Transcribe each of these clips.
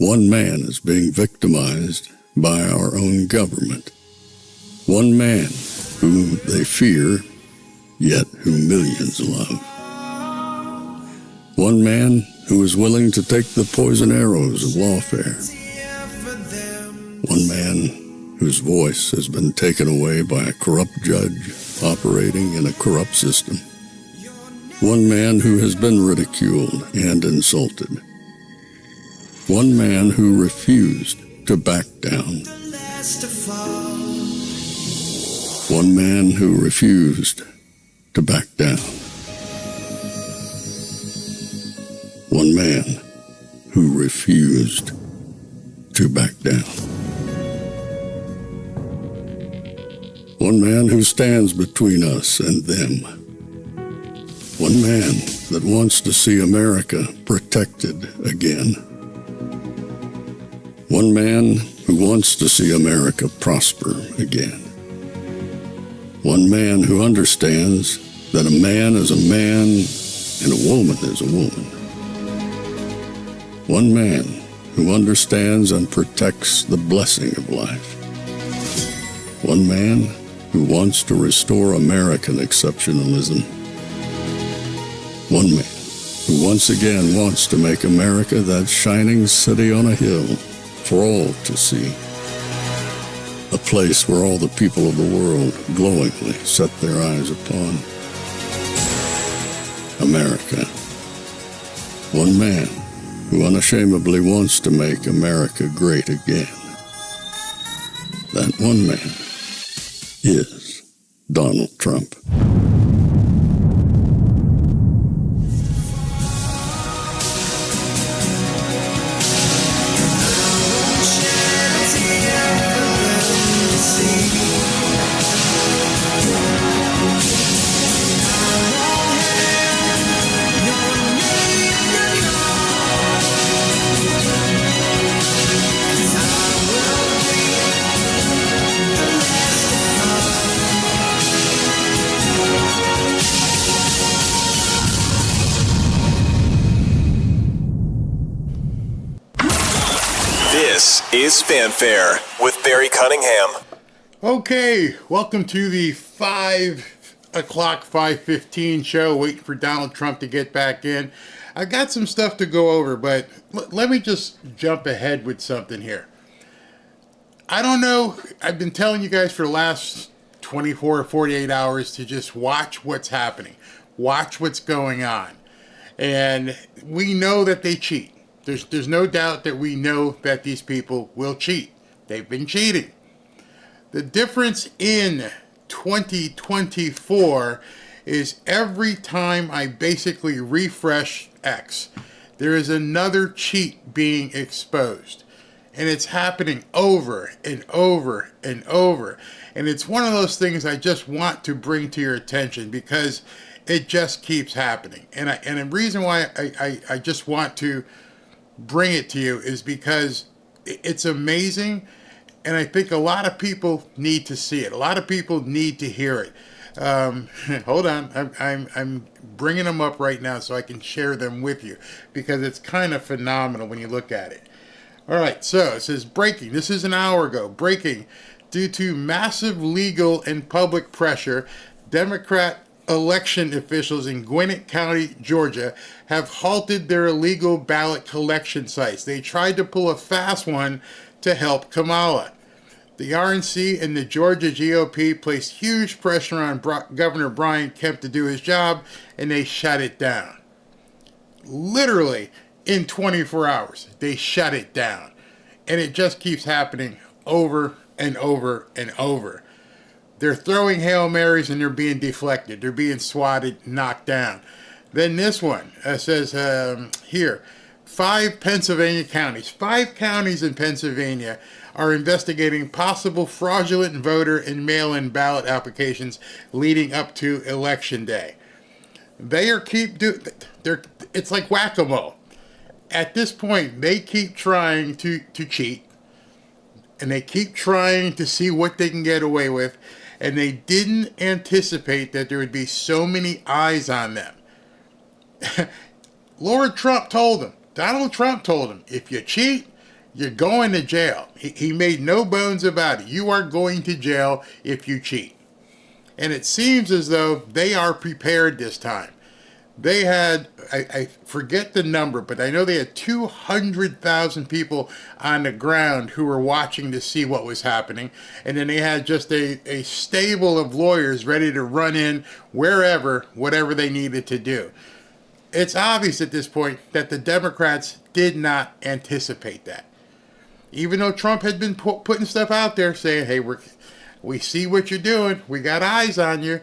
One man is being victimized by our own government. One man whom they fear, yet who millions love. One man who is willing to take the poison arrows of lawfare. One man whose voice has been taken away by a corrupt judge operating in a corrupt system. One man who has been ridiculed and insulted. One man who refused to back down. One man who refused to back down. One man who refused to back down. One man who stands between us and them. One man that wants to see America protected again. One man who wants to see America prosper again. One man who understands that a man is a man and a woman is a woman. One man who understands and protects the blessing of life. One man who wants to restore American exceptionalism. One man who once again wants to make America that shining city on a hill for all to see. A place where all the people of the world glowingly set their eyes upon. America. One man who unashamedly wants to make America great again. That one man is Donald Trump. This is Fanfare with Barry Cunningham. Okay, welcome to the 5:15 show, waiting for Donald Trump to get back in. I got some stuff to go over, but let me just jump ahead with something here. I don't know, I've been telling you guys for the last 24 or 48 hours to just watch what's happening. Watch what's going on. And we know that they cheat. There's no doubt that we know that these people will cheat. They've been cheating. The difference in 2024 is every time I basically refresh X, there is another cheat being exposed. And it's happening over and over and over. And it's one of those things I just want to bring to your attention because it just keeps happening. And the reason why I just want to bring it to you is because it's amazing, and I think a lot of people need to see it. A lot of people need to hear it. Hold on, I'm bringing them up right now so I can share them with you because it's kind of phenomenal when you look at it. All right, so it says breaking. This is an hour ago. Breaking. Due to massive legal and public pressure, Democrat election officials in Gwinnett County, Georgia, have halted their illegal ballot collection sites. They tried to pull a fast one to help Kamala. The RNC and the Georgia GOP placed huge pressure on Governor Brian Kemp to do his job, and they shut it down. Literally, in 24 hours, they shut it down. And it just keeps happening over and over and over. They're throwing Hail Marys and they're being deflected. They're being swatted, knocked down. Then this one says here, 5 Pennsylvania counties. 5 counties in Pennsylvania are investigating possible fraudulent voter and mail-in ballot applications leading up to Election Day. It's like whack-a-mole. At this point, they keep trying to cheat, and they keep trying to see what they can get away with. And they didn't anticipate that there would be so many eyes on them. Lord Trump told them, Donald Trump told them, if you cheat, You're going to jail. He made no bones about it. You are going to jail if you cheat. And it seems as though they are prepared this time. They had, I forget the number, but I know they had 200,000 people on the ground who were watching to see what was happening. And then they had just a stable of lawyers ready to run in wherever, whatever they needed to do. It's obvious at this point that the Democrats did not anticipate that. Even though Trump had been putting stuff out there saying, hey, we see what you're doing. We got eyes on you.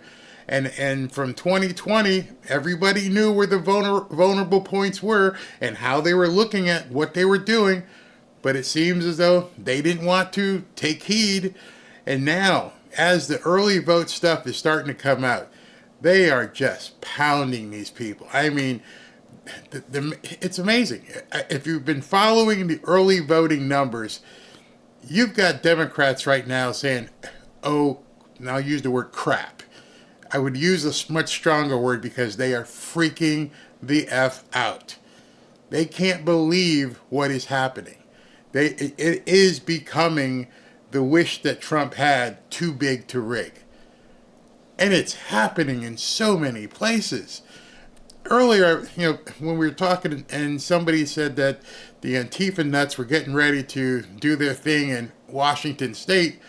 And from 2020, everybody knew where the vulnerable points were and how they were looking at what they were doing. But it seems as though they didn't want to take heed. And now, as the early vote stuff is starting to come out, they are just pounding these people. I mean, it's amazing. If you've been following the early voting numbers, you've got Democrats right now saying, oh, and I'll use the word crap. I would use a much stronger word because they are freaking the F out. They can't believe what is happening. It is becoming the wish that Trump had, too big to rig. And it's happening in so many places. Earlier, when we were talking and somebody said that the Antifa nuts were getting ready to do their thing in Washington State,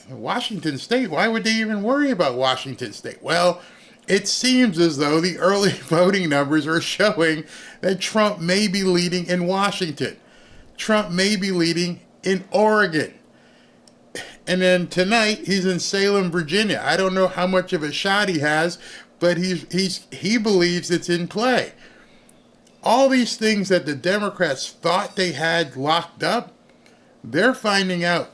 Washington State, why would they even worry about Washington State? Well, it seems as though the early voting numbers are showing that Trump may be leading in Washington. Trump may be leading in Oregon. And then tonight, he's in Salem, Virginia. I don't know how much of a shot he has, but he believes it's in play. All these things that the Democrats thought they had locked up, they're finding out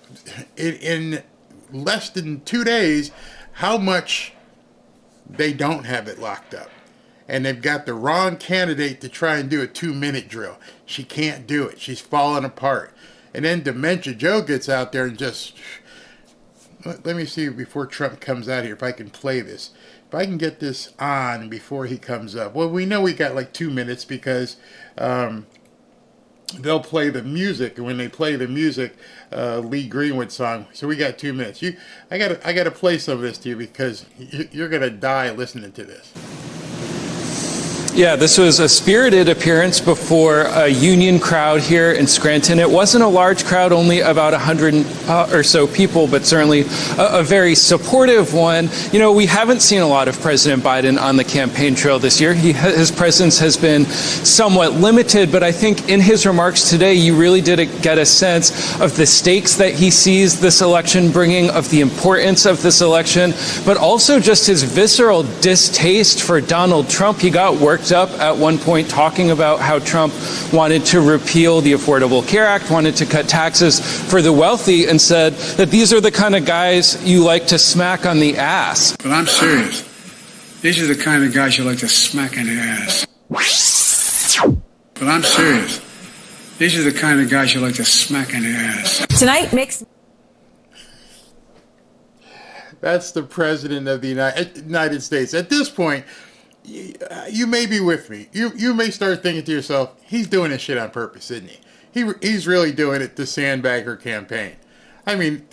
in less than 2 days how much they don't have it locked up. And they've got the wrong candidate to try and do a 2-minute drill. She can't do it. She's falling apart. And then Dementia Joe gets out there and just... Let me see before Trump comes out here if I can play this. If I can get this on before he comes up. Well, we know we got like 2 minutes because... they'll play the music, and when they play the music, Lee Greenwood song. So we got 2 minutes. I gotta play some of this to you because you're gonna die listening to this. Yeah, this was a spirited appearance before a union crowd here in Scranton. It wasn't a large crowd, only about 100 or so people, but certainly a very supportive one. We haven't seen a lot of President Biden on the campaign trail this year. His presence has been somewhat limited, but I think in his remarks today, you really did get a sense of the stakes that he sees this election bringing, of the importance of this election, but also just his visceral distaste for Donald Trump. He got worked up at one point talking about how Trump wanted to repeal the Affordable Care Act, wanted to cut taxes for the wealthy, and said that these are the kind of guys you like to smack on the ass. But I'm serious. These are the kind of guys you like to smack in the ass. But I'm serious. These are the kind of guys you like to smack in the ass. Tonight makes... That's the President of the United States. At this point, you may be with me. You may start thinking to yourself, he's doing this shit on purpose, isn't he? He's really doing it to sandbag her campaign. I mean,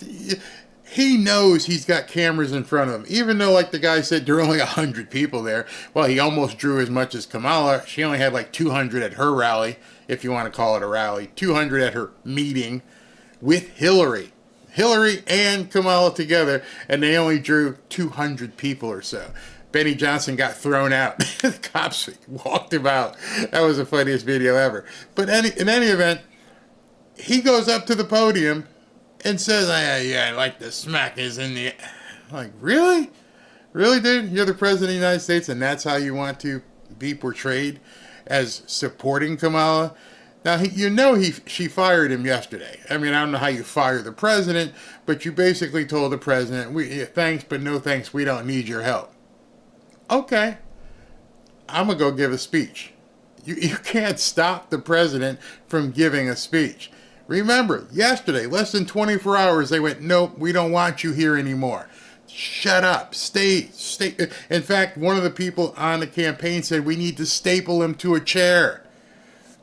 he knows he's got cameras in front of him. Even though, like the guy said, there are only 100 people there. Well, he almost drew as much as Kamala. She only had like 200 at her rally, if you want to call it a rally. 200 at her meeting with Hillary. Hillary and Kamala together, and they only drew 200 people or so. Benny Johnson got thrown out. The cops walked him out. That was the funniest video ever. But in any event, he goes up to the podium and says, yeah, I like the smack is in the... Like, really? Really, dude? You're the President of the United States and that's how you want to be portrayed, as supporting Kamala? Now, she fired him yesterday. I mean, I don't know how you fire the president, but you basically told the president, thanks, but no thanks, we don't need your help. Okay, I'm going to go give a speech. You can't stop the president from giving a speech. Remember, yesterday, less than 24 hours, they went, nope, we don't want you here anymore. Shut up. Stay. In fact, one of the people on the campaign said we need to staple him to a chair.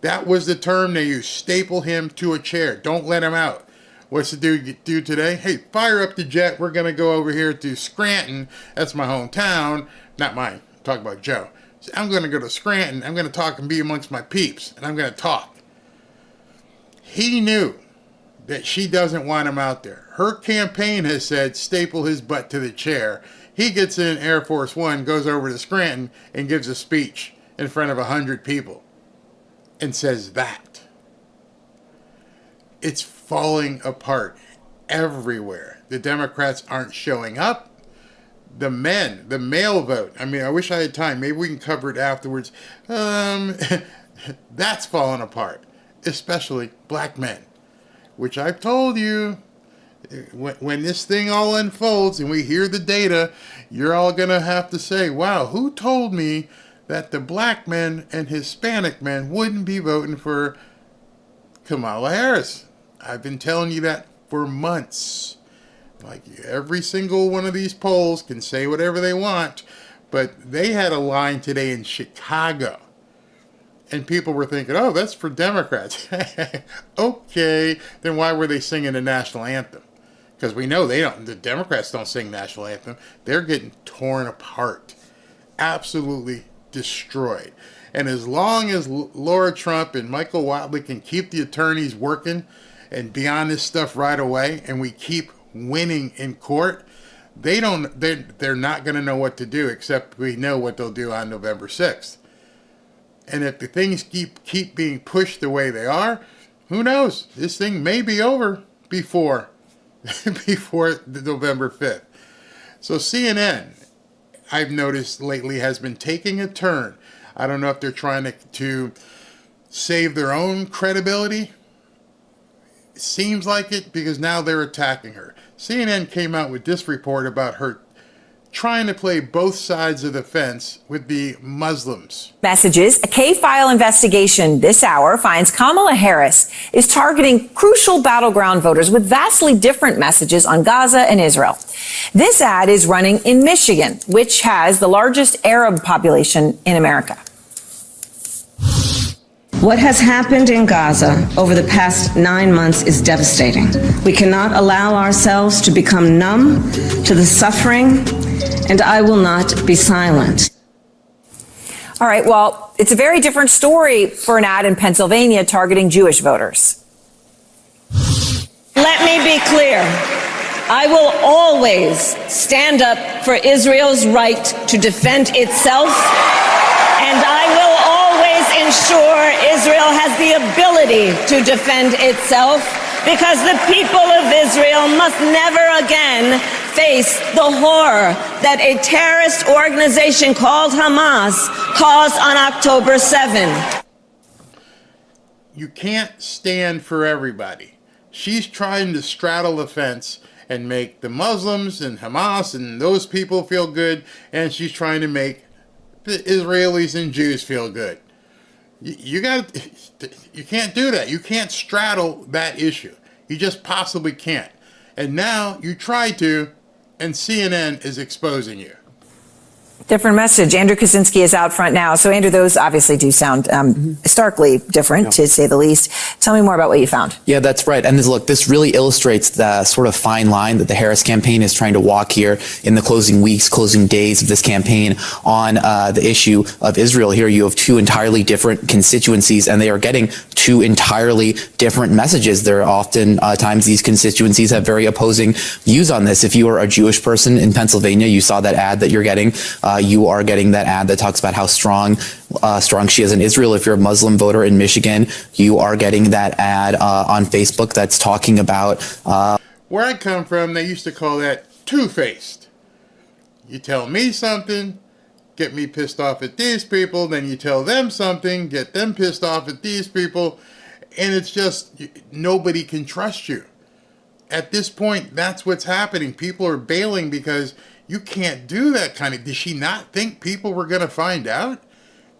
That was the term they used. Staple him to a chair. Don't let him out. What's the dude do today? Hey, fire up the jet. We're going to go over here to Scranton. That's my hometown. Not mine. I'm talking about Joe. So I'm going to go to Scranton. I'm going to talk and be amongst my peeps. And I'm going to talk. He knew that she doesn't want him out there. Her campaign has said staple his butt to the chair. He gets in Air Force One, goes over to Scranton, and gives a speech in front of 100 people and says that. It's falling apart everywhere. The Democrats aren't showing up. The male vote. I mean, I wish I had time. Maybe we can cover it afterwards. That's falling apart, especially black men, which I've told you, when this thing all unfolds and we hear the data, you're all going to have to say, wow, who told me that the black men and Hispanic men wouldn't be voting for Kamala Harris? I've been telling you that for months. Like, every single one of these polls can say whatever they want, but they had a line today in Chicago. And people were thinking, oh, that's for Democrats. Okay, then why were they singing the national anthem? Because we know the Democrats don't sing national anthem. They're getting torn apart. Absolutely destroyed. And as long as Laura Trump and Michael Whatley can keep the attorneys working and be on this stuff right away, and we keep winning in court, they're not going to know what to do, except we know what they'll do on November 6th. And if the things keep being pushed the way they are, who knows? This thing may be over before the November 5th. So CNN, I've noticed lately, has been taking a turn. I don't know if they're trying to save their own credibility. It seems like it, because now they're attacking her. CNN came out with this report about her trying to play both sides of the fence with the Muslims. Messages. A K-file investigation this hour finds Kamala Harris is targeting crucial battleground voters with vastly different messages on Gaza and Israel. This ad is running in Michigan, which has the largest Arab population in America. What has happened in Gaza over the past 9 months is devastating. We cannot allow ourselves to become numb to the suffering, and I will not be silent. All right, well, it's a very different story for an ad in Pennsylvania targeting Jewish voters. Let me be clear. I will always stand up for Israel's right to defend itself, and I will always ensure Israel has the ability to defend itself, because the people of Israel must never again face the horror that a terrorist organization called Hamas caused on October 7. You can't stand for everybody. She's trying to straddle the fence and make the Muslims and Hamas and those people feel good, and she's trying to make the Israelis and Jews feel good. You can't do that. You can't straddle that issue. You just possibly can't. And now you try to, and CNN is exposing you. Different message. Andrew Kaczynski is out front now. So, Andrew, those obviously do sound starkly different, to say the least. Tell me more about what you found. Yeah, that's right. And this really illustrates the sort of fine line that the Harris campaign is trying to walk here in the closing weeks, closing days of this campaign on the issue of Israel. Here you have two entirely different constituencies, and they are getting two entirely different messages. There are often times these constituencies have very opposing views on this. If you are a Jewish person in Pennsylvania, you saw that ad that you're getting. You are getting that ad that talks about how strong she is in Israel. If you're a Muslim voter in Michigan, you are getting that ad on Facebook that's talking about... Where I come from, they used to call that two-faced. You tell me something, get me pissed off at these people, then you tell them something, get them pissed off at these people, and it's just, nobody can trust you. At this point, that's what's happening. People are bailing because you can't do that kind of... Did she not think people were going to find out?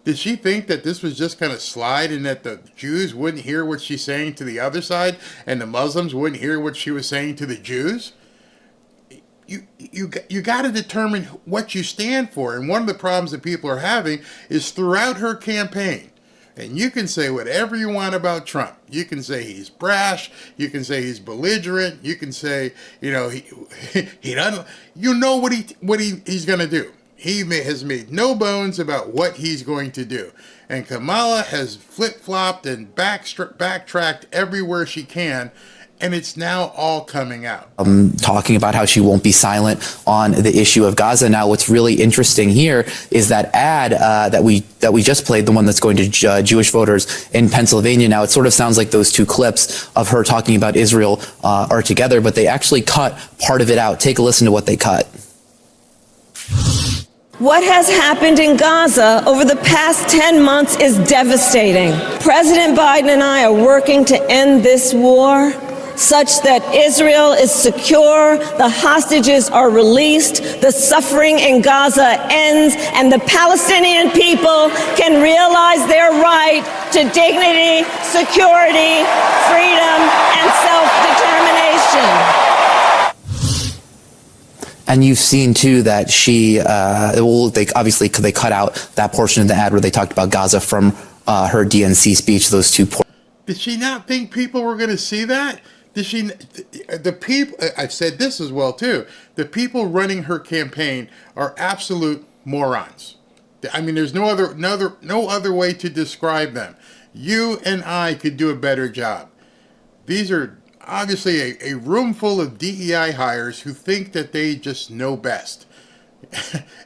Did she think that this was just going to slide and that the Jews wouldn't hear what she's saying to the other side and the Muslims wouldn't hear what she was saying to the Jews? You got to determine what you stand for. And one of the problems that people are having is throughout her campaign, And you can say whatever you want about Trump. You can say he's brash. You can say he's belligerent. You can say, he doesn't. You know what he's going to do. He has made no bones about what he's going to do. And Kamala has flip-flopped and backtracked everywhere she can. And it's now all coming out. Talking about how she won't be silent on the issue of Gaza. Now, what's really interesting here is that ad that we just played, the one that's going to Jewish voters in Pennsylvania. Now, it sort of sounds like those two clips of her talking about Israel are together, but they actually cut part of it out. Take a listen to what they cut. What has happened in Gaza over the past 10 months is devastating. President Biden and I are working to end this war such that Israel is secure, the hostages are released, the suffering in Gaza ends, and the Palestinian people can realize their right to dignity, security, freedom, and self-determination. And you've seen too that they cut out that portion of the ad where they talked about Gaza from her DNC speech. Those two. Did she not think people were going to see that? The people? I've said this as well too. The people running her campaign are absolute morons. I mean, there's no other way to describe them. You and I could do a better job. These are obviously a room full of DEI hires who think that they just know best.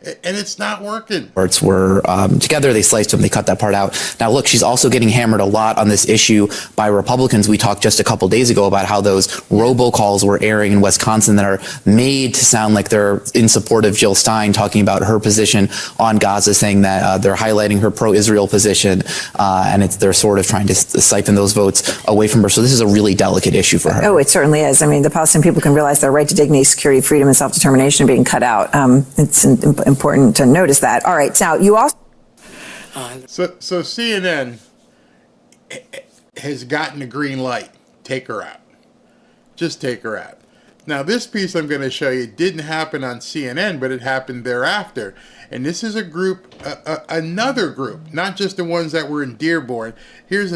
And it's not working. Parts were together. They sliced them. They cut that part out. Now, look, she's also getting hammered a lot on this issue by Republicans. We talked just a couple days ago about how those robocalls were airing in Wisconsin that are made to sound like they're in support of Jill Stein, talking about her position on Gaza, saying that they're highlighting her pro-Israel position, and they're sort of trying to siphon those votes away from her. So this is a really delicate issue for her. Oh, it certainly is. I mean, the Palestinian people can realize their right to dignity, security, freedom, and self-determination being cut out. It's important to notice that. All right, now you also... So CNN has gotten a green light. Take her out. Just take her out. Now, this piece I'm going to show you didn't happen on CNN, but it happened thereafter. And this is a group, another group, not just the ones that were in Dearborn. Here's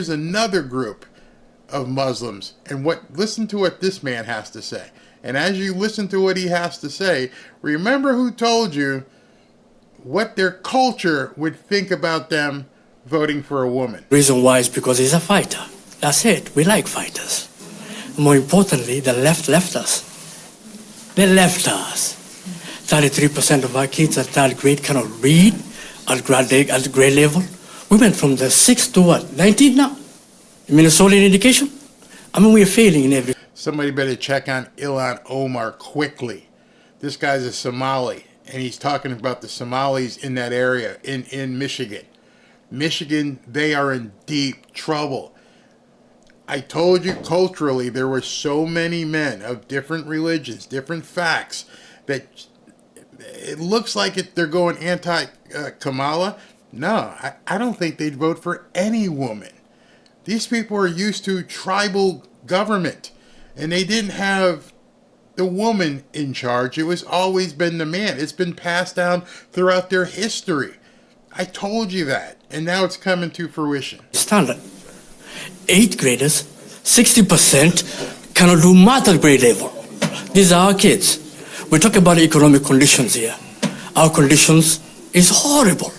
another group of Muslims. And listen to what this man has to say. And as you listen to what he has to say, remember who told you what their culture would think about them voting for a woman. Reason why is because he's a fighter. That's it. We like fighters. More importantly, the left left us. They left us. 33% of our kids at third grade cannot read at grade level. We went from the 6th to what? 19 now? Minnesota in education? I mean, we're failing in every... Somebody better check on Ilhan Omar quickly. This guy's a Somali, and he's talking about the Somalis in that area, in Michigan. Michigan, they are in deep trouble. I told you culturally there were so many men of different religions, different facts, that it looks like they're going anti-Kamala. No, I don't think they'd vote for any woman. These people are used to tribal government. And they didn't have the woman in charge. It was always been the man. It's been passed down throughout their history. I told you that. And now it's coming to fruition. Standard. 8th graders, 60% cannot do math at grade level. These are our kids. We talk about economic conditions here. Our conditions is horrible.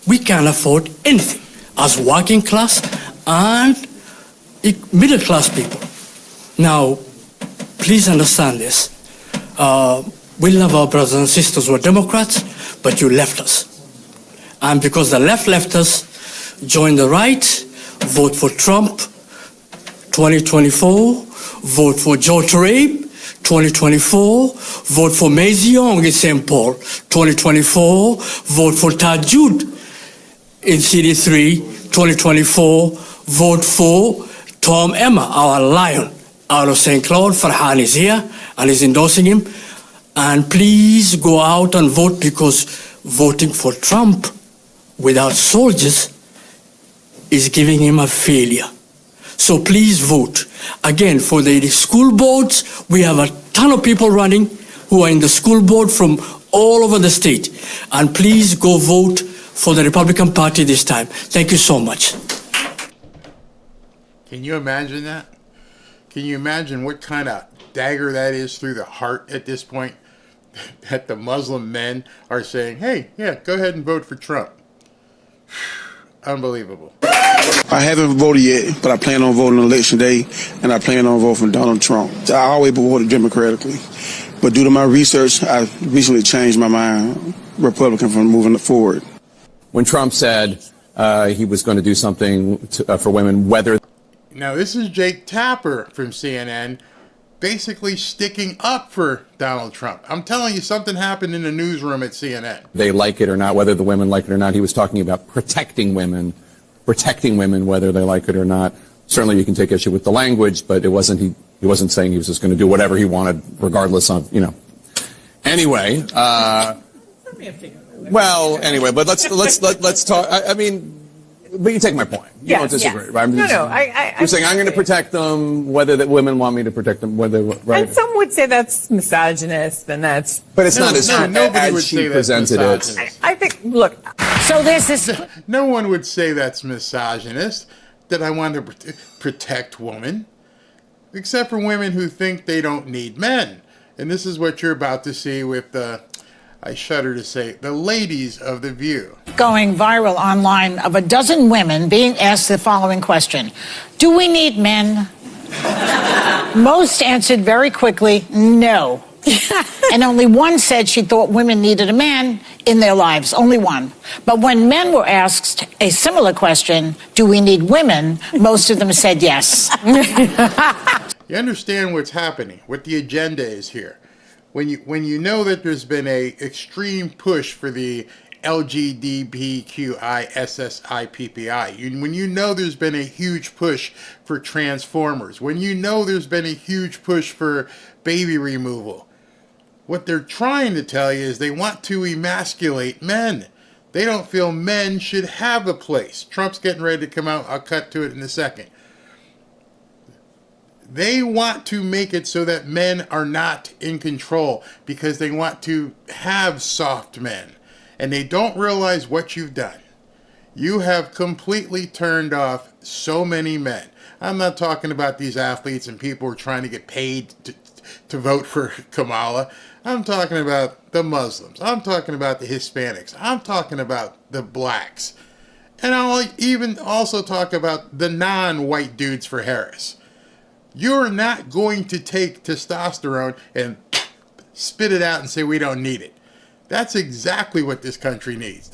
We can't afford anything as working class and middle class people. Now, please understand this. We love our brothers and sisters who are Democrats, but you left us. And because the left left us, join the right, vote for Trump, 2024, vote for George Rabe, 2024, vote for Maisie Young in St. Paul, 2024, vote for Tad Jude in CD3, 2024, vote for Tom Emma, our lion. Out of St. Cloud, Farhan is here and is endorsing him. And please go out and vote, because voting for Trump without soldiers is giving him a failure. So please vote. Again, for the school boards, we have a ton of people running who are in the school board from all over the state. And please go vote for the Republican Party this time. Thank you so much. Can you imagine that? Can you imagine what kind of dagger that is through the heart at this point? That the Muslim men are saying, hey, yeah, go ahead and vote for Trump. Unbelievable. I haven't voted yet, but I plan on voting on election day, and I plan on voting for Donald Trump. I always voted Democratically, but due to my research, I recently changed my mind, Republican, from moving forward. When Trump said he was going to do something for women, whether... Now, this is Jake Tapper from CNN, basically sticking up for Donald Trump. I'm telling you, something happened in the newsroom at CNN. They like it or not, whether the women like it or not. He was talking about protecting women, whether they like it or not. Certainly you can take issue with the language, but it wasn't, he wasn't saying he was just going to do whatever he wanted, regardless of, you know. Anyway, anyway, but let's talk. I mean, but you take my point. You don't disagree, right? You're saying I'm going to protect them, whether that women want me to protect them, whether, right? And some would say that's misogynist, and that's... But it's not as she presented it. I think, look, so there's this... No one would say that's misogynist, that I want to protect women, except for women who think they don't need men. And this is what you're about to see with the... I shudder to say, the ladies of The View. Going viral online of a dozen women being asked the following question: do we need men? Most answered very quickly, no. And only one said she thought women needed a man in their lives, only one. But when men were asked a similar question, do we need women, most of them said yes. You understand what's happening, what the agenda is here. When you know that there's been a extreme push for the LGBTQISSIPPI, when you know there's been a huge push for transformers, when you know there's been a huge push for baby removal, what they're trying to tell you is they want to emasculate men. They don't feel men should have a place. Trump's getting ready to come out. I'll cut to it in a second. They want to make it so that men are not in control because they want to have soft men. And they don't realize what you've done. You have completely turned off so many men. I'm not talking about these athletes and people who are trying to get paid to vote for Kamala. I'm talking about the Muslims. I'm talking about the Hispanics. I'm talking about the blacks. And I'll even also talk about the non-white dudes for Harris. You're not going to take testosterone and spit it out and say we don't need it. That's exactly what this country needs.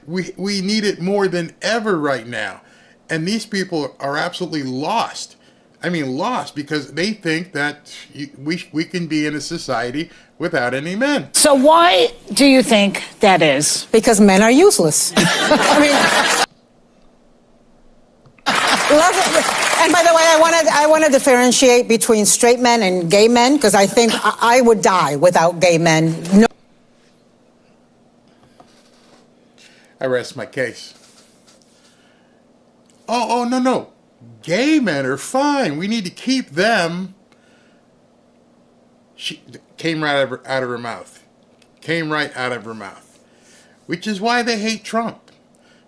We need it more than ever right now. And these people are absolutely lost. I mean, lost because they think that we can be in a society without any men. So why do you think that is? Because men are useless. I mean... And by the way, I want to differentiate between straight men and gay men because I think I would die without gay men. No. I rest my case. Oh, no. Gay men are fine. We need to keep them. She came right out of her mouth. Came right out of her mouth. Which is why they hate Trump.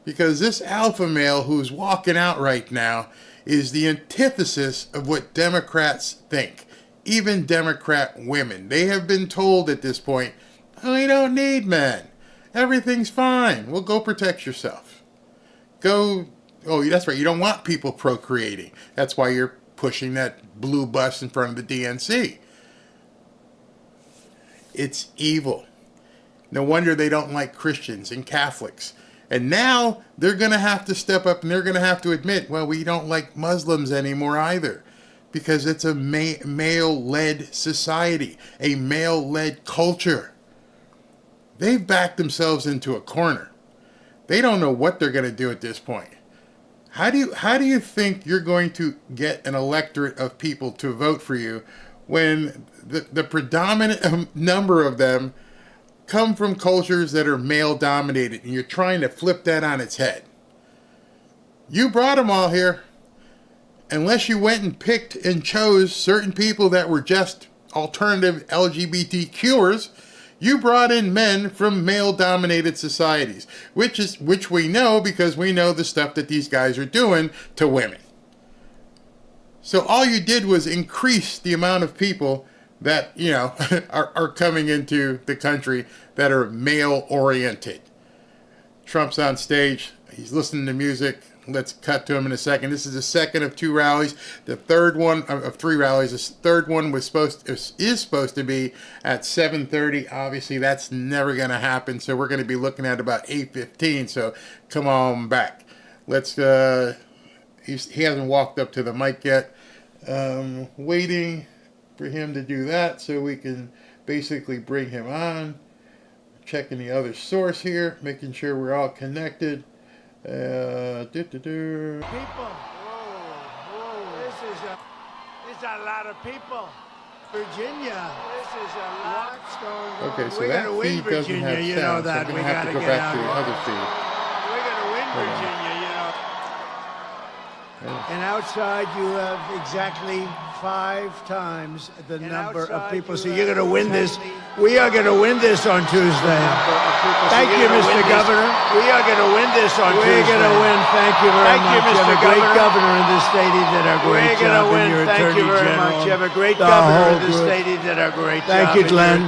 Because this alpha male who's walking out right now is the antithesis of what Democrats think. Even Democrat women. They have been told at this point, oh, you don't need men. Everything's fine. Well, go protect yourself. Oh, that's right. You don't want people procreating. That's why you're pushing that blue bus in front of the DNC. It's evil. No wonder they don't like Christians and Catholics. And now they're going to have to step up and they're going to have to admit, well, we don't like Muslims anymore either. Because it's a male-led society, a male-led culture. They've backed themselves into a corner. They don't know what they're going to do at this point. How do you think you're going to get an electorate of people to vote for you when the predominant number of them come from cultures that are male-dominated, and you're trying to flip that on its head? You brought them all here. Unless you went and picked and chose certain people that were just alternative LGBTQers, You brought in men from male-dominated societies, which we know because we know the stuff that these guys are doing to women. So all you did was increase the amount of people that, you know, are coming into the country that are male-oriented. Trump's on stage. He's listening to music. Let's cut to him in a second. This is the second of 2 rallies. The third one of 3 rallies. The third one is supposed to be at 7:30. Obviously, that's never going to happen. So we're going to be looking at about 8:15. So come on back. Let's. He hasn't walked up to the mic yet. Waiting for him to do that so we can basically bring him on. Checking the other source here, making sure we're all connected. People. Whoa. This is a lot of people. Virginia. This is a lot. What's going on? Okay, so that feed doesn't have sound, you know that. So I'm going to have to go back to the other feed. We're going to win Virginia, you know. And outside you have exactly 5 times the number of people. So you're going to win this. We are going to win this on Tuesday. Thank you, Mr. Governor. We are going to win this on Tuesday. We're going to win. Thank you very much. You have a great governor in this state. He did a great job. Thank you very much. You have a great governor in this state. He did a great job. Thank you, Glenn.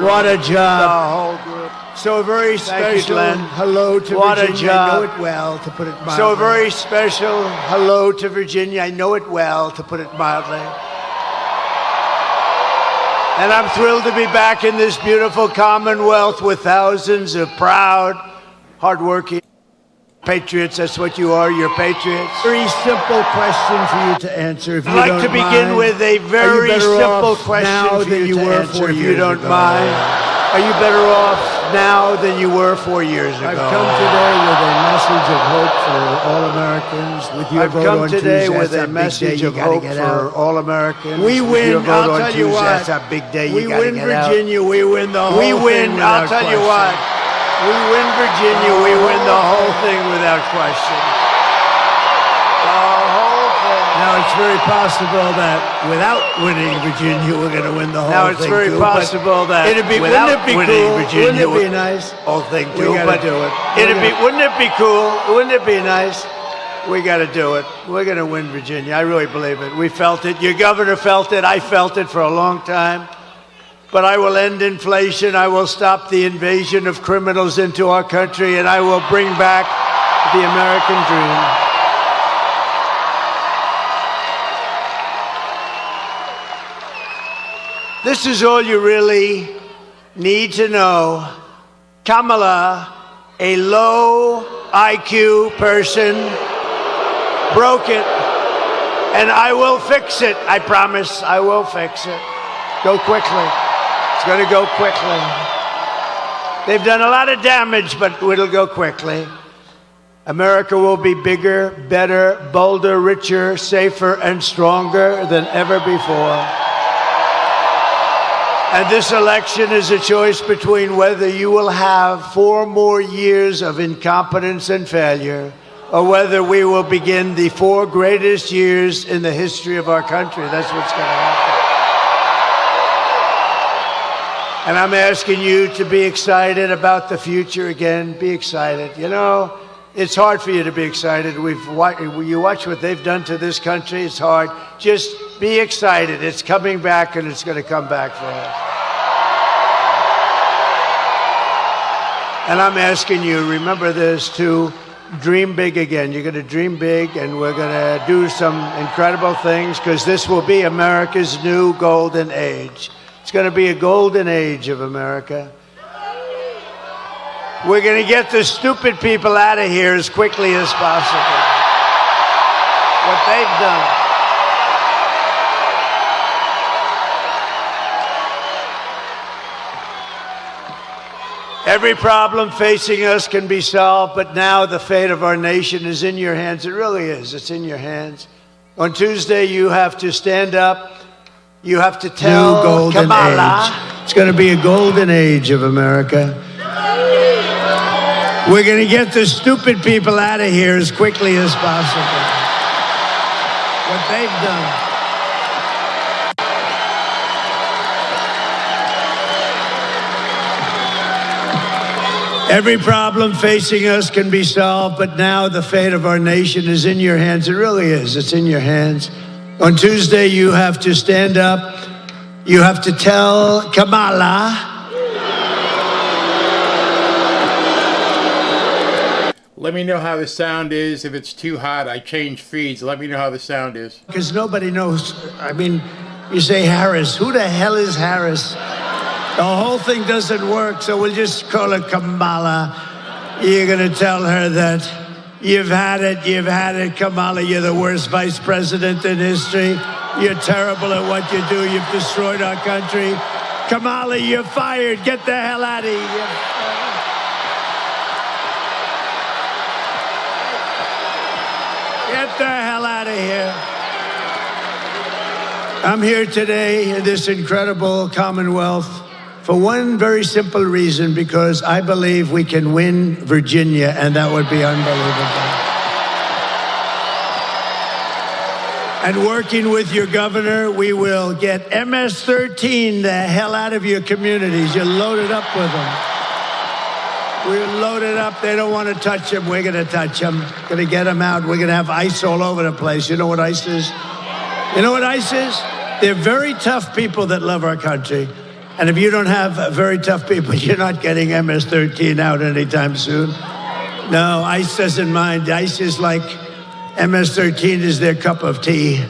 What a job. The whole group. So very special hello to Virginia. I know it well, to put it mildly. So very special hello to Virginia. I know it well, to put it mildly. And I'm thrilled to be back in this beautiful Commonwealth with thousands of proud, hardworking patriots. That's what you are. You're patriots. Very simple question for you to answer. If you I'd like to begin with a very simple question for you to answer. If you don't mind. Are you better off now than you were 4 years ago? I've come today with a message of hope for all Americans. With your vote on Tuesday, today with a message of hope for all Americans. We win. I'll tell you what. That's a big day. We win Virginia. We win the whole thing. We win. I'll tell you what. We win Virginia. We win the whole thing without question. Now, it's very possible that without winning Virginia, we're going to win the whole thing. Now, it's very possible that without winning Virginia, wouldn't it be nice? Whole thing too. We got to do it. Wouldn't it be cool? Wouldn't it be nice? We got to do it. We're going to win Virginia. I really believe it. We felt it. Your governor felt it. I felt it for a long time. But I will end inflation. I will stop the invasion of criminals into our country, and I will bring back the American dream. This is all you really need to know. Kamala, a low IQ person, broke it, and I will fix it. I promise I will fix it. Go quickly. It's going to go quickly. They've done a lot of damage, but it'll go quickly. America will be bigger, better, bolder, richer, safer, and stronger than ever before. And this election is a choice between whether you will have 4 more years of incompetence and failure, or whether we will begin the 4 greatest years in the history of our country. That's what's going to happen. And I'm asking you to be excited about the future again. Be excited. You know, it's hard for you to be excited. You watch what they've done to this country. It's hard. Just be excited. It's coming back, and it's going to come back for us. And I'm asking you, remember this, to dream big again. You're going to dream big, and we're going to do some incredible things, because this will be America's new golden age. It's going to be a golden age of America. We're going to get the stupid people out of here as quickly as possible. What they've done. Every problem facing us can be solved, but now the fate of our nation is in your hands. It really is. It's in your hands. On Tuesday, you have to stand up. You have to tell Kamala. It's going to be a golden age of America. We're going to get the stupid people out of here as quickly as possible. What they've done. Every problem facing us can be solved, but now the fate of our nation is in your hands. It really is. It's in your hands. On Tuesday, you have to stand up. You have to tell Kamala. Let me know how the sound is. If it's too hot, I change feeds. Let me know how the sound is. Because nobody knows. I mean, you say Harris. Who the hell is Harris? The whole thing doesn't work, so we'll just call her Kamala. You're going to tell her that you've had it, Kamala. You're the worst vice president in history. You're terrible at what you do. You've destroyed our country. Kamala, you're fired. Get the hell out of here. Get the hell out of here. I'm here today in this incredible Commonwealth for one very simple reason, because I believe we can win Virginia, and that would be unbelievable. And working with your governor, we will get MS-13 the hell out of your communities. You're loaded up with them. We're loaded up. They don't want to touch them. We're going to touch them. Going to get them out. We're going to have ICE all over the place. You know what ICE is? You know what ICE is? They're very tough people that love our country. And if you don't have very tough people, you're not getting MS-13 out anytime soon. No, ICE doesn't mind. ICE is like MS-13 is their cup of tea.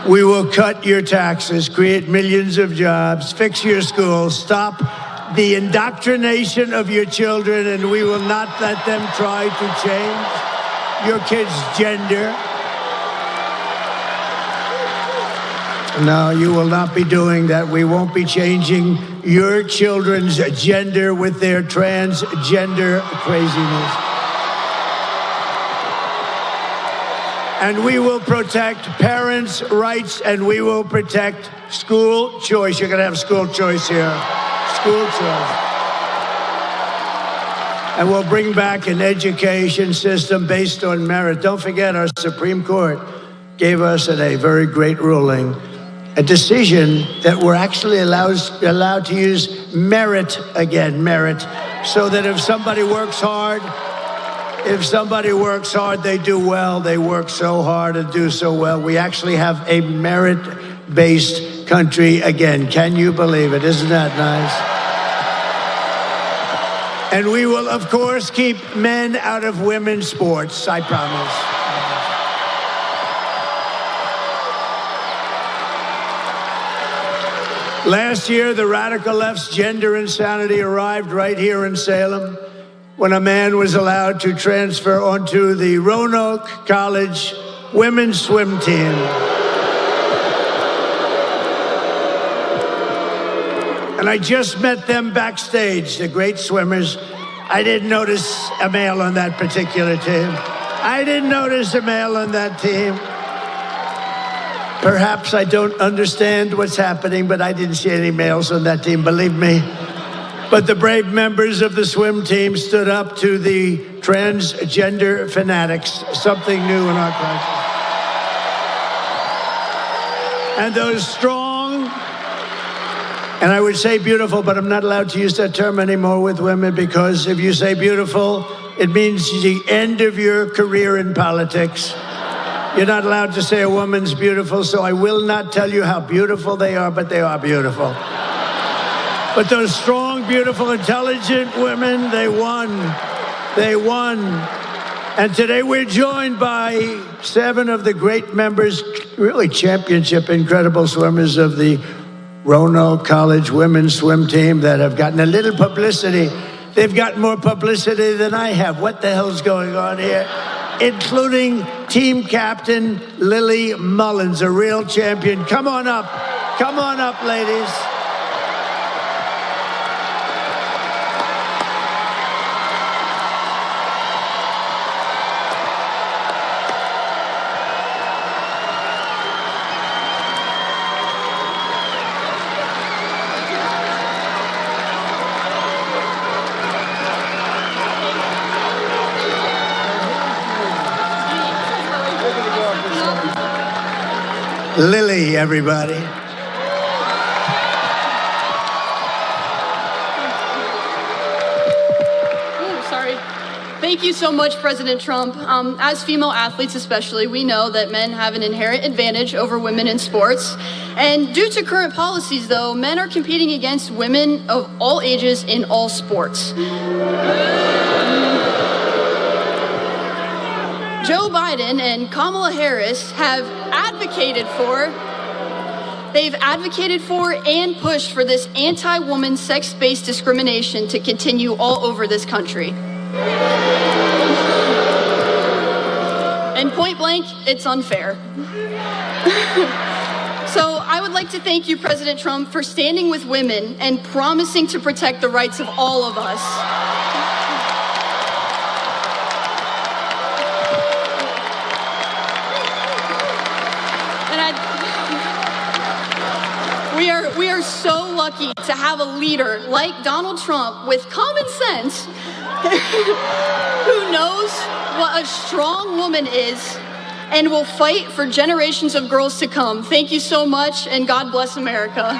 We will cut your taxes, create millions of jobs, fix your schools, stop the indoctrination of your children, and we will not let them try to change your kids' gender. No, you will not be doing that. We won't be changing your children's gender with their transgender craziness. And we will protect parents' rights, and we will protect school choice. You're going to have school choice here. School choice. And we'll bring back an education system based on merit. Don't forget, our Supreme Court gave us a very great ruling, a decision that we're actually allowed to use merit again, so that if somebody works hard, they do well. They work so hard and do so well. We actually have a merit-based country again. Can you believe it? Isn't that nice? And we will, of course, keep men out of women's sports, I promise. Last year, the radical left's gender insanity arrived right here in Salem when a man was allowed to transfer onto the Roanoke College women's swim team. And I just met them backstage, the great swimmers. I didn't notice a male on that particular team. Perhaps I don't understand what's happening, but I didn't see any males on that team, believe me. But the brave members of the swim team stood up to the transgender fanatics, something new in our country. And those strong, and I would say beautiful, but I'm not allowed to use that term anymore with women, because if you say beautiful, it means the end of your career in politics. You're not allowed to say a woman's beautiful, so I will not tell you how beautiful they are, but they are beautiful. But those strong, beautiful, intelligent women, they won. They won. And today we're joined by 7 of the great members, really championship, incredible swimmers of the Roanoke College women's swim team that have gotten a little publicity. They've gotten more publicity than I have. What the hell's going on here? Including team captain Lily Mullins, a real champion. Come on up, ladies. Lily, everybody. Thank you so much, President Trump. As female athletes especially, we know that men have an inherent advantage over women in sports. And due to current policies, though, men are competing against women of all ages in all sports. Joe Biden and Kamala Harris have advocated for and pushed for this anti-woman sex-based discrimination to continue all over this country. And point blank, it's unfair. So I would like to thank you, President Trump, for standing with women and promising to protect the rights of all of us. We are so lucky to have a leader like Donald Trump with common sense who knows what a strong woman is and will fight for generations of girls to come. Thank you so much, and God bless America.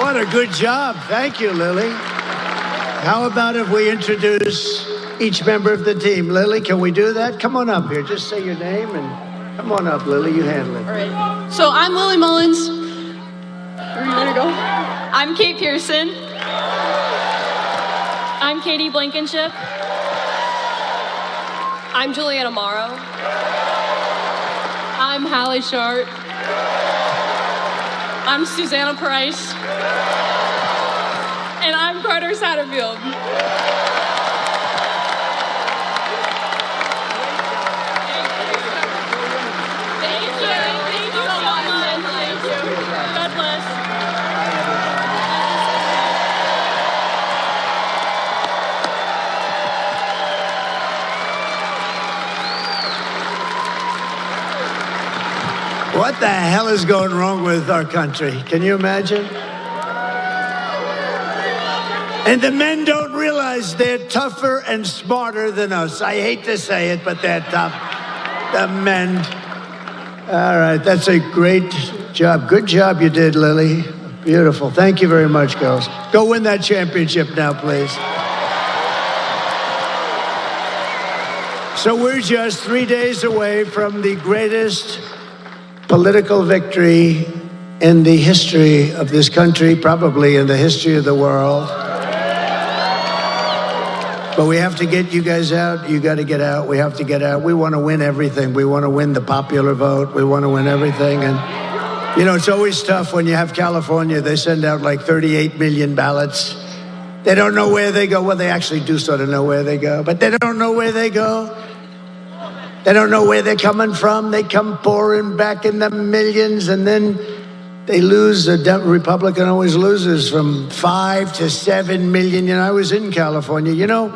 What a good job. Thank you, Lily. How about if we introduce each member of the team? Lily, can we do that? Come on up here. Just say your name and come on up, Lily. You handle it. All right. So I'm Lily Mullins. Where are you gonna go? I'm Kate Pearson. I'm Katie Blankenship. I'm Juliana Morrow. I'm Hallie Sharp. I'm Susanna Price. And I'm Carter Satterfield. Thank you so much. Thank you. God bless. What the hell is going wrong with our country? Can you imagine? And the men don't realize they're tougher and smarter than us. I hate to say it, but they're tough. The men. All right, that's a great job. Good job you did, Lily. Beautiful. Thank you very much, girls. Go win that championship now, please. So we're just 3 days away from the greatest political victory in the history of this country, probably in the history of the world. But we have to get you guys out. You got to get out. We have to get out. We want to win everything. We want to win the popular vote. We want to win everything. And, you know, it's always tough when you have California. They send out like 38 million ballots. They don't know where they go. Well, they actually do sort of know where they go, but they don't know where they go. They don't know where they're coming from. They come pouring back in the millions, and then they lose. The Republican always loses from 5 to 7 million. You know, I was in California. You know,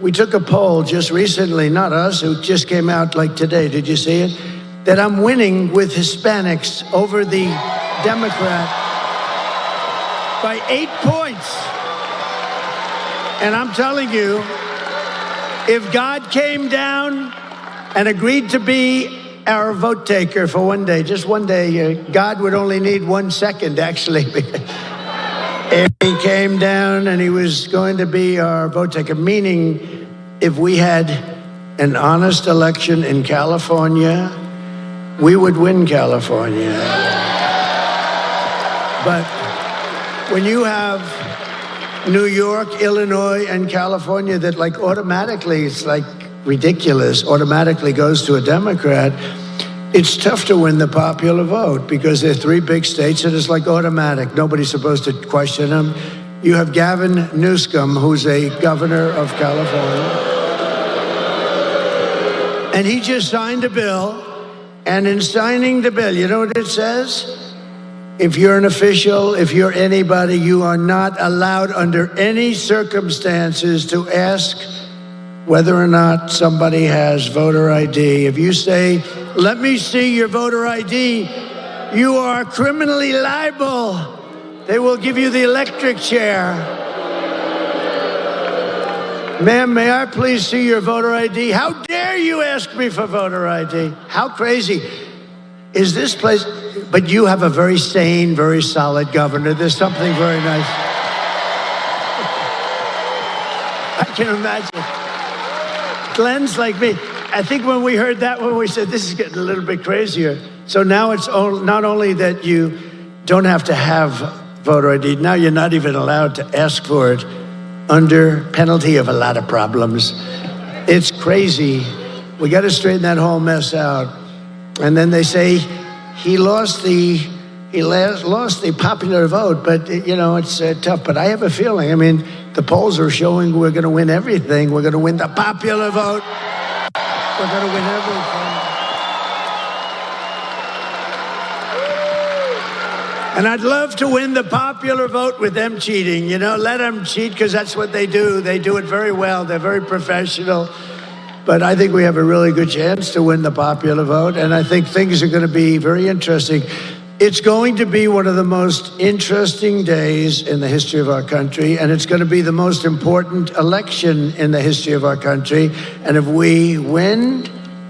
we took a poll just recently, not us, it just came out like today. Did you see it? That I'm winning with Hispanics over the Democrat by 8 points. And I'm telling you, if God came down and agreed to be our vote taker for one day, just one day, God would only need 1 second, actually. If he came down and he was going to be our vote taker, meaning if we had an honest election in California, we would win California. But when you have New York, Illinois, and California that like automatically, it's like ridiculous, automatically goes to a Democrat, it's tough to win the popular vote because there are 3 big states and it's like automatic. Nobody's supposed to question them. You have Gavin Newsom, who's a governor of California. And he just signed a bill. And in signing the bill, you know what it says? If you're an official, if you're anybody, you are not allowed under any circumstances to ask whether or not somebody has voter ID. If you say, let me see your voter ID, you are criminally liable. They will give you the electric chair. Ma'am, may I please see your voter ID? How dare you ask me for voter ID? How crazy. is this place, but you have a very sane, very solid governor. There's something very nice. I can imagine. Glenn's like me. I think when we heard that one, we said, this is getting a little bit crazier. So now it's not only that you don't have to have voter ID, now you're not even allowed to ask for it under penalty of a lot of problems. It's crazy. We got to straighten that whole mess out. And then they say he lost the popular vote, but it's tough. But I have a feeling, I mean, the polls are showing we're going to win everything. We're going to win the popular vote. We're going to win everything. And I'd love to win the popular vote with them cheating. Let them cheat, because that's what they do. They do it very well. They're very professional. But I think we have a really good chance to win the popular vote. And I think things are going to be very interesting. It's going to be one of the most interesting days in the history of our country, and it's going to be the most important election in the history of our country. And if we win,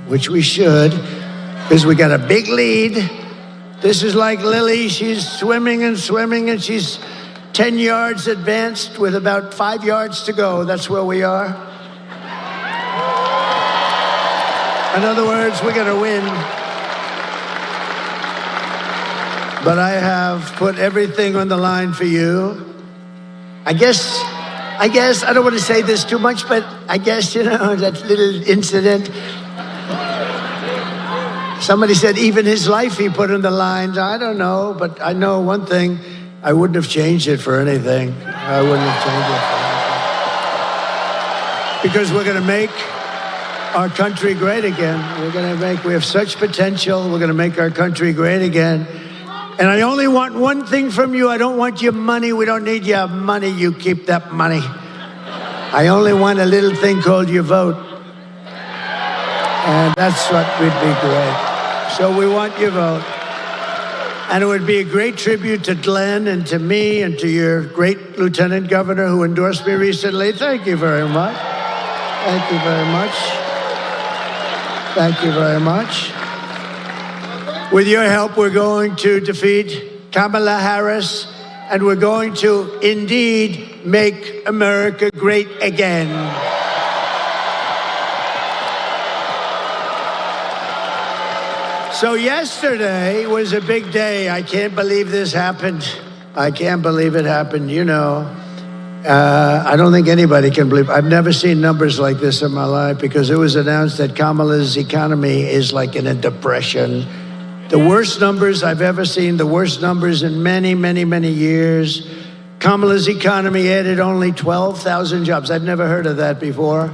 which we should, because we got a big lead, this is like Lily. She's swimming, and she's 10 yards advanced with about 5 yards to go. That's where we are. In other words, we're going to win. But I have put everything on the line for you. I guess, I don't want to say this too much, but I guess, that little incident. Somebody said even his life he put on the line. I don't know, but I know one thing. I wouldn't have changed it for anything. I wouldn't have changed it for anything. Because we're going to make our country great again. We have such potential. We're going to make our country great again. And I only want one thing from you. I don't want your money. We don't need your money. You keep that money. I only want a little thing called your vote. And that's what would be great. So we want your vote. And it would be a great tribute to Glenn and to me and to your great Lieutenant Governor who endorsed me recently. Thank you very much. Thank you very much. Thank you very much. With your help, we're going to defeat Kamala Harris, and we're going to indeed make America great again. So yesterday was a big day. I can't believe this happened. I can't believe it happened. I don't think anybody can believe. I've never seen numbers like this in my life, because it was announced that Kamala's economy is like in a depression. The worst numbers I've ever seen, the worst numbers in many, many, many years. Kamala's economy added only 12,000 jobs. I've never heard of that before.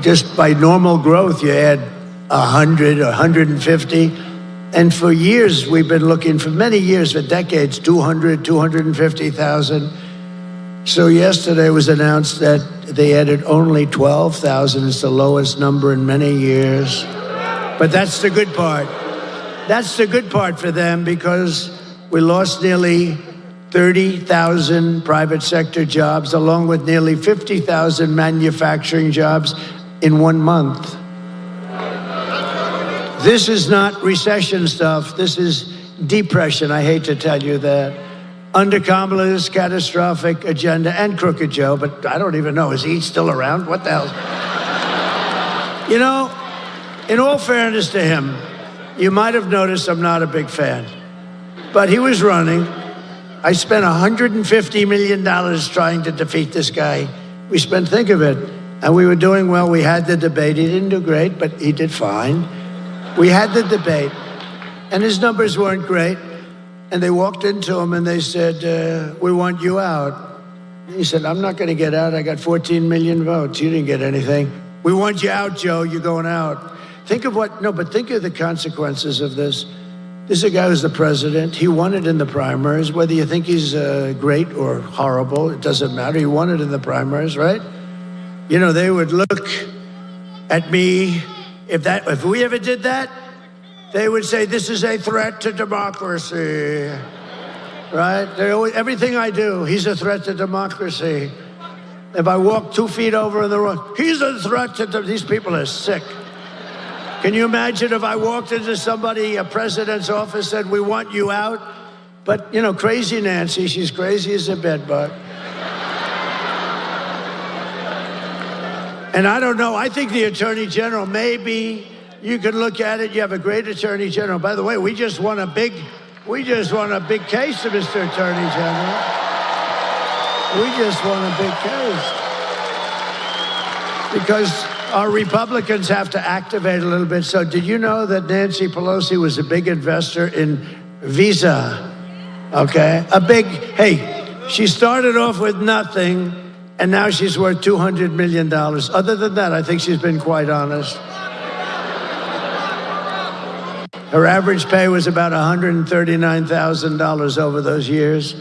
Just by normal growth, you add 100 or 150. And for years, we've been looking, for many years, for decades, 200, 250,000. So yesterday it was announced that they added only 12,000. It's the lowest number in many years. But that's the good part. That's the good part for them, because we lost nearly 30,000 private sector jobs, along with nearly 50,000 manufacturing jobs in 1 month. This is not recession stuff. This is depression. I hate to tell you that. Under Kamala's catastrophic agenda, and Crooked Joe, but I don't even know, is he still around? What the hell? In all fairness to him, you might have noticed I'm not a big fan, but he was running. I spent $150 million trying to defeat this guy. Think of it, and we were doing well. We had the debate. He didn't do great, but he did fine. We had the debate, and his numbers weren't great, and they walked into him and they said, we want you out. He said, I'm not going to get out. I got 14 million votes. You didn't get anything. We want you out, Joe. You're going out. Think of the consequences of this. This is a guy who's the president. He won it in the primaries. Whether you think he's great or horrible, it doesn't matter. He won it in the primaries, right? They would look at me. If we ever did that, they would say, this is a threat to democracy, right? Everything I do, he's a threat to democracy. If I walk 2 feet over in the road, he's a threat to these people are sick. Can you imagine if I walked into a president's office, said, we want you out? But, you know, crazy Nancy, she's crazy as a bedbug. And I don't know, I think the Attorney General, maybe you could look at it. You have a great Attorney General. By the way, we just won a big case, Mr. Attorney General. We just won a big case. Because our Republicans have to activate a little bit. So did you know that Nancy Pelosi was a big investor in Visa? Okay, she started off with nothing, and now she's worth $200 million. Other than that, I think she's been quite honest. Her average pay was about $139,000 over those years.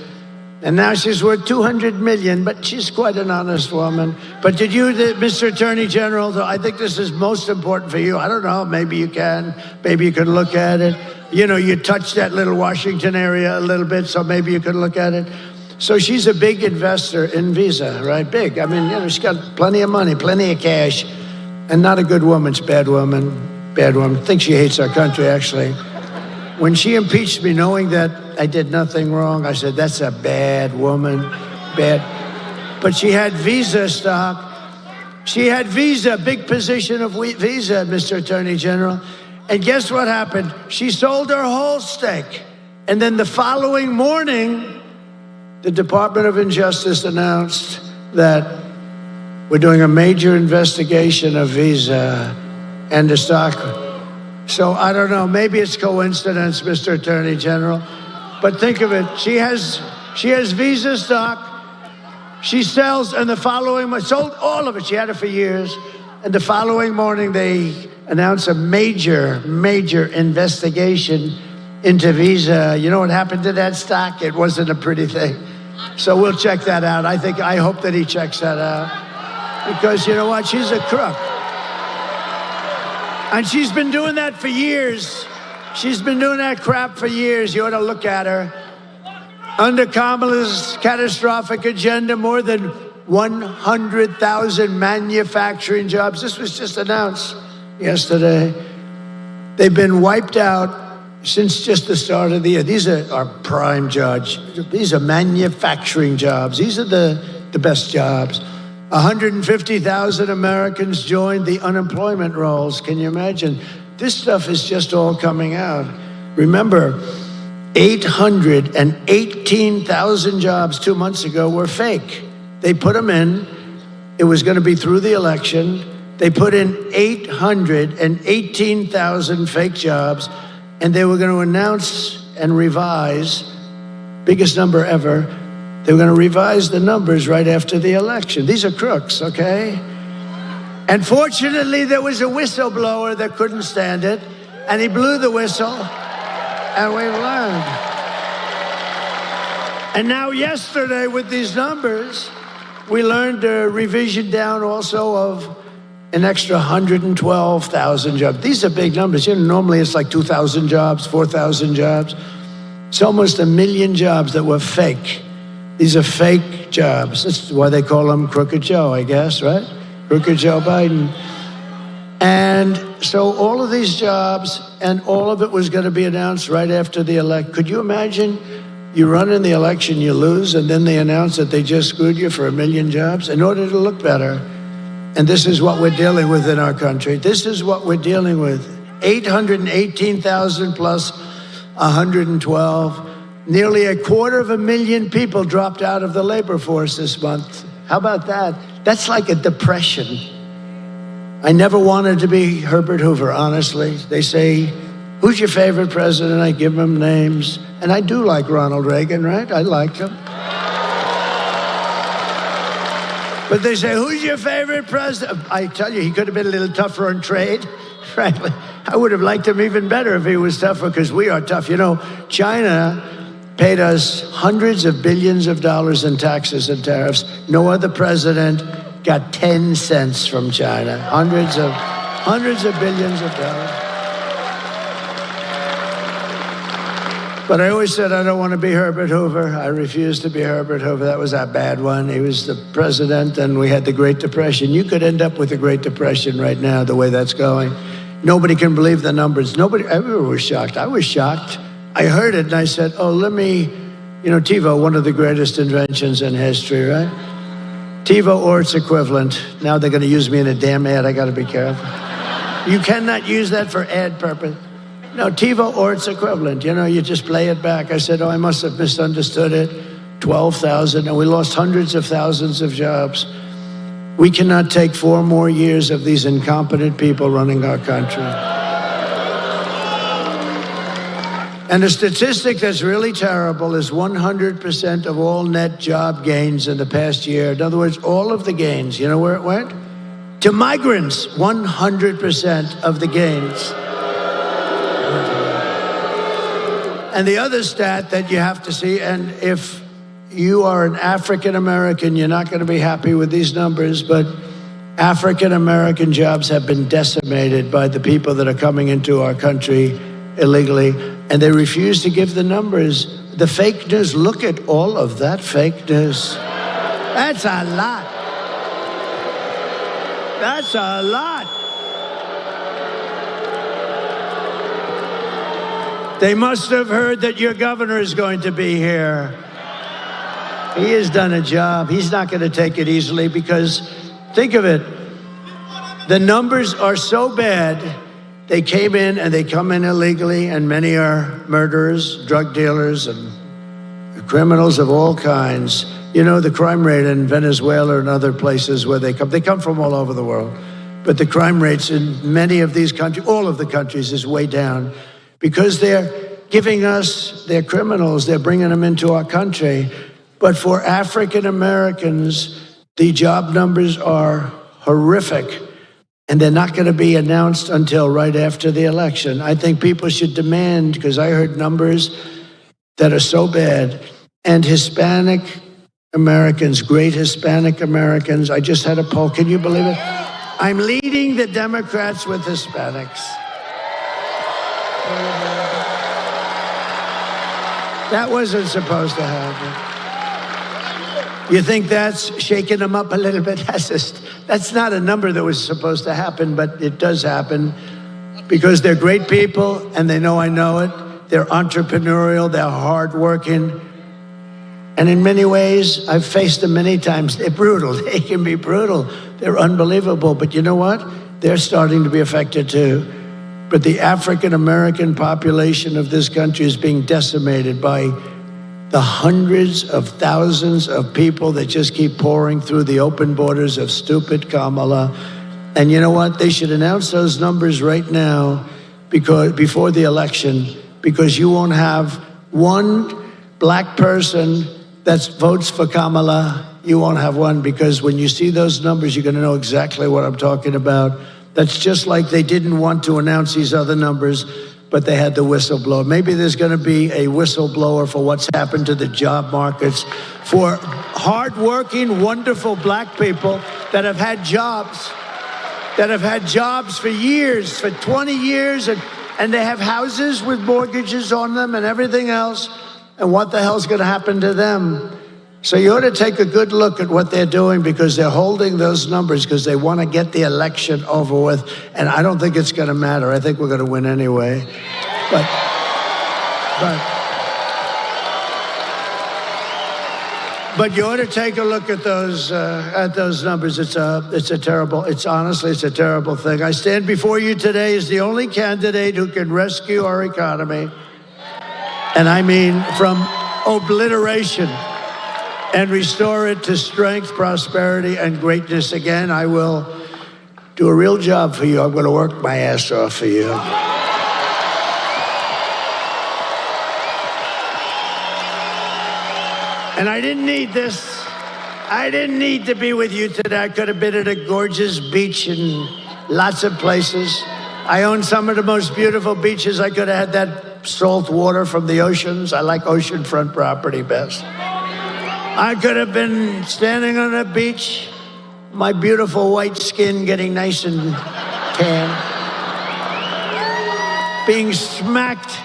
And now she's worth $200 million, but she's quite an honest woman. But did you, Mr. Attorney General, I think this is most important for you. I don't know, maybe you can look at it. You know, you touched that little Washington area a little bit, so maybe you could look at it. So she's a big investor in Visa, right? Big. I mean, you know, she's got plenty of money, plenty of cash, and not a good woman. She's a bad woman. Bad woman. I think she hates our country, actually. When she impeached me, knowing that I did nothing wrong, I said, that's a bad woman. Bad. But she had Visa stock. She had Visa, big position of Visa, Mr. Attorney General. And guess what happened? She sold her whole stake. And then the following morning, the Department of Justice announced that we're doing a major investigation of Visa and the stock. So I don't know, maybe it's coincidence, Mr. Attorney General, but think of it. She has Visa stock. She sells, and the following month, sold all of it. She had it for years. And the following morning, they announced a major investigation into Visa. You know what happened to that stock? It wasn't a pretty thing. So we'll check that out. I hope that he checks that out. Because you know what? She's a crook. And she's been doing that for years. She's been doing that crap for years. You ought to look at her. Under Kamala's catastrophic agenda, more than 100,000 manufacturing jobs. This was just announced yesterday. They've been wiped out since just the start of the year. These are our prime jobs. These are manufacturing jobs. These are the best jobs. 150,000 Americans joined the unemployment rolls. Can you imagine? This stuff is just all coming out. Remember, 818,000 jobs 2 months ago were fake. They put them in. It was going to be through the election. They put in 818,000 fake jobs, and they were going to announce and revise, biggest number ever. They were going to revise the numbers right after the election. These are crooks, okay? And fortunately, there was a whistleblower that couldn't stand it, and he blew the whistle, and we've learned. And now yesterday, with these numbers, we learned a revision down also of an extra 112,000 jobs. These are big numbers. You know, normally it's like 2,000 jobs, 4,000 jobs. It's almost 1 million jobs that were fake. These are fake jobs. That's why they call him Crooked Joe, I guess, right? Crooked Joe Biden. And so all of these jobs, and all of it was going to be announced right after the election. Could you imagine? You run in the election, you lose, and then they announce that they just screwed you for 1 million jobs in order to look better. And this is what we're dealing with in our country. This is what we're dealing with. 818,000 plus 112. Nearly 250,000 people dropped out of the labor force this month. How about that? That's like a depression. I never wanted to be Herbert Hoover, honestly. They say, who's your favorite president? I give them names. And I do like Ronald Reagan, right? I like him. But they say, who's your favorite president? I tell you, he could have been a little tougher on trade, frankly. I would have liked him even better if he was tougher, because we are tough. You know, China paid us hundreds of billions of dollars in taxes and tariffs. No other president got 10 cents from China. Hundreds of billions of dollars. But I always said I don't want to be Herbert Hoover. I refused to be Herbert Hoover. That was a bad one. He was the president, and we had the Great Depression. You could end up with the Great Depression right now, the way that's going. Nobody can believe the numbers. Everyone was shocked. I was shocked. I heard it and I said, TiVo, one of the greatest inventions in history, right? TiVo or its equivalent. Now they're going to use me in a damn ad. I got to be careful. You cannot use that for ad purpose. No, TiVo or its equivalent. You just play it back. I said, I must have misunderstood it. 12,000, and we lost hundreds of thousands of jobs. We cannot take 4 more years of these incompetent people running our country. And a statistic that's really terrible is 100% of all net job gains in the past year. In other words, all of the gains, you know where it went? To migrants, 100% of the gains. And the other stat that you have to see, and if you are an African American, you're not going to be happy with these numbers, but African American jobs have been decimated by the people that are coming into our country illegally, and they refuse to give the numbers. The fake news, look at all of that fake news. That's a lot. That's a lot. They must have heard that your governor is going to be here. He has done a job. He's not going to take it easily because, think of it, the numbers are so bad. They came in and they come in illegally, and many are murderers, drug dealers, and criminals of all kinds. The crime rate in Venezuela and other places where they come from all over the world. But the crime rates in many of these countries, all of the countries, is way down because they're giving us their criminals. They're bringing them into our country. But for African Americans, the job numbers are horrific, and they're not going to be announced until right after the election. I think people should demand, because I heard numbers that are so bad, and Hispanic Americans, great Hispanic Americans, I just had a poll, can you believe it? I'm leading the Democrats with Hispanics. That wasn't supposed to happen. You think that's shaking them up a little bit? That's not a number that was supposed to happen, but it does happen because they're great people and they know I know it. They're entrepreneurial, they're hardworking. And in many ways, I've faced them many times. They're brutal. They can be brutal. They're unbelievable. But you know what? They're starting to be affected too. But the African American population of this country is being decimated by the hundreds of thousands of people that just keep pouring through the open borders of stupid Kamala. And you know what? They should announce those numbers right now before the election, because you won't have one black person that votes for Kamala. You won't have one, because when you see those numbers, you're going to know exactly what I'm talking about. That's just like they didn't want to announce these other numbers, but they had the whistleblower. Maybe there's going to be a whistleblower for what's happened to the job markets for hardworking, wonderful black people that have had jobs for years, for 20 years, and they have houses with mortgages on them and everything else. And what the hell's going to happen to them? So you ought to take a good look at what they're doing, because they're holding those numbers because they want to get the election over with. And I don't think it's going to matter. I think we're going to win anyway. But you ought to take a look at those numbers. It's honestly a terrible thing. I stand before you today as the only candidate who can rescue our economy. And I mean from obliteration, and restore it to strength, prosperity, and greatness again. I will do a real job for you. I'm going to work my ass off for you. And I didn't need this. I didn't need to be with you today. I could have been at a gorgeous beach in lots of places. I own some of the most beautiful beaches. I could have had that salt water from the oceans. I like oceanfront property best. I could have been standing on a beach, my beautiful white skin getting nice and tan, being smacked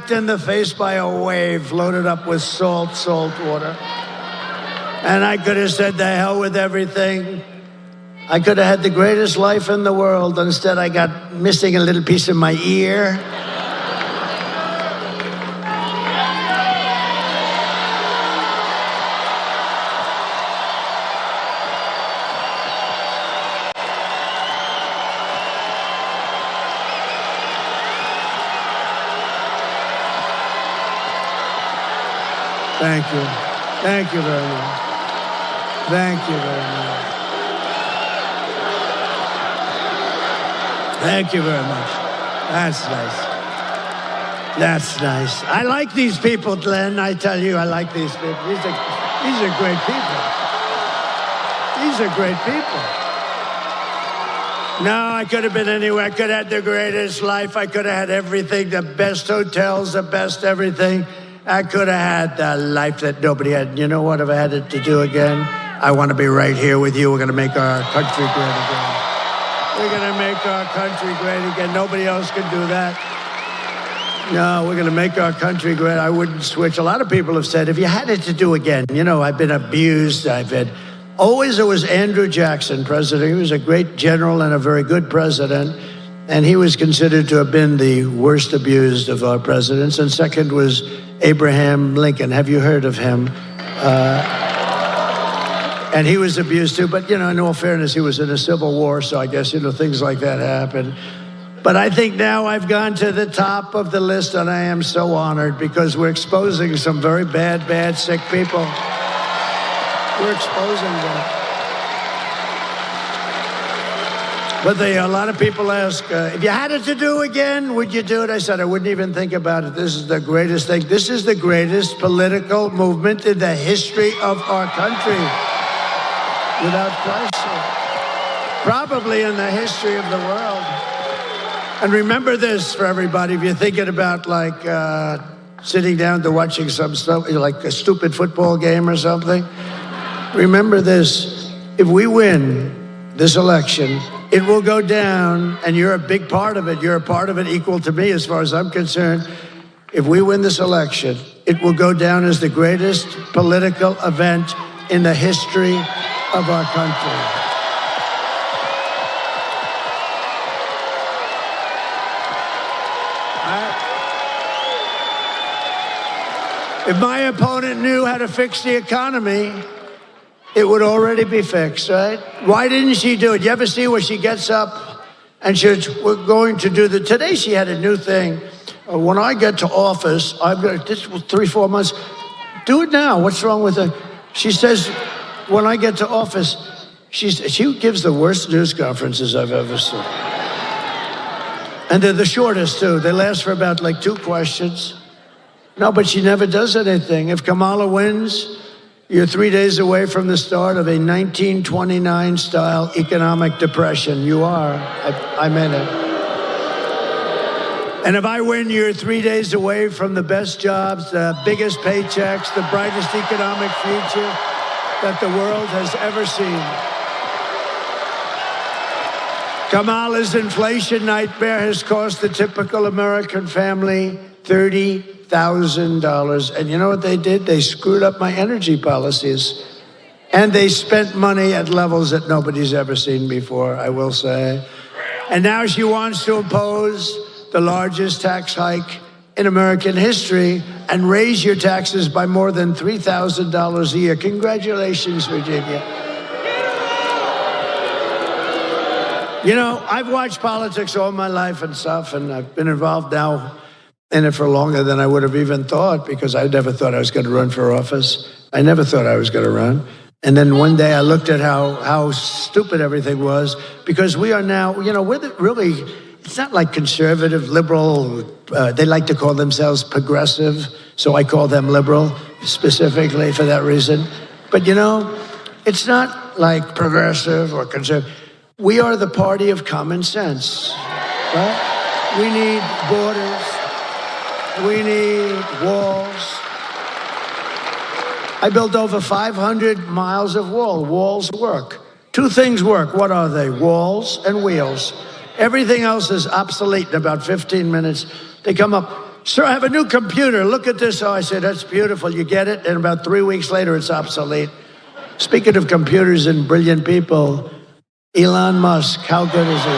in the face by a wave loaded up with salt water. And I could have said, the hell with everything. I could have had the greatest life in the world. Instead, I got missing a little piece of my ear. Thank you. Thank you very much. Thank you very much. Thank you very much. That's nice. That's nice. I like these people, Glenn. I tell you, I like these people. These are great people. These are great people. No, I could have been anywhere. I could have had the greatest life. I could have had everything, the best hotels, the best everything. I could have had the life that nobody had. You know what? If I had it to do again, I want to be right here with you. We're going to make our country great again. We're going to make our country great again. Nobody else can do that. No, we're going to make our country great. I wouldn't switch. A lot of people have said, if you had it to do again, you know, I've been abused. Always it was Andrew Jackson, president. He was a great general and a very good president. And he was considered to have been the worst abused of our presidents. And second was Abraham Lincoln. Have you heard of him? And he was abused too. But, you know, in all fairness, he was in a civil war. So I guess, you know, things like that happen. But I think now I've gone to the top of the list, and I am so honored because we're exposing some very bad, sick people. We're exposing them. But a lot of people ask, if you had it to do again, would you do it? I said, I wouldn't even think about it. This is the greatest thing. This is the greatest political movement in the history of our country. Without question. Probably in the history of the world. And remember this for everybody, if you're thinking about like sitting down to watching some stuff, like a stupid football game or something, remember this, if we win this election, it will go down, and you're a big part of it. You're a part of it equal to me as far as I'm concerned. If we win this election, it will go down as the greatest political event in the history of our country. If my opponent knew how to fix the economy, it would already be fixed, right? Why didn't she do it? You ever see where she gets up and we're going to do today she had a new thing. When I get to office, I'm going to, this was 3-4 months, do it now. What's wrong with it? She says, when I get to office, she gives the worst news conferences I've ever seen. And they're the shortest too. They last for about like 2 questions. No, but she never does anything. If Kamala wins, you're 3 days away from the start of a 1929-style economic depression. You are. I meant it. And if I win, you're 3 days away from the best jobs, the biggest paychecks, the brightest economic future that the world has ever seen. Kamala's inflation nightmare has cost the typical American family $30,000. And you know what they did? They screwed up my energy policies. And they spent money at levels that nobody's ever seen before, I will say. And now she wants to impose the largest tax hike in American history and raise your taxes by more than $3,000 a year. Congratulations, Virginia. You know, I've watched politics all my life and stuff, and I've been involved now in it for longer than I would have even thought, because I never thought I was going to run for office. I never thought I was going to run. And then one day I looked at how stupid everything was, because we are now, you know, really, it's not like conservative, liberal. They like to call themselves progressive, so I call them liberal specifically for that reason. But, you know, it's not like progressive or conservative. We are the party of common sense, right? We need borders. We need walls. I built over 500 miles of wall. Walls work. 2 things work. What are they? Walls and wheels. Everything else is obsolete in about 15 minutes. They come up, sir, I have a new computer. Look at this. Oh, I say, that's beautiful. You get it? And about 3 weeks later, it's obsolete. Speaking of computers and brilliant people, Elon Musk, how good is he?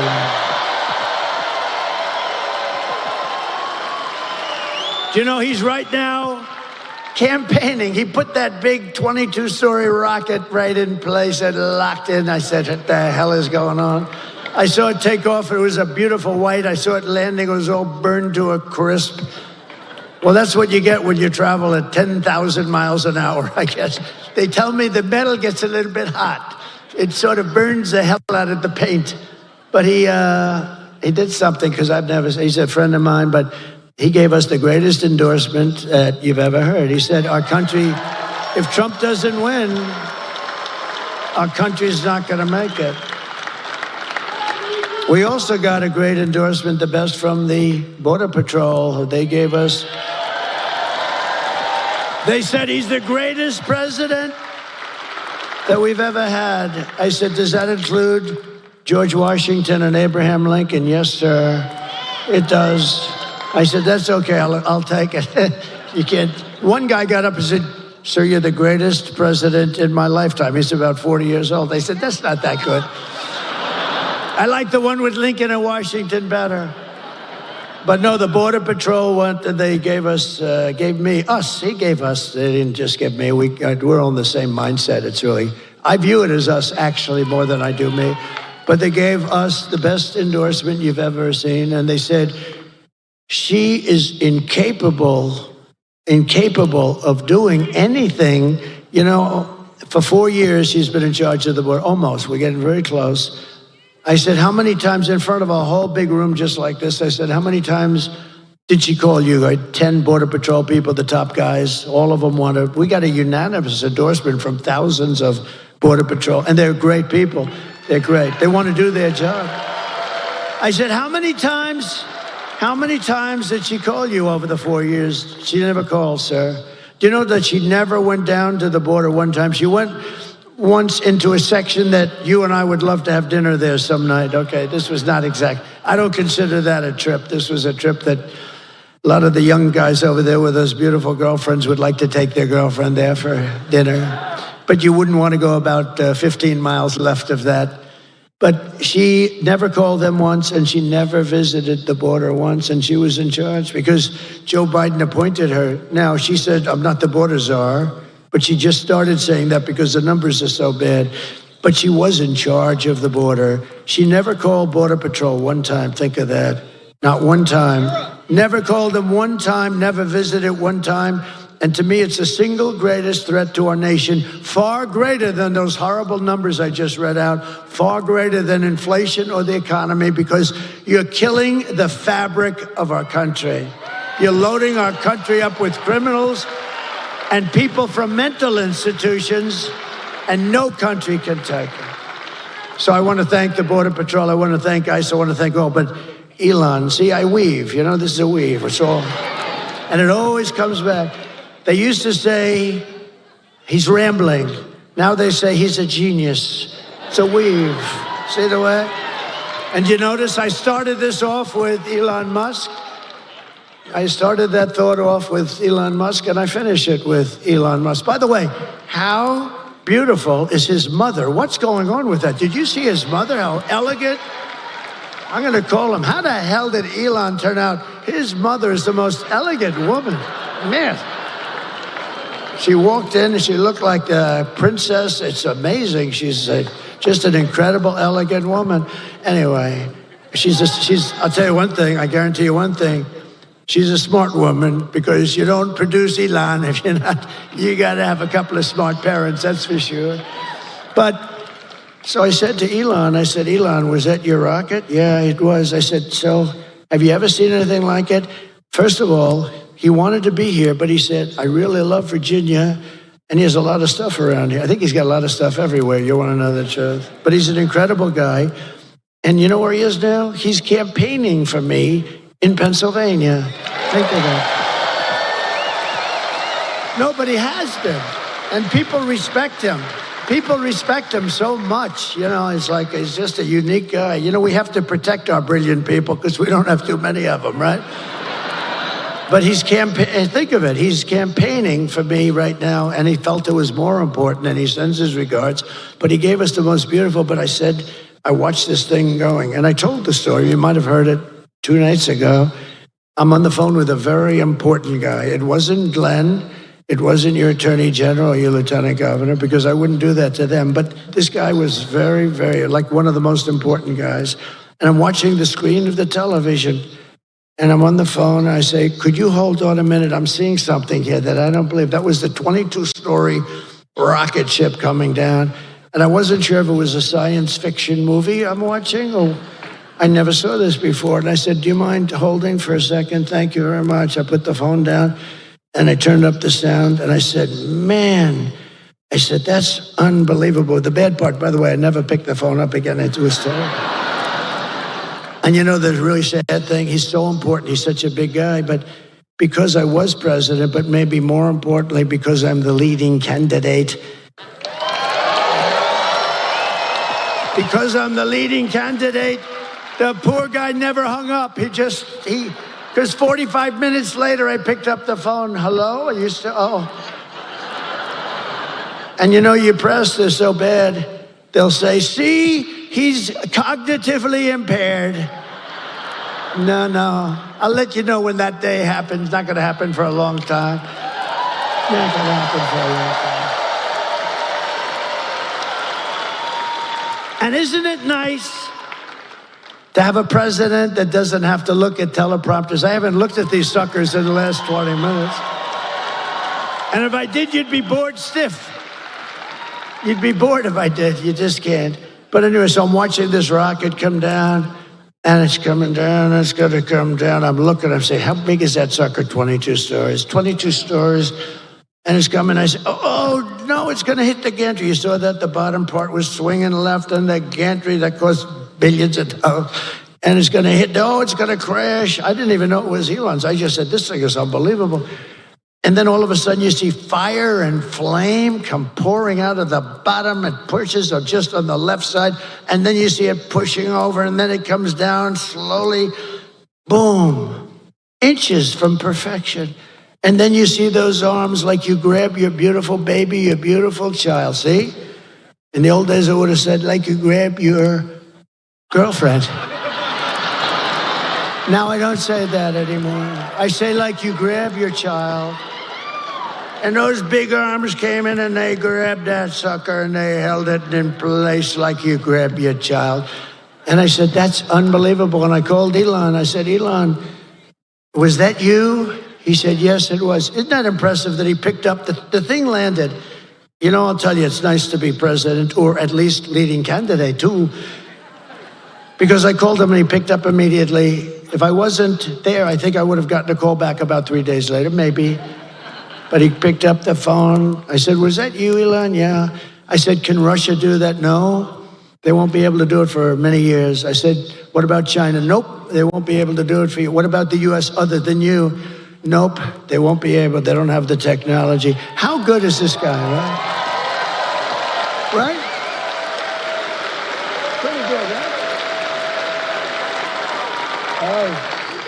Do you know he's right now campaigning? He put that big 22-story rocket right in place and locked in. I said, what the hell is going on? I saw it take off. It was a beautiful white. I saw it landing. It was all burned to a crisp. Well, that's what you get when you travel at 10,000 miles an hour, I guess. They tell me the metal gets a little bit hot. It sort of burns the hell out of the paint. But he did something, because he's a friend of mine, but he gave us the greatest endorsement that you've ever heard. He said, our country, if Trump doesn't win, our country's not going to make it. We also got a great endorsement, the best from the Border Patrol. They gave us, they said he's the greatest president that we've ever had. I said, does that include George Washington and Abraham Lincoln? Yes, sir, it does. I said, that's okay, I'll take it. You can't. One guy got up and said, sir, you're the greatest president in my lifetime. He's about 40 years old. I said, that's not that good. I like the one with Lincoln and Washington better. But no, the Border Patrol they gave us, gave me, us, he gave us, they didn't just give me, we're on the same mindset. It's really, I view it as us actually more than I do me. But they gave us the best endorsement you've ever seen. And they said, she is incapable of doing anything. You know, for 4 years, she's been in charge of the border, almost, we're getting very close. I said, how many times in front of a whole big room just like this, I said, how many times did she call you? 10 Border Patrol people, the top guys, all of them wanted, we got a unanimous endorsement from thousands of Border Patrol, and they're great people. They're great. They want to do their job. I said, how many times did she call you over the 4 years? She never called, sir. Do you know that she never went down to the border one time? She went once into a section that you and I would love to have dinner there some night. Okay, this was not exact. I don't consider that a trip. This was a trip that a lot of the young guys over there with those beautiful girlfriends would like to take their girlfriend there for dinner. But you wouldn't want to go about 15 miles left of that. But she never called them once, and she never visited the border once, and she was in charge because Joe Biden appointed her. Now, she said, I'm not the border czar, but she just started saying that because the numbers are so bad. But she was in charge of the border. She never called Border Patrol one time. Think of that. Not one time. Never called them one time, never visited one time. And to me, it's the single greatest threat to our nation, far greater than those horrible numbers I just read out, far greater than inflation or the economy, because you're killing the fabric of our country. You're loading our country up with criminals and people from mental institutions, and no country can take it. So I want to thank the Border Patrol. I want to thank ICE. I want to thank all. But Elon, see, I weave. You know, this is a weave. It's all, and it always comes back. They used to say, he's rambling. Now they say he's a genius. It's a weave. See the way? And you notice I started this off with Elon Musk. I started that thought off with Elon Musk, and I finish it with Elon Musk. By the way, how beautiful is his mother? What's going on with that? Did you see his mother? How elegant? I'm going to call him. How the hell did Elon turn out? His mother is the most elegant woman. Man. She walked in and she looked like a princess. It's amazing. She's just an incredible, elegant woman. Anyway, I'll tell you one thing. I guarantee you one thing. She's a smart woman, because you don't produce Elon if you're not, you got to have a couple of smart parents, that's for sure. But, so I said to Elon, I said, Elon, was that your rocket? Yeah, it was. I said, so have you ever seen anything like it? First of all, he wanted to be here, but he said, I really love Virginia, and he has a lot of stuff around here. I think he's got a lot of stuff everywhere. You want to know the truth? But he's an incredible guy. And you know where he is now? He's campaigning for me in Pennsylvania. Think of that. Nobody has been. And people respect him. People respect him so much. You know, it's like, he's just a unique guy. You know, we have to protect our brilliant people because we don't have too many of them, right? But he's think of it, he's campaigning for me right now, and he felt it was more important, and he sends his regards. But he gave us the most beautiful, but I said, I watched this thing going, and I told the story. You might have heard it 2 nights ago. I'm on the phone with a very important guy. It wasn't Glenn. It wasn't your attorney general or your lieutenant governor, because I wouldn't do that to them. But this guy was very, very, like one of the most important guys. And I'm watching the screen of the television, and I'm on the phone, and I say, could you hold on a minute? I'm seeing something here that I don't believe. That was the 22-story rocket ship coming down. And I wasn't sure if it was a science fiction movie I'm watching, or I never saw this before. And I said, do you mind holding for a second? Thank you very much. I put the phone down, and I turned up the sound, and I said, man, I said, that's unbelievable. The bad part, by the way, I never picked the phone up again. It was terrible. And you know, the really sad thing, he's so important. He's such a big guy. But because I was president, but maybe more importantly, because I'm the leading candidate, because I'm the leading candidate, the poor guy never hung up. Because 45 minutes later, I picked up the phone. Hello? Are you still? Oh. And you know, you press this so bad, they'll say, see, he's cognitively impaired. No. I'll let you know when that day happens. Not going to happen for a long time. Not going to happen for a long time. And isn't it nice to have a president that doesn't have to look at teleprompters? I haven't looked at these suckers in the last 20 minutes. And if I did, you'd be bored stiff. You'd be bored if I did. You just can't. But anyway, so I'm watching this rocket come down, and it's coming down, it's going to come down. I'm looking, I'm saying, how big is that sucker? 22 stories. 22 stories, and it's coming. I say, oh, no, it's going to hit the gantry. You saw that the bottom part was swinging left on the gantry that cost billions of dollars. And it's going to hit, it's going to crash. I didn't even know it was Elon's. I just said, this thing is unbelievable. And then all of a sudden you see fire and flame come pouring out of the bottom. It pushes just on the left side. And then you see it pushing over, and then it comes down slowly. Boom. Inches from perfection. And then you see those arms like you grab your beautiful baby, your beautiful child. See? In the old days I would have said like you grab your girlfriend. Now I don't say that anymore. I say like you grab your child. And those big arms came in and they grabbed that sucker and they held it in place like you grab your child. And I said, that's unbelievable. And I called Elon. I said, Elon, was that you? He said, yes, it was. Isn't that impressive that he picked up, the thing landed. You know, I'll tell you, it's nice to be president, or at least leading candidate too. Because I called him and he picked up immediately. If I wasn't there, I think I would have gotten a call back about 3 days later, maybe. But he picked up the phone. I said, was that you, Elon? Yeah. I said, can Russia do that? No. They won't be able to do it for many years. I said, what about China? Nope. They won't be able to do it for you. What about the U.S. other than you? Nope. They won't be able. They don't have the technology. How good is this guy, right? Right? Pretty good, right?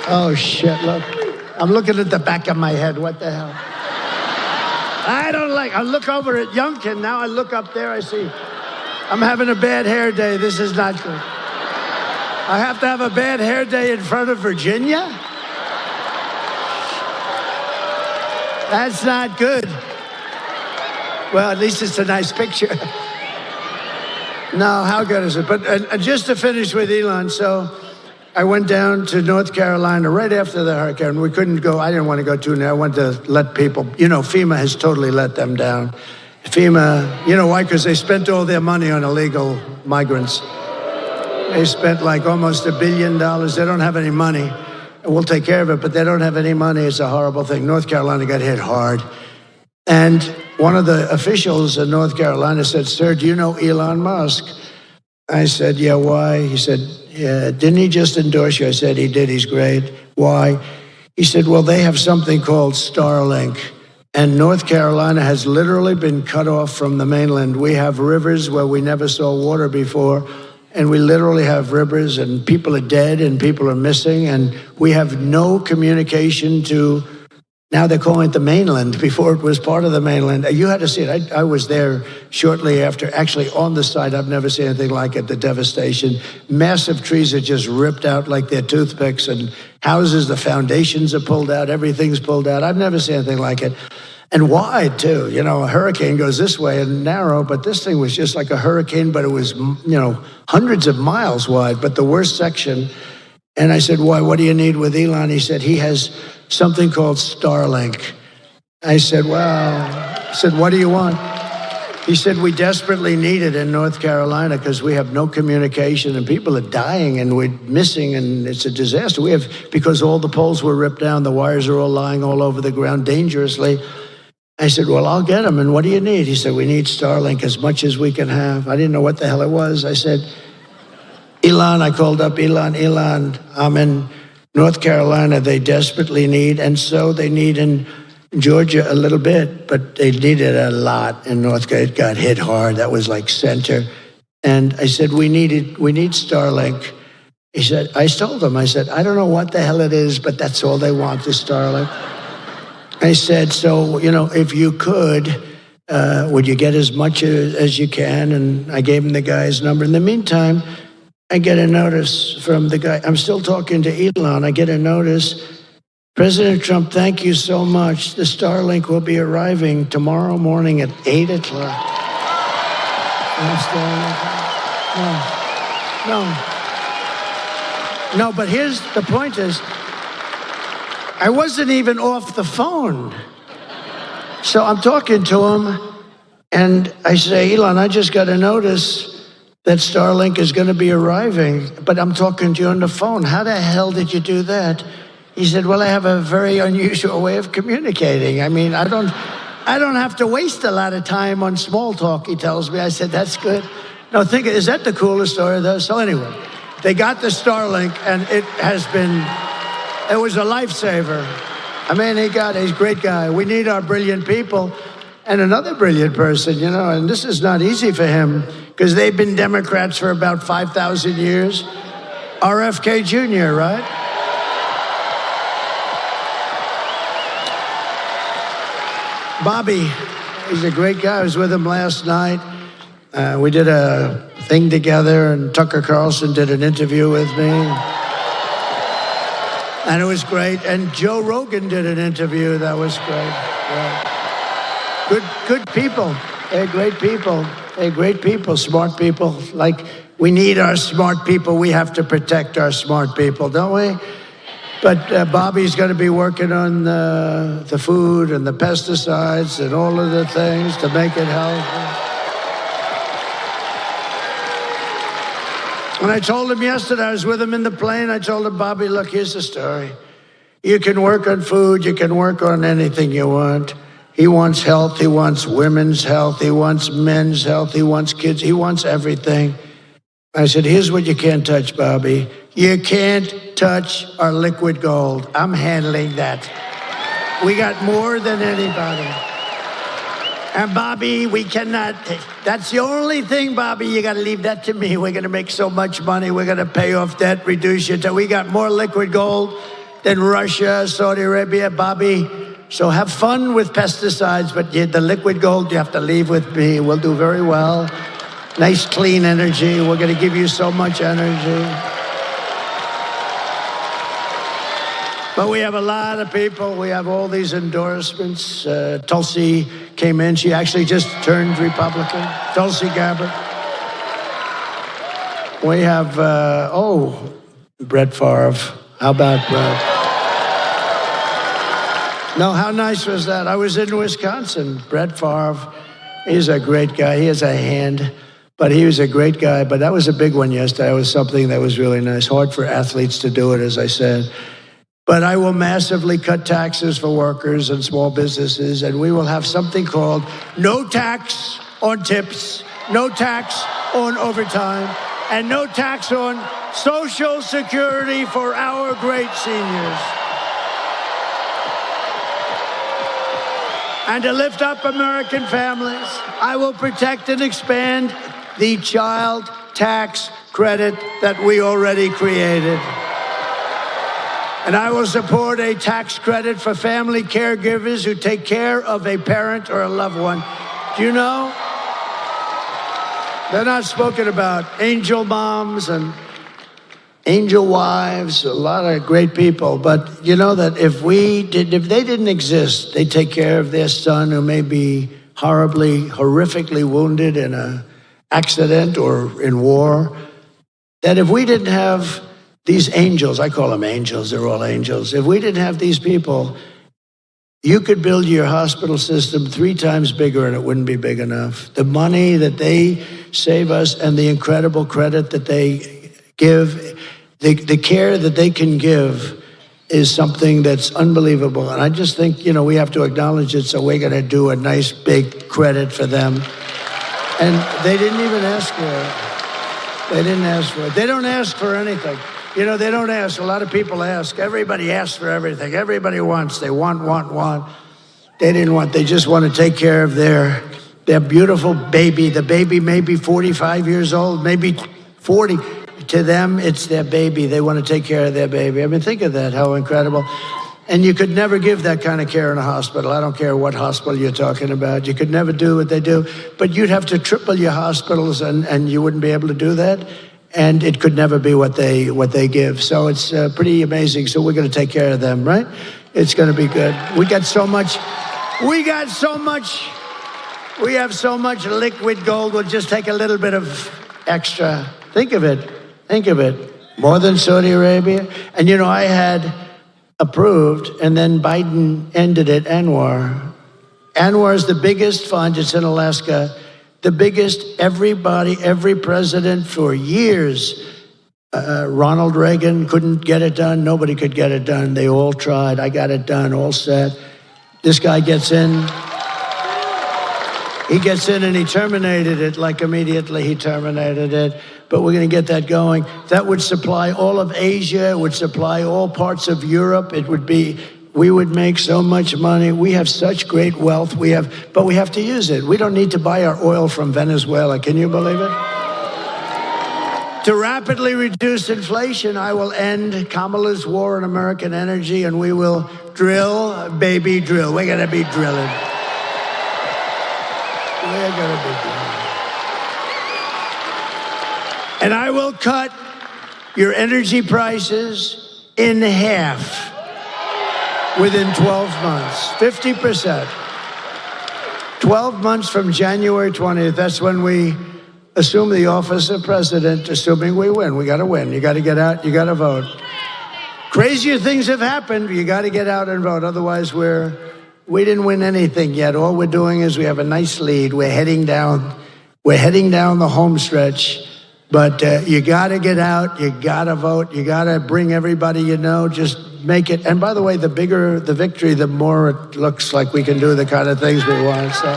Oh, shit, look. I'm looking at the back of my head. What the hell? I look over at Youngkin. Now I look up there. I see I'm having a bad hair day. This is not good. I have to have a bad hair day in front of Virginia? That's not good. Well, at least it's a nice picture. No, how good is it? But just to finish with Elon, so I went down to North Carolina right after the hurricane. We couldn't go. I didn't want to go too near. I wanted to let people, FEMA has totally let them down. FEMA, you know why? Because they spent all their money on illegal migrants. They spent like almost $1 billion. They don't have any money. We'll take care of it, but they don't have any money. It's a horrible thing. North Carolina got hit hard. And one of the officials in North Carolina said, sir, do you know Elon Musk? I said, yeah, why? He said, yeah, didn't he just endorse you? I said, he did, he's great. Why? He said, well, they have something called Starlink. And North Carolina has literally been cut off from the mainland. We have rivers where we never saw water before. And we literally have rivers, and people are dead and people are missing. And we have no communication to Now they're calling it the mainland. Before it was part of the mainland. You had to see it. I was there shortly after, actually on the site. I've never seen anything like it, the devastation. Massive trees are just ripped out like they're toothpicks, and houses, the foundations are pulled out, everything's pulled out. I've never seen anything like it. And wide, too. You know, a hurricane goes this way and narrow, but this thing was just like a hurricane, but it was, hundreds of miles wide, but the worst section. And I said, why, what do you need with Elon? He said, he has something called Starlink. I said, what do you want? He said, we desperately need it in North Carolina because we have no communication and people are dying and we're missing and it's a disaster. Because all the poles were ripped down, the wires are all lying all over the ground dangerously. I said, well, I'll get them. And what do you need? He said, we need Starlink as much as we can have. I didn't know what the hell it was. I said, Elon, I called up Elon, I'm in North Carolina. They desperately need, and so they need in Georgia a little bit, but they needed a lot in North Carolina. It got hit hard. That was like center. And I said, we need Starlink. He said, I told him, I said, I don't know what the hell it is, but that's all they want is Starlink. I said, so, if you could, would you get as much as you can? And I gave him the guy's number. In the meantime, I get a notice from the guy. I'm still talking to Elon. I get a notice. President Trump, thank you so much. The Starlink will be arriving tomorrow morning at 8 o'clock. No, but here's the point is, I wasn't even off the phone. So I'm talking to him, and I say, Elon, I just got a notice that Starlink is going to be arriving, but I'm talking to you on the phone. How the hell did you do that? He said, well, I have a very unusual way of communicating. I mean, I don't have to waste a lot of time on small talk, he tells me. I said, that's good. No, is that the coolest story though? So anyway, they got the Starlink, and it was a lifesaver. I mean, he's a great guy. We need our brilliant people. And another brilliant person, and this is not easy for him because they've been Democrats for about 5,000 years. RFK Jr., right? Bobby, he's a great guy. I was with him last night. We did a thing together, and Tucker Carlson did an interview with me. And it was great. And Joe Rogan did an interview. That was great. Yeah. Good people. They're great people. They're great people, smart people. Like, we need our smart people. We have to protect our smart people, don't we? But Bobby's going to be working on the food and the pesticides and all of the things to make it healthy. When I told him yesterday, I was with him in the plane, I told him, Bobby, look, here's the story. You can work on food, you can work on anything you want. He wants health, he wants women's health, he wants men's health, he wants kids, he wants everything. I said, here's what you can't touch, Bobby. You can't touch our liquid gold. I'm handling that. We got more than anybody. And Bobby, we cannot, that's the only thing, Bobby, you got to leave that to me. We're going to make so much money. We're going to pay off debt, reduce your debt. We got more liquid gold than Russia, Saudi Arabia, Bobby. So have fun with pesticides, but the liquid gold you have to leave with me. We'll do very well. Nice, clean energy. We're going to give you so much energy. But we have a lot of people. We have all these endorsements. Tulsi came in. She actually just turned Republican. Tulsi Gabbard. We have, Brett Favre. How about Brett? No, how nice was that? I was in Wisconsin. Brett Favre, he's a great guy. He has a hand, but he was a great guy. But that was a big one yesterday. It was something that was really nice. Hard for athletes to do it, as I said. But I will massively cut taxes for workers and small businesses, and we will have something called no tax on tips, no tax on overtime, and no tax on Social Security for our great seniors. And to lift up American families, I will protect and expand the child tax credit that we already created. And I will support a tax credit for family caregivers who take care of a parent or a loved one. Do you know? They're not spoken about. Angel moms and angel wives, a lot of great people. But you know that if they didn't exist, they take care of their son who may be horrifically wounded in an accident or in war. That if we didn't have these angels, I call them angels, they're all angels. If we didn't have these people, you could build your hospital system 3 times bigger and it wouldn't be big enough. The money that they save us and the incredible credit that they give, the care that they can give is something that's unbelievable. And I just think, we have to acknowledge it, so we're going to do a nice big credit for them. And they didn't even ask for it. They didn't ask for it. They don't ask for anything. They don't ask. A lot of people ask. Everybody asks for everything. Everybody wants. They want. They didn't want. They just want to take care of their beautiful baby. The baby may be 45 years old, maybe 40. To them, it's their baby. They want to take care of their baby. I mean, think of that, how incredible. And you could never give that kind of care in a hospital. I don't care what hospital you're talking about. You could never do what they do. But you'd have to triple your hospitals, and you wouldn't be able to do that. And it could never be what they give. So it's pretty amazing. So we're going to take care of them, right? It's going to be good. We have so much liquid gold. We'll just take a little bit of extra. Think of it. More than Saudi Arabia. And I had approved, and then Biden ended it, Anwar. Anwar is the biggest fund. It's in Alaska. The biggest, every president for years. Ronald Reagan couldn't get it done. Nobody could get it done. They all tried. I got it done, all set. This guy gets in. He gets in and he terminated it, like immediately he terminated it. But we're going to get that going. That would supply all of Asia. It would supply all parts of Europe. We would make so much money. We have such great wealth. But we have to use it. We don't need to buy our oil from Venezuela. Can you believe it? To rapidly reduce inflation, I will end Kamala's war on American energy, and we will drill, baby, drill. We're going to be drilling. We're going to be drilling. And I will cut your energy prices in half within 12 months, 50%. 12 months from January 20th, that's when we assume the office of president, assuming we win. We got to win. You got to get out. You got to vote. Crazier things have happened. You got to get out and vote. Otherwise, we didn't win anything yet. All we're doing is we have a nice lead. We're heading down the home stretch. But you got to get out. You got to vote. You got to bring everybody you know. Just make it. And by the way, the bigger the victory, the more it looks like we can do the kind of things we want. So.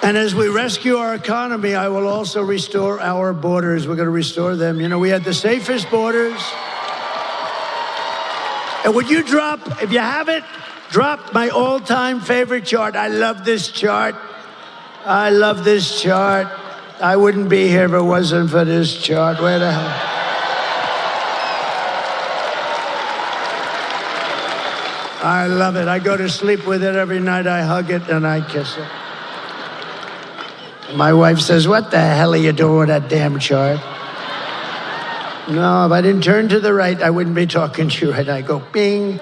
And as we rescue our economy, I will also restore our borders. We're going to restore them. We had the safest borders. And would you drop, if you have it, drop my all-time favorite chart. I love this chart. I wouldn't be here if it wasn't for this chart. Where the hell? I love it. I go to sleep with it every night. I hug it and I kiss it. My wife says, "What the hell are you doing with that damn chart?" No, if I didn't turn to the right, I wouldn't be talking to you right. I go, bing.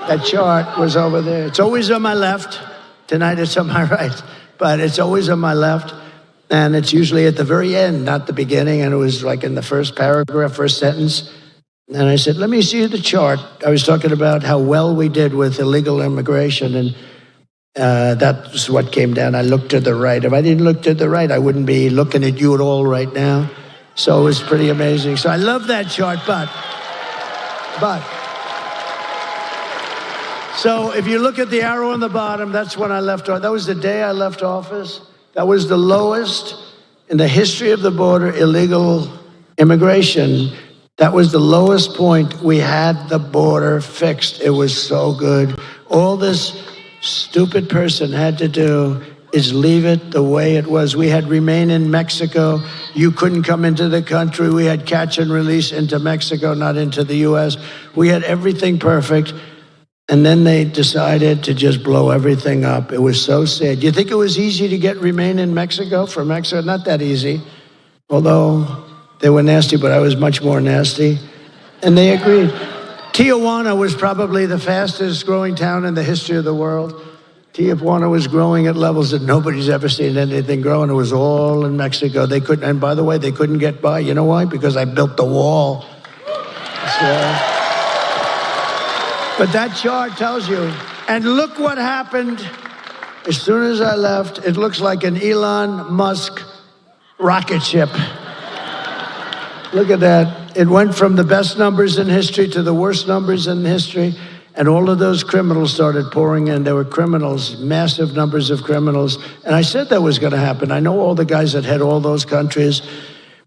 That chart was over there. It's always on my left. Tonight it's on my right. But it's always on my left, and it's usually at the very end, not the beginning, and it was like in the first paragraph, first sentence. And I said, let me see the chart. I was talking about how well we did with illegal immigration, and that's what came down. I looked to the right. If I didn't look to the right, I wouldn't be looking at you at all right now. So it was pretty amazing. So I love that chart, but. So if you look at the arrow on the bottom, that's when I left office. That was the day I left office. That was the lowest in the history of the border, illegal immigration. That was the lowest point. We had the border fixed. It was so good. All this stupid person had to do is leave it the way it was. We had remain in Mexico. You couldn't come into the country. We had catch and release into Mexico, not into the U.S. We had everything perfect. And then they decided to just blow everything up. It was so sad. Do you think it was easy to get remain in Mexico from Mexico? Not that easy. Although they were nasty, but I was much more nasty. And they agreed. Tijuana was probably the fastest growing town in the history of the world. Tijuana was growing at levels that nobody's ever seen anything grow, and it was all in Mexico. They couldn't, and by the way, they couldn't get by. You know why? Because I built the wall. But that chart tells you. And look what happened as soon as I left. It looks like an Elon Musk rocket ship. Look at that. It went from the best numbers in history to the worst numbers in history. And all of those criminals started pouring in. There were criminals, massive numbers of criminals. And I said that was going to happen. I know all the guys that head all those countries.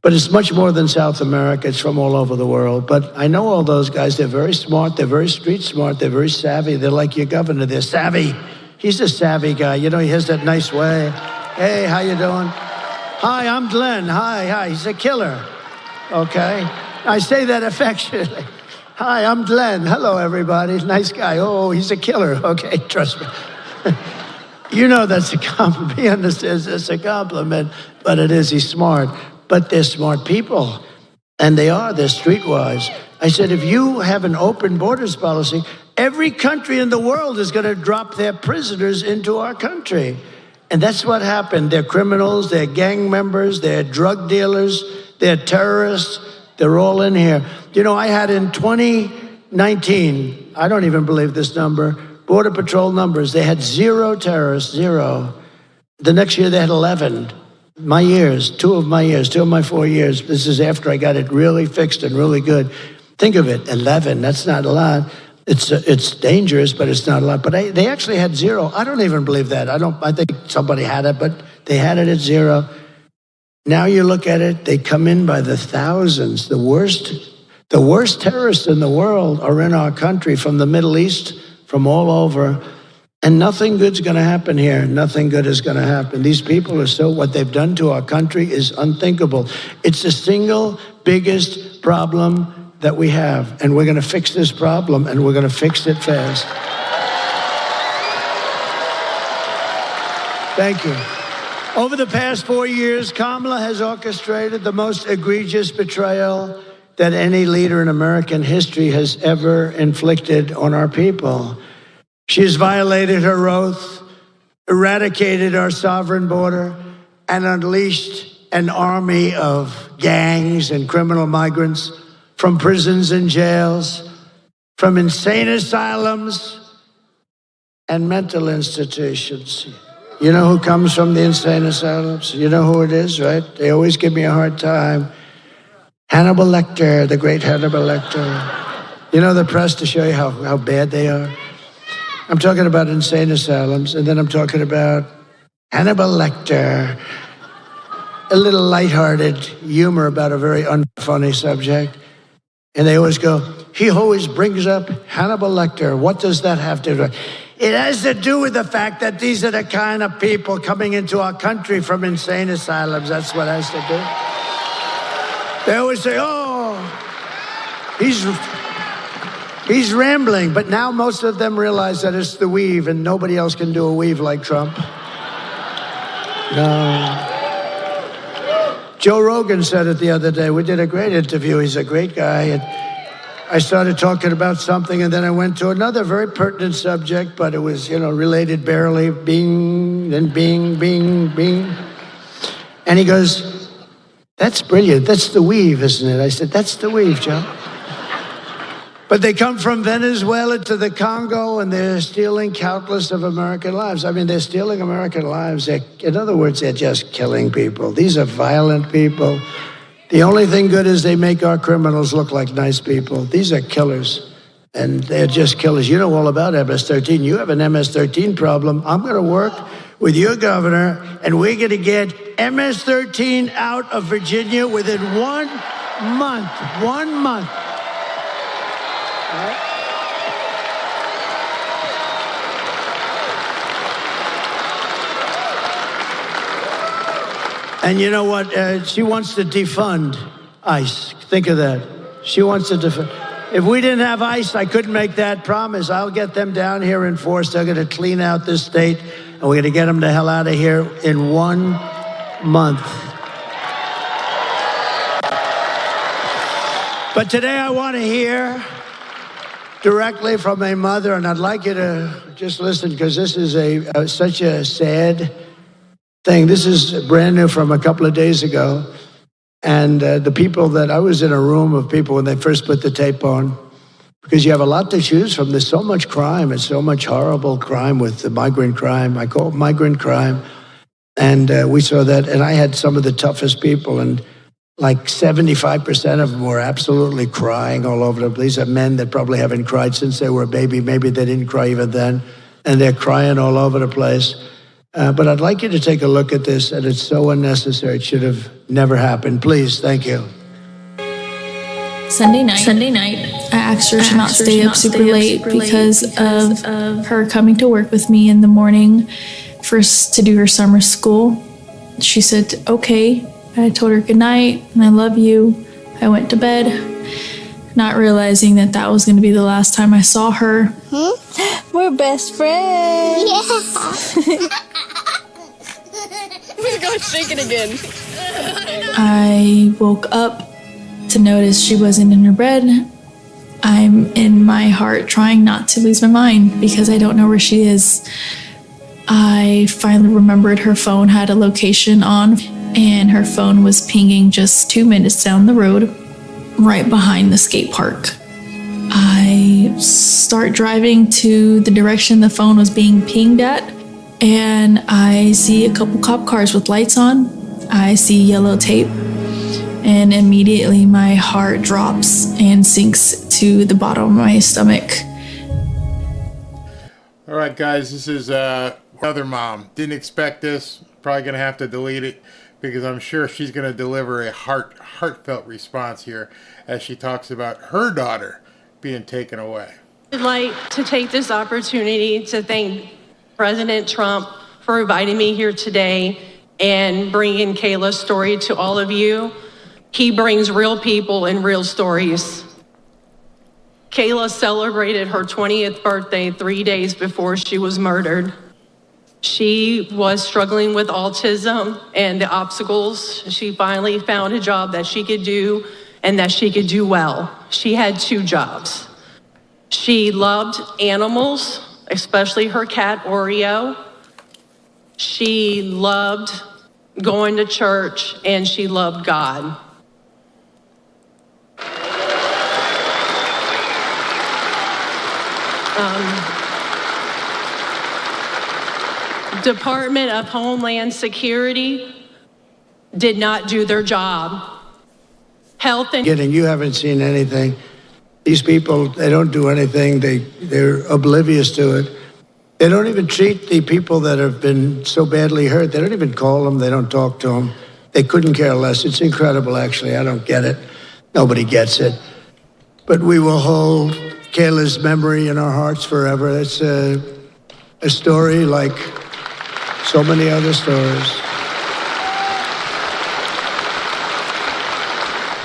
But it's much more than South America. It's from all over the world. But I know all those guys. They're very smart. They're very street smart. They're very savvy. They're like your governor. They're savvy. He's a savvy guy. You know, he has that nice way. Hey, how you doing? Hi, I'm Glenn. Hi. He's a killer. Okay? I say that affectionately. Hi, I'm Glenn. Hello, everybody. Nice guy. Oh, he's a killer. Okay, trust me. You know that's a compliment. He understands it's a compliment, but it is. He's smart. But they're smart people, and they're streetwise. I said, if you have an open borders policy, every country in the world is going to drop their prisoners into our country. And that's what happened. They're criminals, they're gang members, they're drug dealers, they're terrorists, they're all in here. You know, I had in 2019, I don't even believe this number, Border Patrol numbers, they had 0 terrorists, 0. The next year they had 11. My years, 2 of my 4 years. This is after I got it really fixed and really good. Think of it, 11, that's not a lot. It's dangerous, but it's not a lot. But they actually had 0. I don't even believe that. I think somebody had it, but they had it at 0. Now you look at it, they come in by the thousands. The worst terrorists in the world are in our country, from the Middle East, from all over. And nothing good's going to happen here. Nothing good is going to happen. These people are what they've done to our country is unthinkable. It's the single biggest problem that we have. And we're going to fix this problem, and we're going to fix it fast. Thank you. Over the past 4 years, Kamala has orchestrated the most egregious betrayal that any leader in American history has ever inflicted on our people. She has violated her oath, eradicated our sovereign border, and unleashed an army of gangs and criminal migrants from prisons and jails, from insane asylums and mental institutions. You know who comes from the insane asylums? You know who it is, right? They always give me a hard time. Hannibal Lecter, the great Hannibal Lecter. You know the press to show you how bad they are? I'm talking about insane asylums, and then I'm talking about Hannibal Lecter. A little lighthearted humor about a very unfunny subject. And they always go, he always brings up Hannibal Lecter. What does that have to do? It has to do with the fact that these are the kind of people coming into our country from insane asylums. That's what it has to do. They always say, oh, he's rambling. But now most of them realize that it's the weave, and nobody else can do a weave like Trump. No. Joe Rogan said it the other day. We did a great interview. He's a great guy. And I started talking about something, and then I went to another very pertinent subject, but it was, related barely. Bing, then bing, bing, bing. And he goes, that's brilliant. That's the weave, isn't it? I said, that's the weave, Joe. But they come from Venezuela to the Congo, and they're stealing countless of American lives. I mean, they're stealing American lives. In other words, they're just killing people. These are violent people. The only thing good is they make our criminals look like nice people. These are killers, and they're just killers. You know all about MS-13. You have an MS-13 problem. I'm going to work with your governor, and we're going to get MS-13 out of Virginia within 1 month. 1 month. And you know what? She wants to defund ICE. Think of that. She wants to defund. If we didn't have ICE, I couldn't make that promise. I'll get them down here in force. They're going to clean out this state, and we're going to get them the hell out of here in 1 month. But today I want to hear directly from a mother, and I'd like you to just listen, because this is such a sad thing. This is brand new from a couple of days ago. And the people that I was in a room of people when they first put the tape on, because you have a lot to choose from. There's so much crime and so much horrible crime with the migrant crime. I call it migrant crime. And we saw that. And I had some of the toughest people, and like 75% of them were absolutely crying all over the place. These are men that probably haven't cried since they were a baby. Maybe they didn't cry even then. And they're crying all over the place. But I'd like you to take a look at this, and it's so unnecessary. It should have never happened. Please, thank you. Sunday night, I asked her to not stay up super late because of her coming to work with me in the morning first to do her summer school. She said, okay. I told her good night and I love you. I went to bed, not realizing that that was going to be the last time I saw her. We're best friends. Yeah. Oh my God, shake it again. I woke up to notice she wasn't in her bed. I'm in my heart trying not to lose my mind because I don't know where she is. I finally remembered her phone had a location on, and her phone was pinging just 2 minutes down the road, right behind the skate park. I start driving to the direction the phone was being pinged at, and I see a couple cop cars with lights on. I see yellow tape, and immediately my heart drops and sinks to the bottom of my stomach. All right, guys, this is another mom. Didn't expect this. Probably going to have to delete it because I'm sure she's going to deliver a heartfelt response here as she talks about her daughter being taken away. I'd like to take this opportunity to thank President Trump for inviting me here today and bringing Kayla's story to all of you. He brings real people and real stories. Kayla celebrated her 20th birthday 3 days before she was murdered. She was struggling with autism and the obstacles. She finally found a job that she could do and that she could do well. She had 2 jobs. She loved animals, especially her cat Oreo. She loved going to church, and she loved God. Department of Homeland Security did not do their job. Health and you haven't seen anything. These people, they don't do anything. They're oblivious to it. They don't even treat the people that have been so badly hurt. They don't even call them. They don't talk to them. They couldn't care less. It's incredible, actually. I don't get it. Nobody gets it. But we will hold Kayla's memory in our hearts forever. It's a story like so many other stories.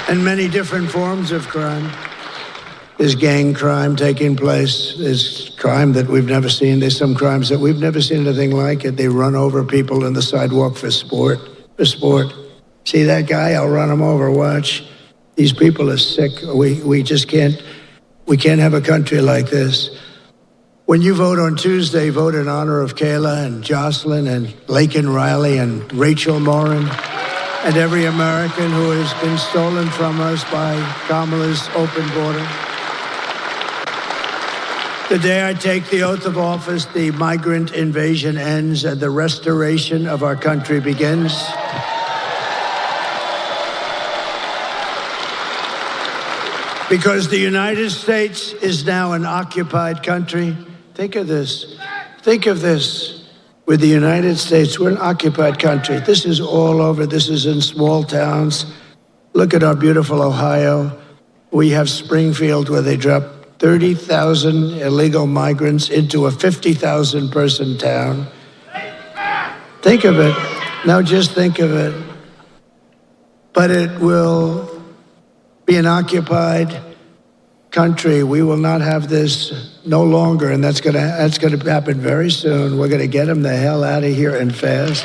And many different forms of crime. There's gang crime taking place. There's crime that we've never seen. There's some crimes that we've never seen anything like it. They run over people in the sidewalk for sport. See that guy? I'll run him over. Watch. These people are sick. We just can't have a country like this. When you vote on Tuesday, vote in honor of Kayla and Jocelyn and Laken Riley and Rachel Morin and every American who has been stolen from us by Kamala's open border. The day I take the oath of office, the migrant invasion ends and the restoration of our country begins. Because the United States is now an occupied country. Think of this. Think of this. With the United States, we're an occupied country. This is all over. This is in small towns. Look at our beautiful Ohio. We have Springfield where they dropped 30,000 illegal migrants into a 50,000 person town. Think of it. Now just think of it. but it will be an occupied country. We will not have this no longer, and that's gonna happen very soon. We're gonna get them the hell out of here and fast.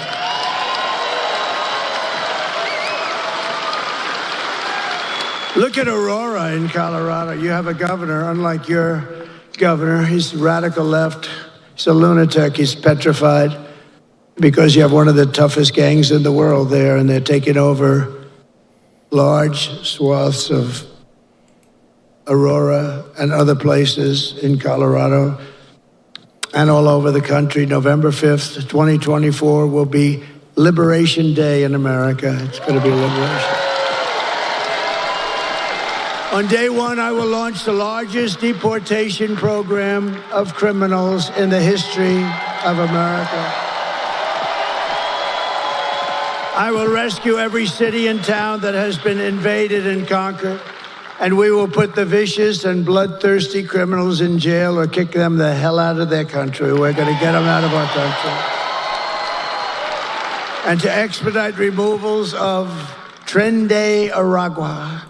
Look at Aurora in Colorado. You have a governor, unlike your governor. He's radical left. He's a lunatic. He's petrified because you have one of the toughest gangs in the world there, and they're taking over large swaths of Aurora and other places in Colorado and all over the country. November 5th, 2024 will be Liberation Day in America. It's going to be liberation. On day one, I will launch the largest deportation program of criminals in the history of America. I will rescue every city and town that has been invaded and conquered, and we will put the vicious and bloodthirsty criminals in jail or kick them the hell out of their country. We're going to get them out of our country. And to expedite removals of Tren de Aragua.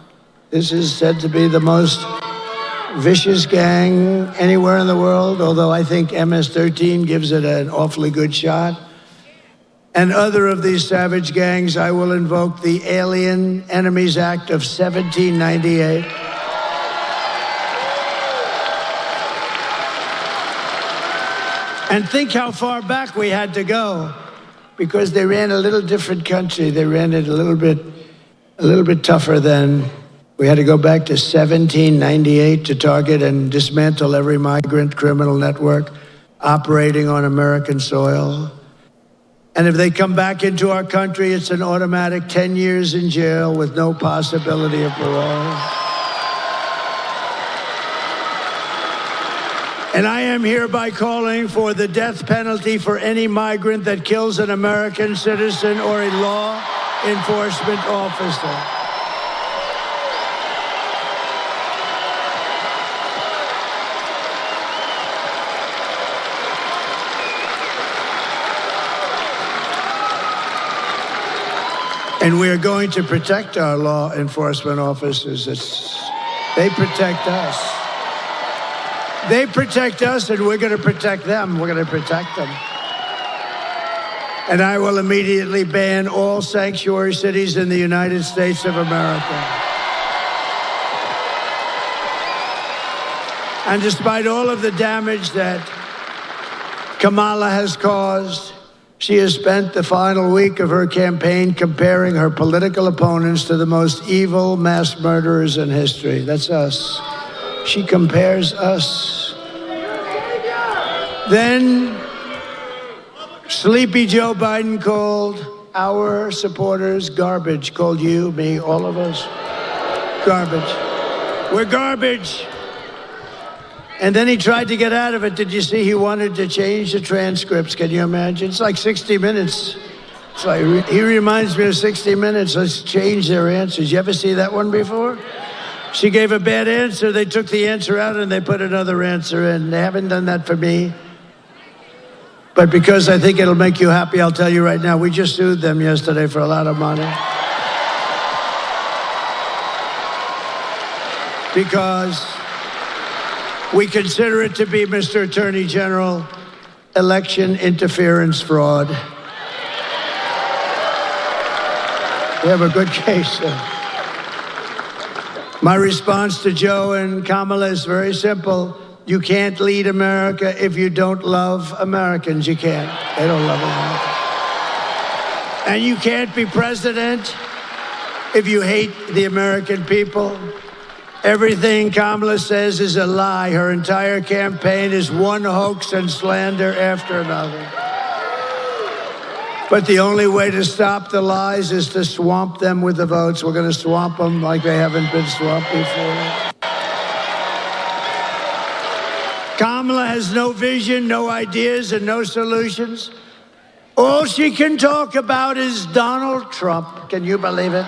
This is said to be the most vicious gang anywhere in the world, although I think MS-13 gives it an awfully good shot. And other of these savage gangs, I will invoke the Alien Enemies Act of 1798. And think how far back we had to go, because they ran a little different country. They ran it a little bit tougher than. We had to go back to 1798 to target and dismantle every migrant criminal network operating on American soil. And if they come back into our country, it's an automatic 10 years in jail with no possibility of parole. And I am hereby calling for the death penalty for any migrant that kills an American citizen or a law enforcement officer. And we are going to protect our law enforcement officers. They protect us. They protect us, and we're going to protect them. We're going to protect them. And I will immediately ban all sanctuary cities in the United States of America. And despite all of the damage that Kamala has caused, she has spent the final week of her campaign comparing her political opponents to the most evil mass murderers in history. That's us. She compares us. Then sleepy Joe Biden called our supporters garbage, called you, me, all of us garbage. We're garbage. And then he tried to get out of it. Did you see he wanted to change the transcripts? Can you imagine? It's like 60 Minutes. It's like, he reminds me of 60 Minutes. Let's change their answers. You ever see that one before? She gave a bad answer. They took the answer out and they put another answer in. They haven't done that for me. But because I think it'll make you happy, I'll tell you right now, we just sued them yesterday for a lot of money. Because we consider it to be, Mr. Attorney General, election interference fraud. We have a good case. My response to Joe and Kamala is very simple. You can't lead America if you don't love Americans. You can't. They don't love America. And you can't be president if you hate the American people. Everything Kamala says is a lie. Her entire campaign is one hoax and slander after another. But the only way to stop the lies is to swamp them with the votes. We're going to swamp them like they haven't been swamped before. Kamala has no vision, no ideas, and no solutions. All she can talk about is Donald Trump. Can you believe it?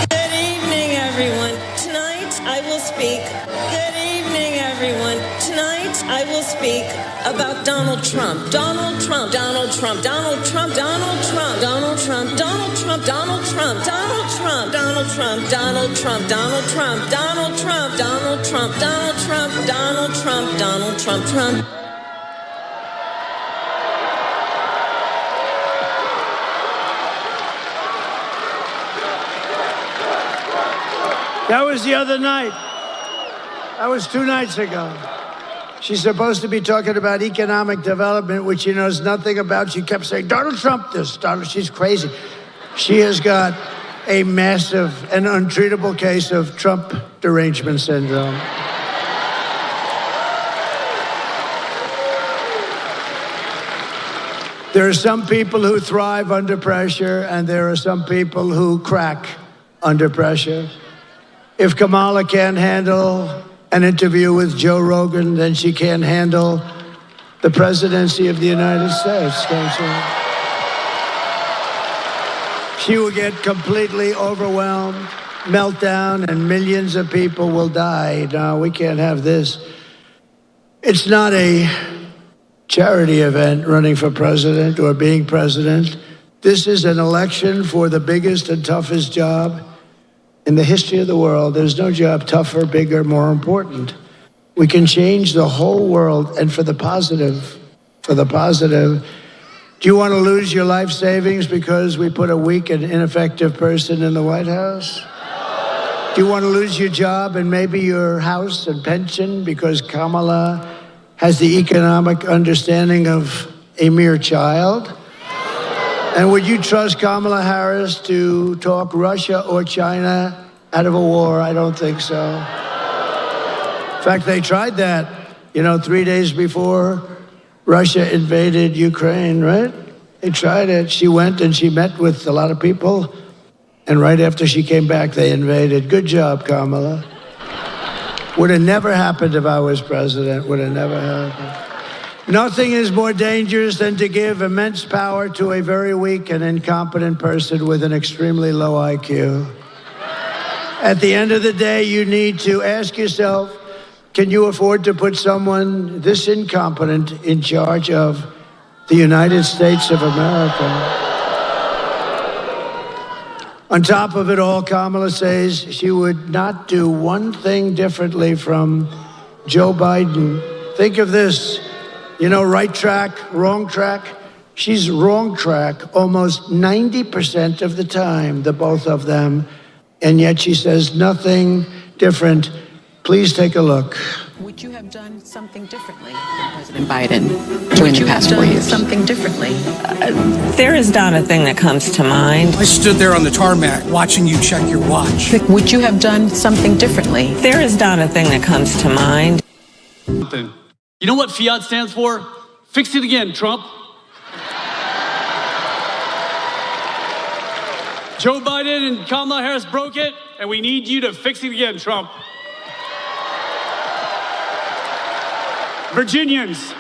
Good evening, everyone. Tonight I will speak. Good evening, everyone. Tonight I will speak about Donald Trump, Donald Trump, Donald Trump, Donald Trump, Donald Trump, Donald Trump, Donald Trump, Donald Trump, Donald Trump, Donald Trump, Donald Trump, Donald Trump, Donald Trump, Donald Trump, Donald Trump, Donald Trump, Donald Trump, Trump. That was the other night. That was 2 nights ago. She's supposed to be talking about economic development, which she knows nothing about. She kept saying, Donald Trump this, Donald, she's crazy. She has got a massive and untreatable case of Trump derangement syndrome. There are some people who thrive under pressure, and there are some people who crack under pressure. If Kamala can't handle an interview with Joe Rogan, then she can't handle the presidency of the United States, don't she? She will get completely overwhelmed, meltdown, and millions of people will die. No, we can't have this. It's not a charity event running for president or being president. This is an election for the biggest and toughest job in the history of the world. There's no job tougher, bigger, more important. We can change the whole world, and for the positive, for the positive. Do you want to lose your life savings because we put a weak and ineffective person in the White House? Do you want to lose your job and maybe your house and pension because Kamala has the economic understanding of a mere child? And would you trust Kamala Harris to talk Russia or China out of a war? I don't think so. In fact, they tried that, 3 days before Russia invaded Ukraine, right? They tried it. She went and she met with a lot of people. And right after she came back, they invaded. Good job, Kamala. Would have never happened if I was president. Would have never happened. Nothing is more dangerous than to give immense power to a very weak and incompetent person with an extremely low IQ. At the end of the day, you need to ask yourself, can you afford to put someone this incompetent in charge of the United States of America? On top of it all, Kamala says she would not do one thing differently from Joe Biden. Think of this. Right track, wrong track. She's wrong track almost 90% of the time, the both of them. And yet she says nothing different. Please take a look. Would you have done something differently than President Biden during the past 4 years? Something differently? There is not a thing that comes to mind. I stood there on the tarmac watching you check your watch. Would you have done something differently? There is not a thing that comes to mind. You know what FIAT stands for? Fix it again, Trump. Joe Biden and Kamala Harris broke it, and we need you to fix it again, Trump. Virginians,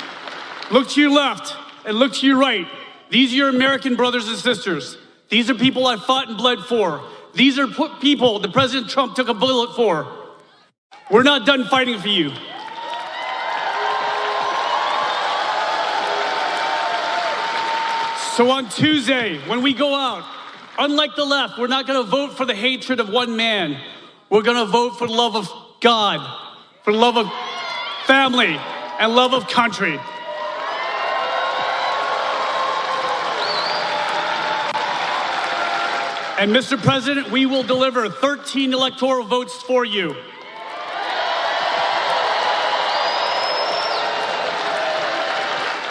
look to your left and look to your right. These are your American brothers and sisters. These are people I fought and bled for. These are people that President Trump took a bullet for. We're not done fighting for you. So on Tuesday, when we go out, unlike the left, we're not going to vote for the hatred of one man. We're going to vote for the love of God, for the love of family, and love of country. And Mr. President, we will deliver 13 electoral votes for you.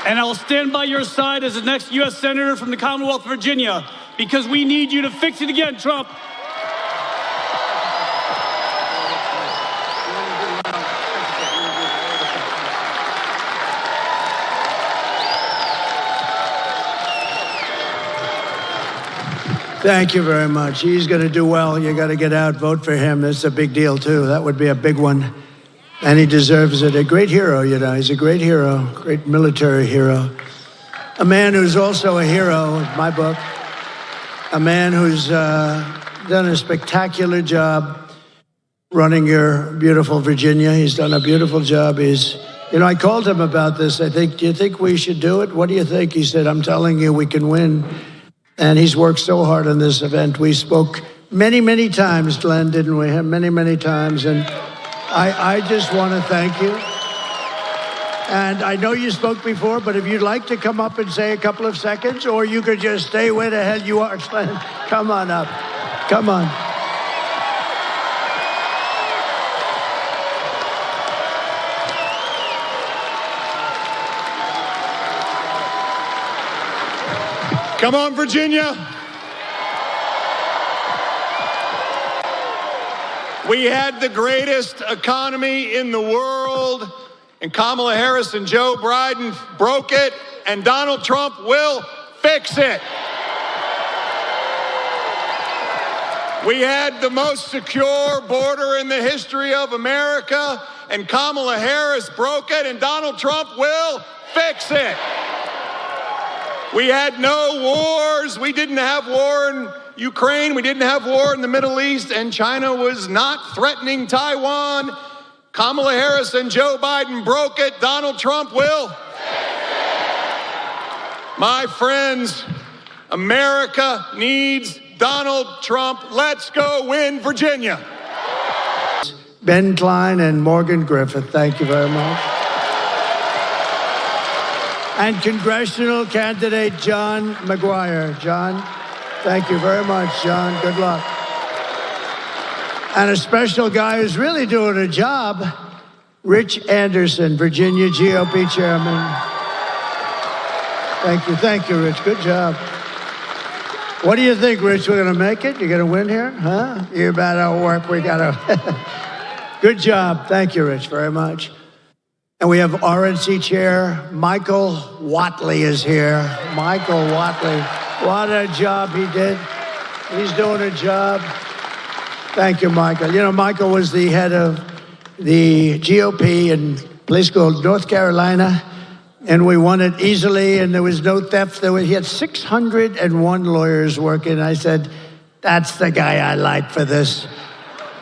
And I will stand by your side as the next U.S. Senator from the Commonwealth of Virginia, because we need you to fix it again, Trump. Thank you very much. He's going to do well. You got to get out, vote for him. It's a big deal, too. That would be a big one. And he deserves it. A great hero, He's a great hero, great military hero. A man who's also a hero, in my book. A man who's done a spectacular job running your beautiful Virginia. He's done a beautiful job. He's You know, I called him about this. Do you think we should do it? What do you think? He said, I'm telling you, we can win. And he's worked so hard on this event. We spoke many, many times, Glenn, didn't we? Many, many times. And I just want to thank you. And I know you spoke before, but if you'd like to come up and say a couple of seconds, or you could just stay where the hell you are, Glenn. Come on up. Come on. Come on, Virginia. We had the greatest economy in the world, and Kamala Harris and Joe Biden broke it, and Donald Trump will fix it. We had the most secure border in the history of America, and Kamala Harris broke it, and Donald Trump will fix it. We had no wars. We didn't have war in Ukraine. We didn't have war in the Middle East, and China was not threatening Taiwan. Kamala Harris and Joe Biden broke it. Donald Trump will. My friends, America needs Donald Trump. Let's go win Virginia. Ben Klein and Morgan Griffith, thank you very much. And congressional candidate John McGuire. John, thank you very much, John. Good luck. And a special guy who's really doing a job, Rich Anderson, Virginia GOP chairman. Thank you, Rich. Good job. What do you think, Rich? We're going to make it? You're going to win here? Huh? You better work. We got to. Good job. Thank you, Rich, very much. And we have RNC Chair Michael Whatley is here. Michael Whatley. What a job he did. He's doing a job. Thank you, Michael. You know, Michael was the head of the GOP in a place called North Carolina, and we won it easily, and there was no theft. He had 601 lawyers working. I said, that's the guy I like for this.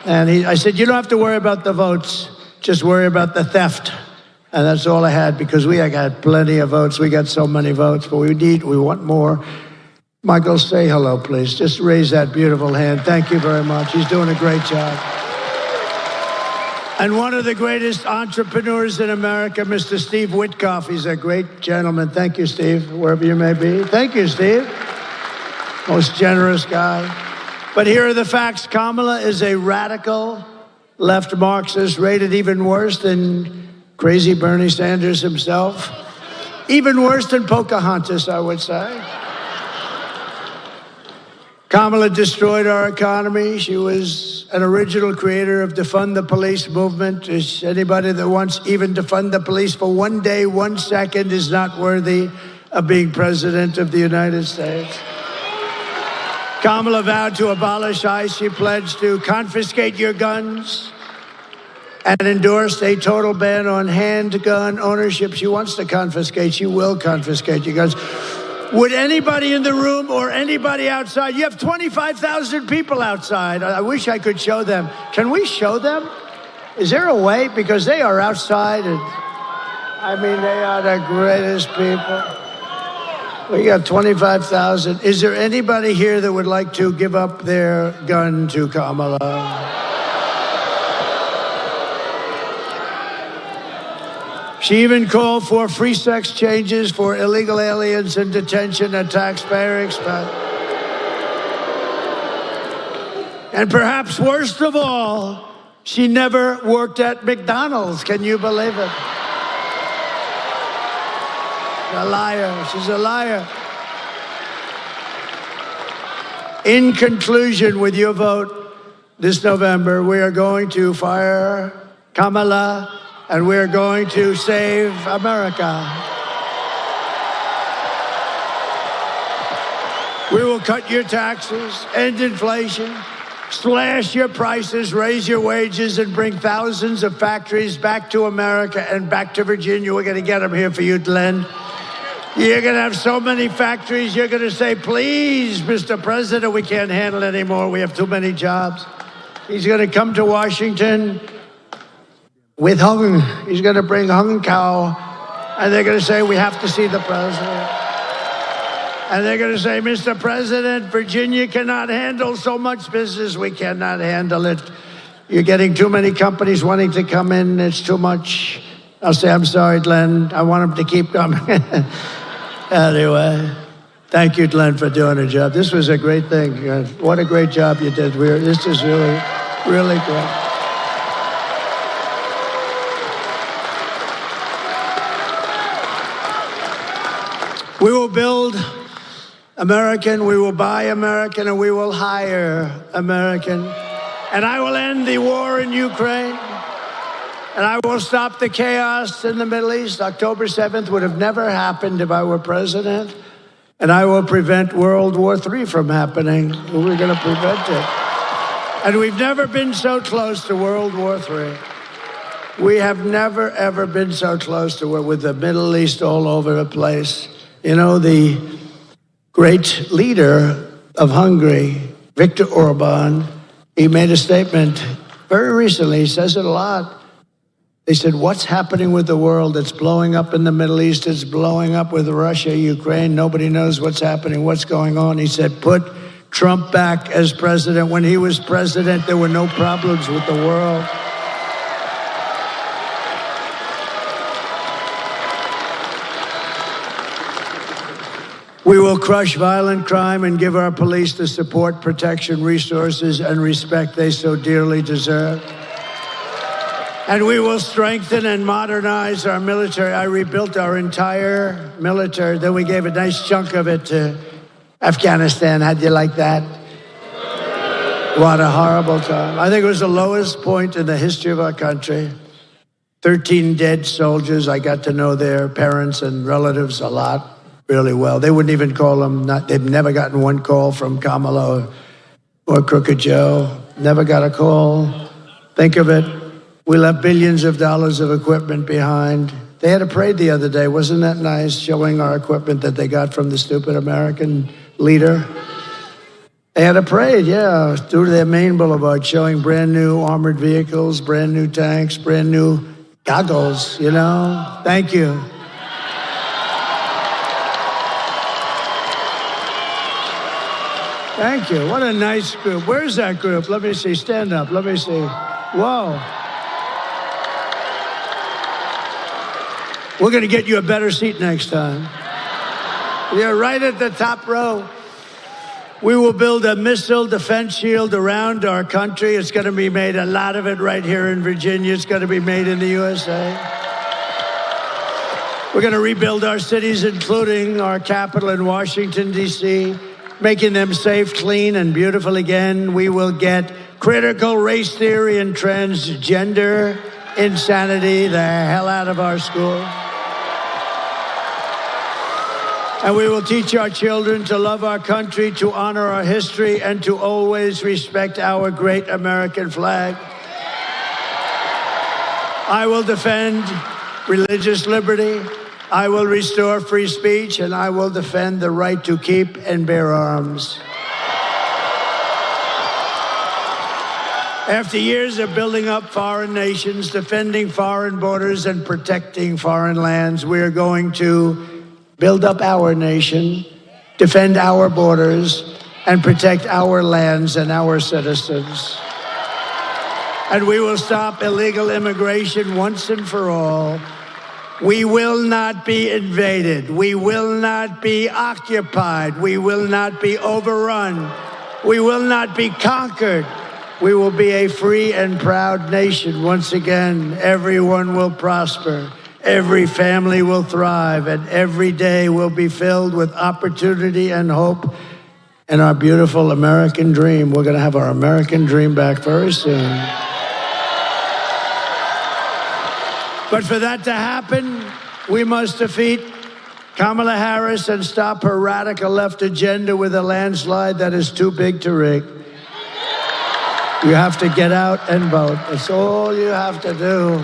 And I said, you don't have to worry about the votes. Just worry about the theft. And that's all I had, because we got plenty of votes. We got so many votes, but we want more. Michael, say hello, please. Just raise that beautiful hand. Thank you very much. He's doing a great job. And one of the greatest entrepreneurs in America, Mr. Steve Witkoff. He's a great gentleman. Thank you, Steve, wherever you may be. Thank you, Steve. Most generous guy. But here are the facts. Kamala is a radical left Marxist, rated even worse than crazy Bernie Sanders himself. Even worse than Pocahontas, I would say. Kamala destroyed our economy. She was an original creator of defund the police movement. Anybody that wants even defund the police for one day, 1 second is not worthy of being president of the United States. Kamala vowed to abolish ICE. She pledged to confiscate your guns and endorsed a total ban on handgun ownership. She wants to confiscate. She will confiscate your guns. Would anybody in the room or anybody outside, you have 25,000 people outside. I wish I could show them. Can we show them? Is there a way? Because they are outside, and I mean, they are the greatest people. We got 25,000. Is there anybody here that would like to give up their gun to Kamala? She even called for free sex changes for illegal aliens in detention at taxpayer expense. And perhaps worst of all, she never worked at McDonald's. Can you believe it? A liar. She's a liar. In conclusion, with your vote this November, we are going to fire Kamala, and we're going to save America. We will cut your taxes, end inflation, slash your prices, raise your wages, and bring thousands of factories back to America and back to Virginia. We're going to get them here for you, Glenn. You're going to have so many factories, you're going to say, please, Mr. President, we can't handle it anymore. We have too many jobs. He's going to come to Washington with hung. He's going to bring hung cow, and they're going to say, we have to see the president. And they're going to say, Mr. President, Virginia cannot handle so much business. We cannot handle it. You're getting too many companies wanting to come in. It's too much. I'll say, I'm sorry, Glenn. I want them to keep coming. Anyway, thank you, Glenn, for doing a job. This was a great thing. What a great job you did. This is really, really great. We will build American, we will buy American, and we will hire American. And I will end the war in Ukraine. And I will stop the chaos in the Middle East. October 7th would have never happened if I were president. And I will prevent World War III from happening. We're going to prevent it. And we've never been so close to World War III. We have never, ever been so close to it, with the Middle East all over the place. You know, the great leader of Hungary, Viktor Orban, he made a statement very recently. He says it a lot. They said, what's happening with the world? It's blowing up in the Middle East. It's blowing up with Russia, Ukraine. Nobody knows what's happening, what's going on. He said, put Trump back as president. When he was president, there were no problems with the world. We will crush violent crime and give our police the support, protection, resources, and respect they so dearly deserve. And we will strengthen and modernize our military. I rebuilt our entire military. Then we gave a nice chunk of it to Afghanistan. How'd you like that? What a horrible time. I think it was the lowest point in the history of our country. 13 dead soldiers. I got to know their parents and relatives a lot, really well. They wouldn't even call them. They've never gotten one call from Kamala or Crooked Joe. Never got a call. Think of it. We left billions of dollars of equipment behind. They had a parade the other day. Wasn't that nice, showing our equipment that they got from the stupid American leader? They had a parade, yeah, through their main boulevard, showing brand new armored vehicles, brand new tanks, brand new goggles, you know? Thank you. Thank you. What a nice group. Where's that group? Let me see. Stand up. Let me see. Whoa. We're going to get you a better seat next time. You're right at the top row. We will build a missile defense shield around our country. It's going to be made, a lot of it right here in Virginia. It's going to be made in the USA. We're going to rebuild our cities, including our capital in Washington, D.C., making them safe, clean, and beautiful again. We will get critical race theory and transgender insanity the hell out of our school. And we will teach our children to love our country, to honor our history, and to always respect our great American flag. I will defend religious liberty. I will restore free speech, and I will defend the right to keep and bear arms. After years of building up foreign nations, defending foreign borders, and protecting foreign lands, we are going to build up our nation, defend our borders, and protect our lands and our citizens. And we will stop illegal immigration once and for all. We will not be invaded. We will not be occupied. We will not be overrun. We will not be conquered. We will be a free and proud nation once again. Everyone will prosper. Every family will thrive, and every day will be filled with opportunity and hope and our beautiful American dream. We're going to have our American dream back very soon. But for that to happen, we must defeat Kamala Harris and stop her radical left agenda with a landslide that is too big to rig. You have to get out and vote. That's all you have to do.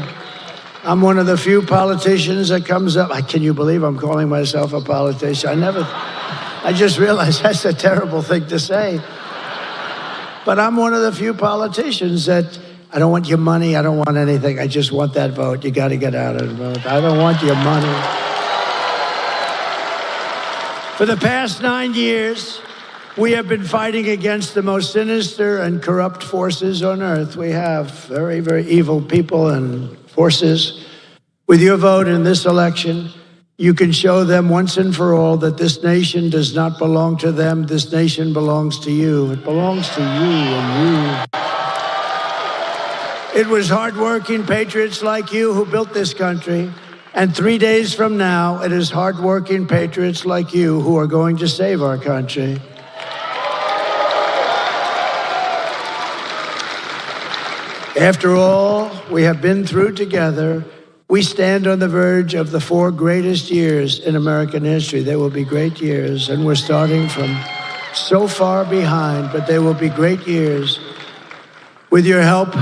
I'm one of the few politicians that comes up. Can you believe I'm calling myself a politician? I just realized that's a terrible thing to say. But I'm one of the few politicians that I don't want your money. I don't want anything. I just want that vote. You got to get out of the vote. I don't want your money. For the past 9 years, we have been fighting against the most sinister and corrupt forces on earth. We have very, very evil people and forces. With your vote in this election, you can show them once and for all that this nation does not belong to them. This nation belongs to you. It belongs to you and you. It was hardworking patriots like you who built this country. And 3 days from now, it is hardworking patriots like you who are going to save our country. After all we have been through together, we stand on the verge of the 4 greatest years in American history. They will be great years, and we're starting from so far behind, but they will be great years. With your help,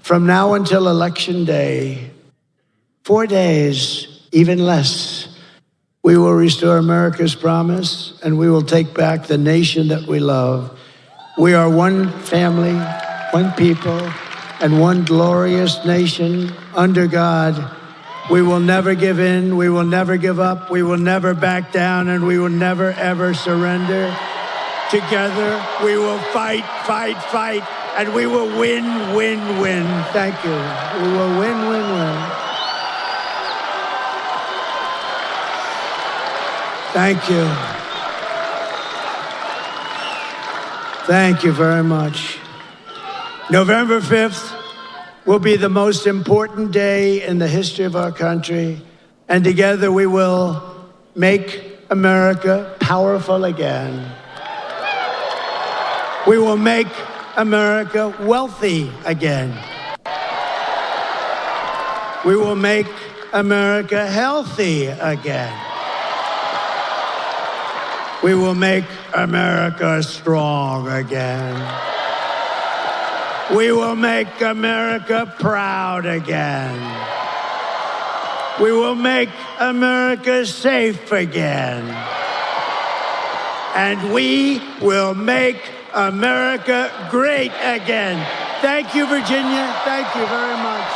from now until Election Day, 4 days, even less, we will restore America's promise, and we will take back the nation that we love. We are one family, one people, and one glorious nation under God. We will never give in, we will never give up, we will never back down, and we will never, ever surrender. Together, we will fight, fight, fight, and we will win, win, win. Thank you. We will win, win, win. Thank you. Thank you very much. November 5th will be the most important day in the history of our country, and together we will make America powerful again. We will make America wealthy again. We will make America healthy again. We will make America strong again. We will make America proud again. We will make America safe again. And we will make America great again. Thank you, Virginia. Thank you very much.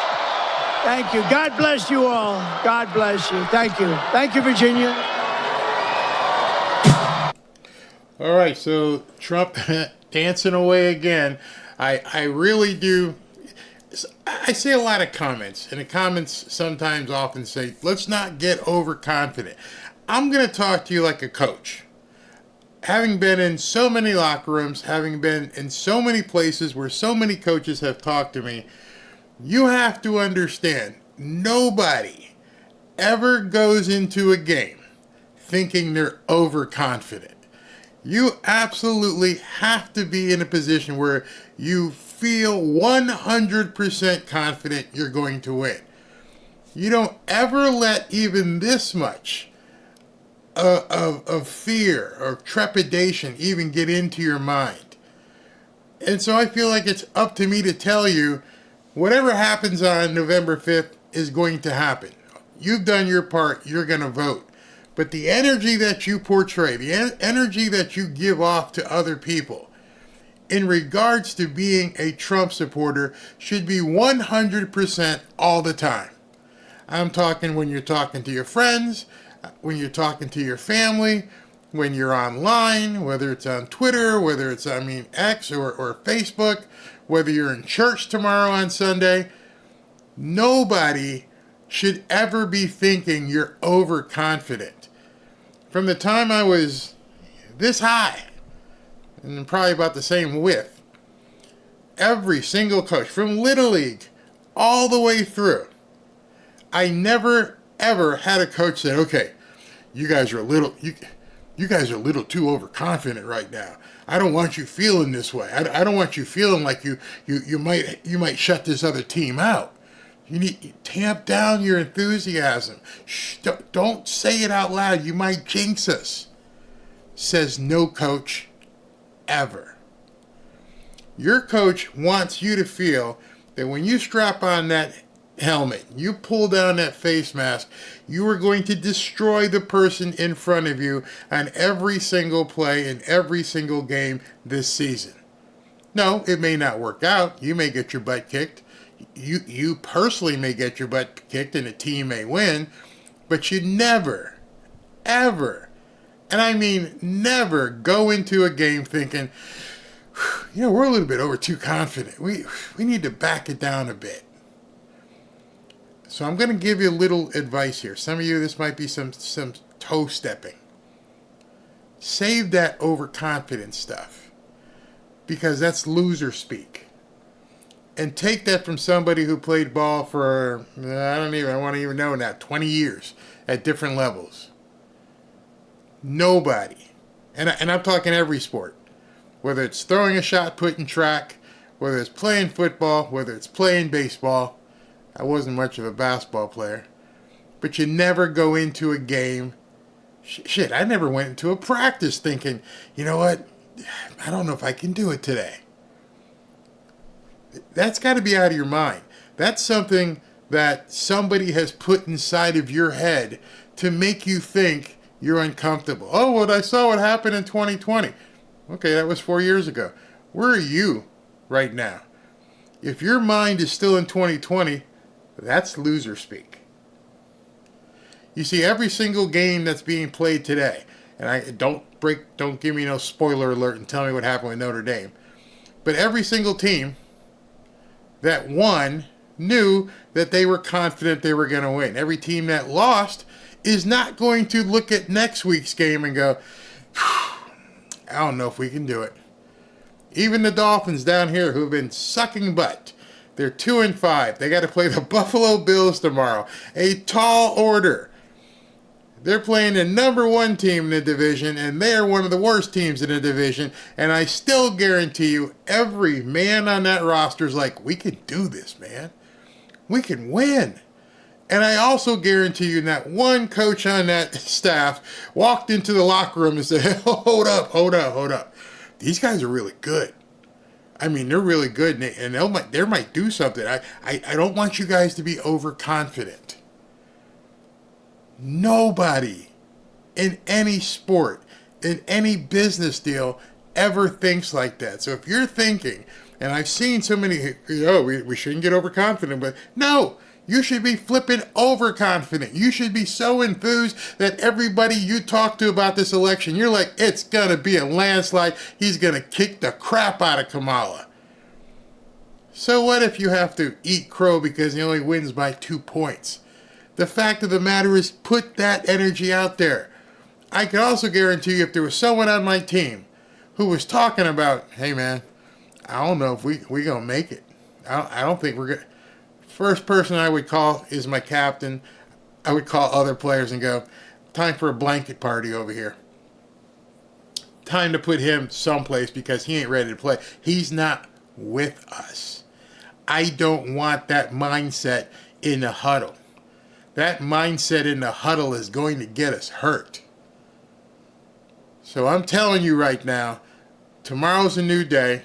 Thank you. God bless you all. God bless you. Thank you. Thank you, Virginia. All right, so Trump dancing away again. I really do. I see a lot of comments, and the comments sometimes often say, let's not get overconfident. I'm going to talk to you like a coach. Having been in so many locker rooms, having been in so many places where so many coaches have talked to me, you have to understand, nobody ever goes into a game thinking they're overconfident. You absolutely have to be in a position where you feel 100% confident you're going to win. You don't ever let even this much of fear or trepidation even get into your mind. And so I feel like it's up to me to tell you whatever happens on November 5th is going to happen. You've done your part. You're going to vote. But the energy that you portray, the energy that you give off to other people in regards to being a Trump supporter should be 100% all the time. I'm talking when you're talking to your friends, when you're talking to your family, when you're online, whether it's on Twitter, whether it's, X or Facebook, whether you're in church tomorrow on Sunday. Nobody should ever be thinking you're overconfident. From the time I was this high, and probably about the same width, every single coach, from Little League all the way through, I never ever had a coach say, okay, you guys are a little too overconfident right now. I don't want you feeling this way. I don't want you feeling like you might shut this other team out. You need to tamp down your enthusiasm. Shh, don't say it out loud. You might jinx us. Says no coach ever. Your coach wants you to feel that when you strap on that helmet, you pull down that face mask, you are going to destroy the person in front of you on every single play in every single game this season. No, it may not work out. You may get your butt kicked. You personally may get your butt kicked and the team may win, but you never, ever, and I mean never, go into a game thinking, we're a little bit over too confident. We need to back it down a bit. So I'm going to give you a little advice here. Some of you, this might be some toe stepping. Save that overconfident stuff, because that's loser speak. And take that from somebody who played ball for, I want to even know now, 20 years at different levels. Nobody, and I'm talking every sport, whether it's throwing a shot put in track, whether it's playing football, whether it's playing baseball. I wasn't much of a basketball player, but you never go into a game. Shit, I never went into a practice thinking, you know what, I don't know if I can do it today. That's got to be out of your mind. That's something that somebody has put inside of your head to make you think you're uncomfortable. Oh, well, I saw what happened in 2020. Okay, that was 4 years ago. Where are you right now? If your mind is still in 2020, that's loser speak. You see, every single game that's being played today, and don't give me no spoiler alert and tell me what happened with Notre Dame, but every single team that won knew that they were confident they were going to win. Every team that lost is not going to look at next week's game and go, I don't know if we can do it. Even the Dolphins down here who've been sucking butt, they're 2-5. They got to play the Buffalo Bills tomorrow. A tall order. They're playing the number one team in the division, and they're one of the worst teams in the division. And I still guarantee you, every man on that roster is like, we can do this, man. We can win. And I also guarantee you that one coach on that staff walked into the locker room and said, hold up. These guys are really good. I mean, they're really good, and they might do something. I don't want you guys to be overconfident. Nobody in any sport, in any business deal, ever thinks like that. So if you're thinking, and I've seen so many, we shouldn't get overconfident, but no, you should be flipping overconfident. You should be so enthused that everybody you talk to about this election, you're like, it's going to be a landslide. He's going to kick the crap out of Kamala. So what if you have to eat crow because he only wins by 2 points? The fact of the matter is, put that energy out there. I can also guarantee you, if there was someone on my team who was talking about, hey man, I don't know if we going to make it. I don't think we're going to. First person I would call is my captain. I would call other players and go, time for a blanket party over here. Time to put him someplace because he ain't ready to play. He's not with us. I don't want that mindset in the huddle. That mindset in the huddle is going to get us hurt. So I'm telling you right now, tomorrow's a new day.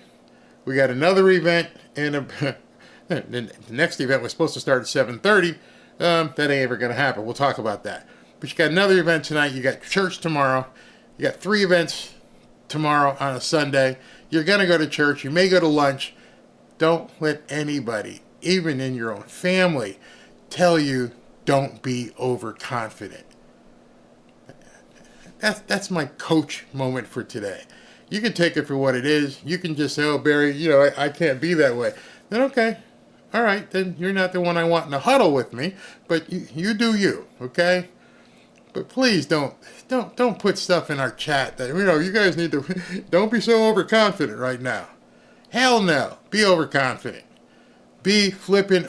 We got another event and the next event was supposed to start at 7:30. That ain't ever going to happen. We'll talk about that. But you got another event tonight. You got church tomorrow. You got 3 events tomorrow on a Sunday. You're going to go to church. You may go to lunch. Don't let anybody, even in your own family, tell you don't be overconfident. That's my coach moment for today. You can take it for what it is. You can just say, oh, Barry, I can't be that way. Then okay. All right, then you're not the one I want in a huddle with me, but you do you, okay? But please don't put stuff in our chat that, you guys need to, don't be so overconfident right now. Hell no. Be overconfident. Be flipping.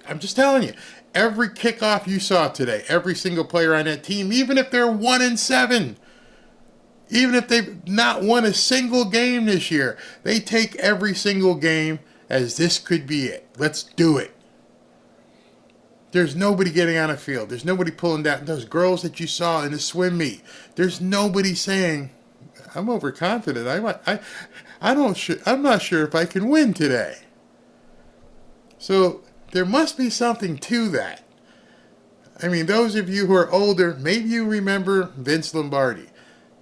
I'm just telling you, every kickoff you saw today, every single player on that team, even if they're 1-7, even if they've not won a single game this year, they take every single game as this could be it. Let's do it. There's nobody getting on a field. There's nobody pulling down those girls that you saw in the swim meet. There's nobody saying, I'm overconfident. I'm not sure if I can win today. So there must be something to that. I mean, those of you who are older, maybe you remember Vince Lombardi.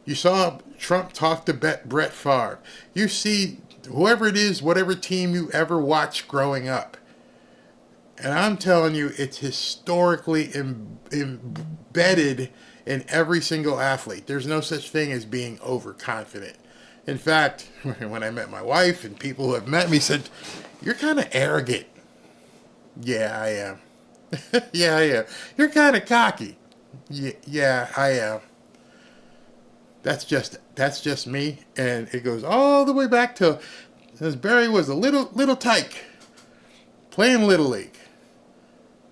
You saw Trump talk to Brett Favre. You see whoever it is, whatever team you ever watched growing up. And I'm telling you, it's historically embedded in every single athlete. There's no such thing as being overconfident. In fact, when I met my wife and people who have met me said, "You're kind of arrogant." Yeah, I am. Yeah, I am. "You're kind of cocky." Yeah, I am. That's just me, and it goes all the way back to as Barry was a little tyke, playing Little League,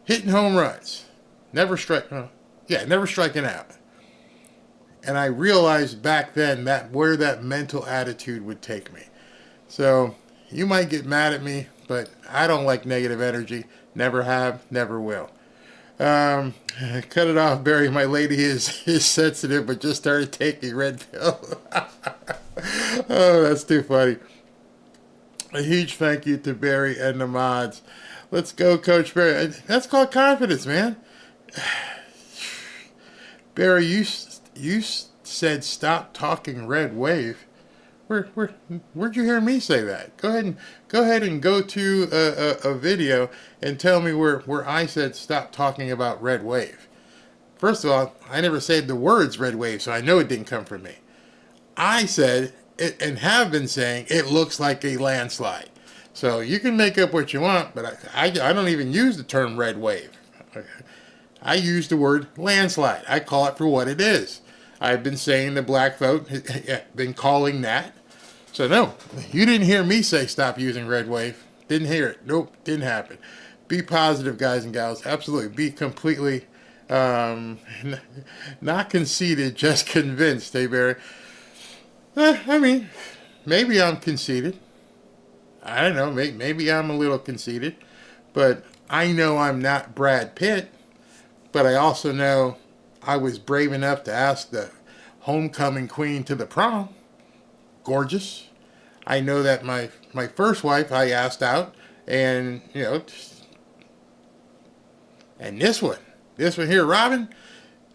hitting home runs, never striking out. And I realized back then that where that mental attitude would take me. So you might get mad at me, but I don't like negative energy. Never have, never will. Cut it off, Barry. My lady is sensitive, but just started taking red pill. Oh, that's too funny. A huge thank you to Barry and the mods. Let's go, Coach Barry. That's called confidence, man. Barry, you said stop talking red wave. Where'd you hear me say that? Go ahead and go to a video and tell me where I said stop talking about red wave. First of all, I never said the words red wave, so I know it didn't come from me. I said it and have been saying it looks like a landslide. So you can make up what you want, but I don't even use the term red wave. I use the word landslide. I call it for what it is. I've been saying the black vote, been calling that. So no, you didn't hear me say stop using red wave. Didn't hear it. Nope, didn't happen. Be positive, guys and gals. Absolutely. Be completely not conceited, just convinced, hey, Barry? I mean, maybe I'm conceited. I don't know. Maybe I'm a little conceited. But I know I'm not Brad Pitt. But I also know I was brave enough to ask the homecoming queen to the prom. Gorgeous. I know that my first wife I asked out, and and this one here, Robin,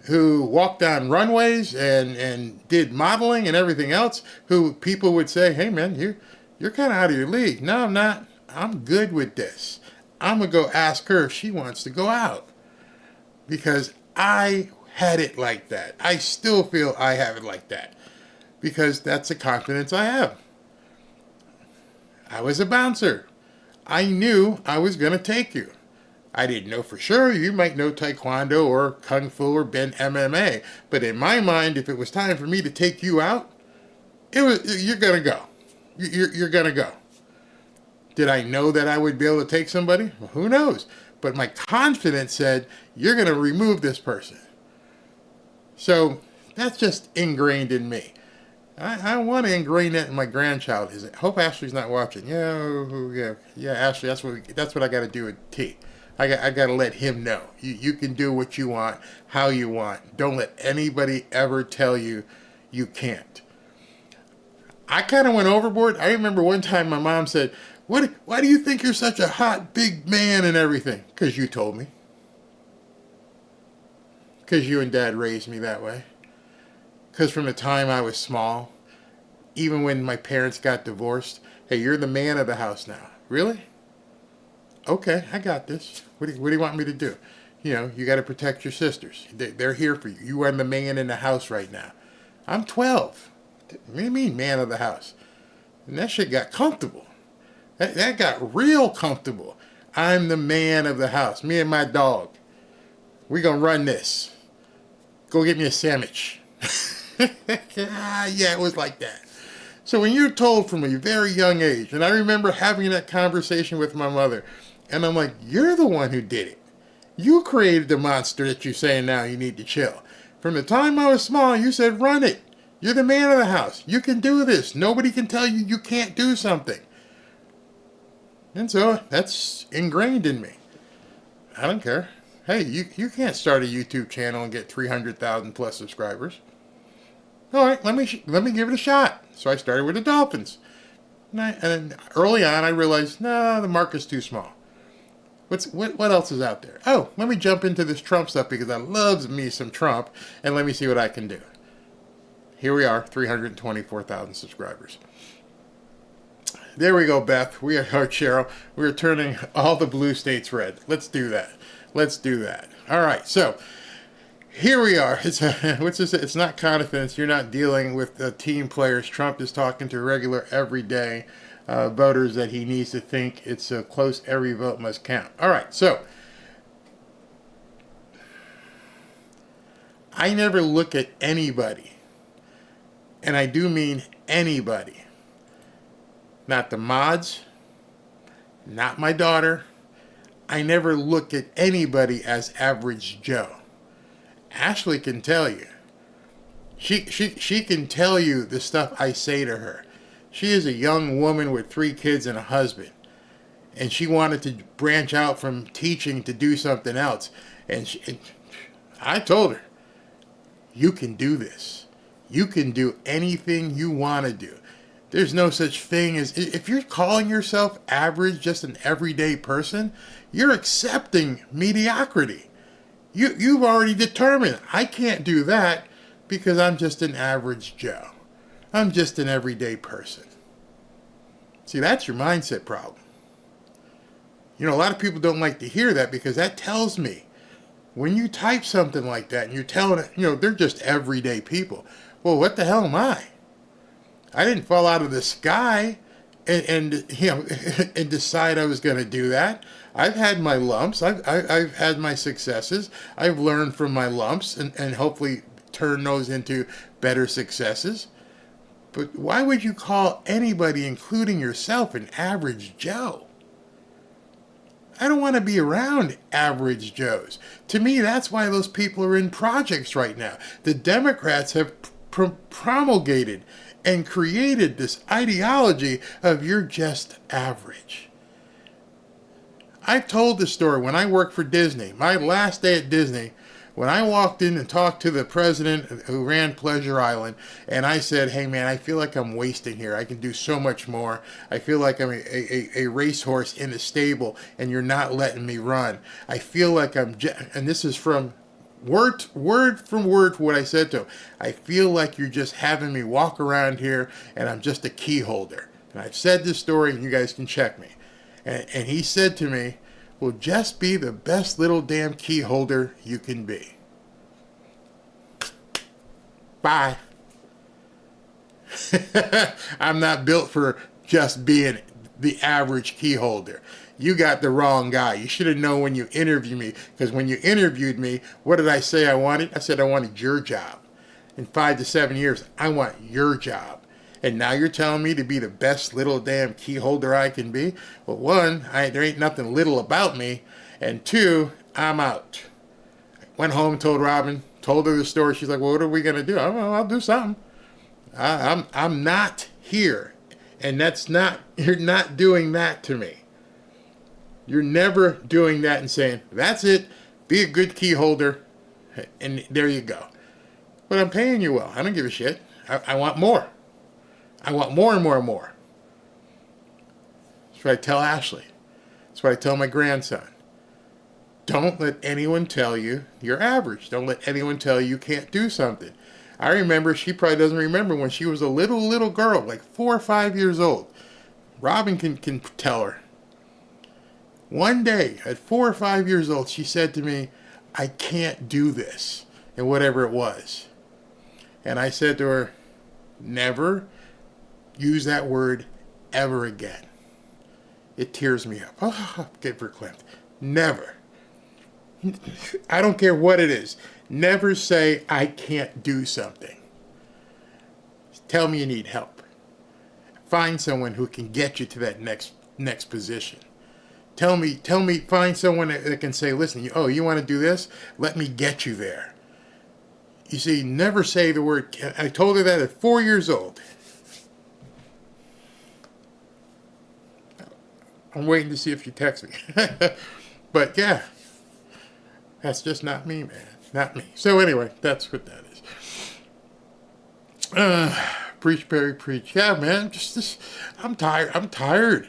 who walked on runways and did modeling and everything else, who people would say, "Hey man, you're kind of out of your league." No, I'm not. I'm good with this. I'm gonna go ask her if she wants to go out, because I had it like that. I still feel I have it like that, because that's the confidence I have. I was a bouncer. I knew I was going to take you. I didn't know for sure. You might know Taekwondo or Kung Fu or been MMA. But in my mind, if it was time for me to take you out, you're going to go. You're going to go. Did I know that I would be able to take somebody? Well, who knows? But my confidence said, you're going to remove this person. So that's just ingrained in me. I want to ingrain that in my grandchild. I hope Ashley's not watching. Yeah, Ashley. That's what I got to do with T. I got to let him know. You can do what you want, how you want. Don't let anybody ever tell you you can't. I kind of went overboard. I remember one time my mom said, "Why do you think you're such a hot big man and everything?" Because you told me. Because you and Dad raised me that way. Because from the time I was small, even when my parents got divorced, "Hey, you're the man of the house now." Really? Okay, I got this. What do you want me to do? You got to protect your sisters. They're here for you. You are the man in the house right now. I'm 12. What do you mean, man of the house? And that shit got comfortable. That got real comfortable. I'm the man of the house. Me and my dog. We gonna run this. Go get me a sandwich. Yeah, it was like that. So when you're told from a very young age, and I remember having that conversation with my mother, and I'm like, you're the one who did it. You created the monster that you're saying now you need to chill. From the time I was small, you said, run it. You're the man of the house. You can do this. Nobody can tell you you can't do something. And so that's ingrained in me. I don't care. Hey, you can't start a YouTube channel and get 300,000 plus subscribers. All right, let me give it a shot. So I started with the Dolphins. And early on, I realized, no, the market's too small. What else is out there? Oh, let me jump into this Trump stuff because I love me some Trump, and let me see what I can do. Here we are, 324,000 subscribers. There we go, Beth. We are Cheryl. We're turning all the blue states red. Let's do that. Let's do that. All right. So here we are. It's not confidence. You're not dealing with team players. Trump is talking to regular, everyday voters that he needs to think it's close. Every vote must count. All right. So I never look at anybody, and I do mean anybody, not the mods, not my daughter. I never look at anybody as average Joe. Ashley can tell you. She can tell you the stuff I say to her. She is a young woman with 3 kids and a husband, and she wanted to branch out from teaching to do something else. And I told her, you can do this. You can do anything you want to do. There's no such thing as, if you're calling yourself average, just an everyday person, you're accepting mediocrity. You've already determined, I can't do that because I'm just an average Joe. I'm just an everyday person. See, that's your mindset problem. You know, a lot of people don't like to hear that because that tells me when you type something like that and you're telling it, you know, they're just everyday people. Well, what the hell am I? I didn't fall out of the sky and you know and decide I was going to do that. I've had my lumps. I've had my successes. I've learned from my lumps and hopefully turn those into better successes. But why would you call anybody, including yourself, an average Joe? I don't want to be around average Joes. To me, that's why those people are in projects right now. The Democrats have promulgated and created this ideology of you're just average. I've told this story when I worked for Disney. My last day at Disney, when I walked in and talked to the president who ran Pleasure Island, and I said, hey man, I feel like I'm wasting here. I can do so much more. I feel like I'm a racehorse in a stable and you're not letting me run. I feel like and this is from word from word for what I said to him. I feel like you're just having me walk around here and I'm just a key holder. And I've said this story and you guys can check me. And he said to me, well, just be the best little damn key holder you can be. Bye. I'm not built for just being the average key holder. You got the wrong guy. You should have known when you interviewed me, because when you interviewed me, what did I say I wanted? I said I wanted your job. In 5 to 7 years, I want your job. And now you're telling me to be the best little damn key holder I can be? Well, 1, there ain't nothing little about me. And 2, I'm out. Went home, told Robin, told her the story. She's like, well, what are we going to do? I'll do something. I'm not here. And you're not doing that to me. You're never doing that and saying, that's it, be a good key holder, and there you go. But I'm paying you well. I don't give a shit. I want more. I want more and more and more. That's what I tell Ashley. That's what I tell my grandson. Don't let anyone tell you you're average. Don't let anyone tell you can't do something. I remember, she probably doesn't remember, when she was a little girl, like 4 or 5 years old. Robin can tell her. One day, at 4 or 5 years old, she said to me, I can't do this, and whatever it was. And I said to her, never use that word ever again. It tears me up. Oh, get verklempt. Never. I don't care what it is. Never say I can't do something. Tell me you need help. Find someone who can get you to that next position. Tell me, find someone that can say, listen, you want to do this? Let me get you there. You see, never say the word. I told her that at 4 years old. I'm waiting to see if she texts me. But yeah, that's just not me, man. Not me. So anyway, that's what that is. Preach, Perry, preach. Yeah, man. I'm tired. I'm tired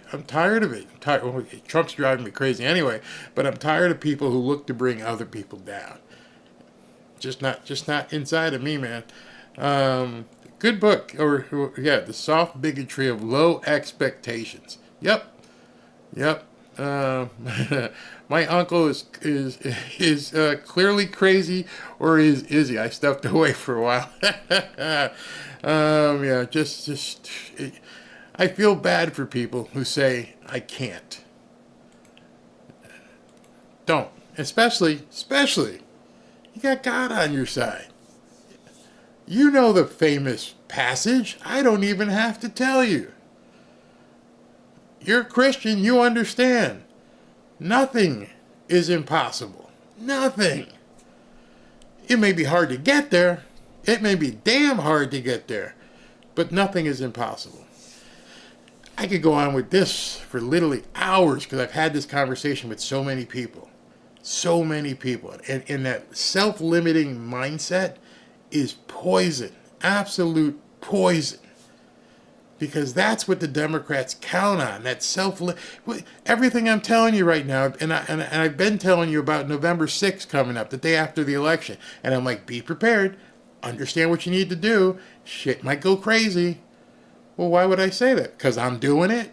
of it. I'm tired. Well, Trump's driving me crazy anyway. But I'm tired of people who look to bring other people down. Just not inside of me, man. Good book. Yeah, The Soft Bigotry of Low Expectations. Yep. My uncle is clearly crazy, or is he? I stepped away for a while. Yeah, I feel bad for people who say I can't. Don't. Especially, you got God on your side. You know the famous passage. I don't even have to tell you. You're a Christian, you understand. Nothing is impossible. Nothing. It may be hard to get there. It may be damn hard to get there. But nothing is impossible. I could go on with this for literally hours because I've had this conversation with so many people. So many people. And that self-limiting mindset is poison. Absolute poison. Because that's what the Democrats count on. That everything I'm telling you right now, and I've been telling you about November 6th coming up, the day after the election. And I'm like, be prepared. Understand what you need to do. Shit might go crazy. Well, why would I say that? Because I'm doing it.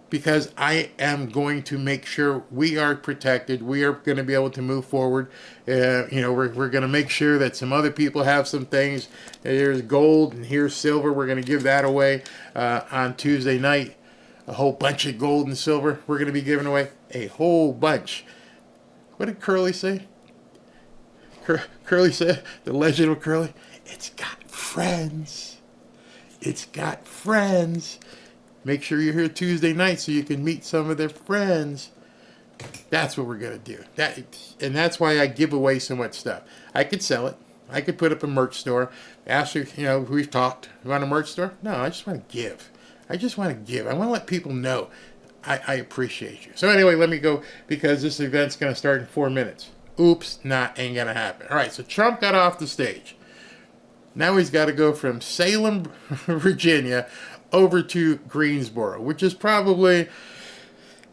Because I am going to make sure we are protected. We are going to be able to move forward. We're going to make sure that some other people have some things. Here's gold and here's silver. We're going to give that away on Tuesday night. A whole bunch of gold and silver we're going to be giving away. A whole bunch. What did Curly say? Curly said, the legend of Curly, it's got friends. It's got friends. Make sure you're here Tuesday night so you can meet some of their friends. That's what we're going to do. And that's why I give away so much stuff. I could sell it. I could put up a merch store. After, we've talked. You want a merch store? No, I just want to give. I want to let people know I appreciate you. So anyway, let me go because this event's going to start in 4 minutes. Oops, ain't going to happen. All right, so Trump got off the stage. Now he's got to go from Salem, Virginia, over to Greensboro, which is probably,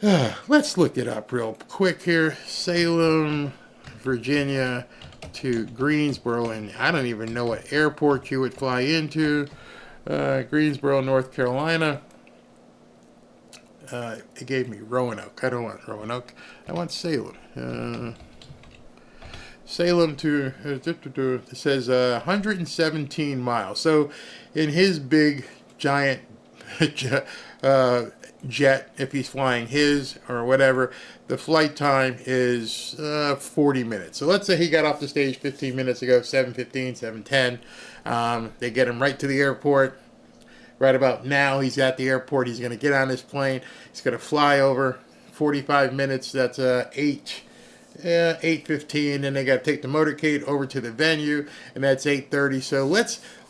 let's look it up real quick here. Salem, Virginia to Greensboro, and I don't even know what airport you would fly into. Greensboro, North Carolina. It gave me Roanoke. I don't want Roanoke. I want Salem. Salem to, it says 117 miles. So in his big, giant jet, if he's flying his or whatever, the flight time is 40 minutes. So let's say he got off the stage 15 minutes ago, 7:15, 7:10. They get him right to the airport. Right about now, he's at the airport. He's going to get on his plane. He's going to fly over 45 minutes. That's 8:15. Then they got to take the motorcade over to the venue, and that's 8:30. So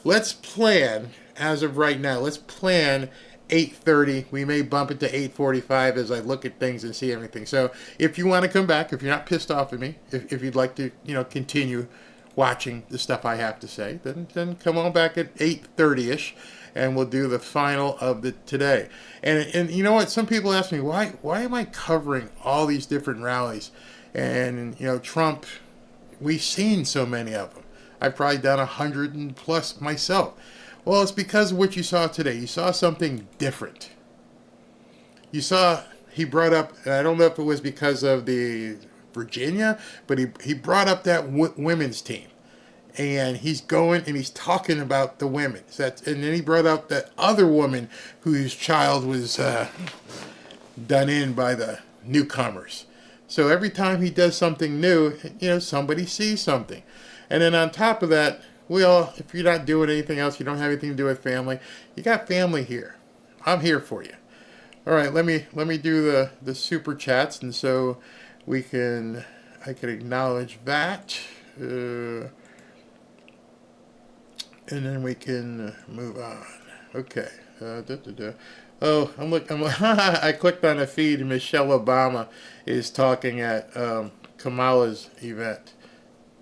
let's plan, as of right now, let's plan 8:30. We may bump it to 8:45 as I look at things and see everything. So if you want to come back, if you're not pissed off at me, if you'd like to, continue watching the stuff I have to say, then come on back at 8:30ish. And we'll do the final of the today. And you know what? Some people ask me, why am I covering all these different rallies? And, Trump, we've seen so many of them. I've probably done 100 and plus myself. Well, it's because of what you saw today. You saw something different. You saw, he brought up, and I don't know if it was because of the Virginia, but he brought up that women's team. And he's going and he's talking about the women. And then he brought up that other woman whose child was done in by the newcomers. So every time he does something new, somebody sees something. And then on top of that, if you're not doing anything else, you don't have anything to do with family, you got family here. I'm here for you. All right, let me do the super chats, and so I can acknowledge that. And then we can move on. Okay. Oh, I clicked on a feed. Michelle Obama is talking at Kamala's event.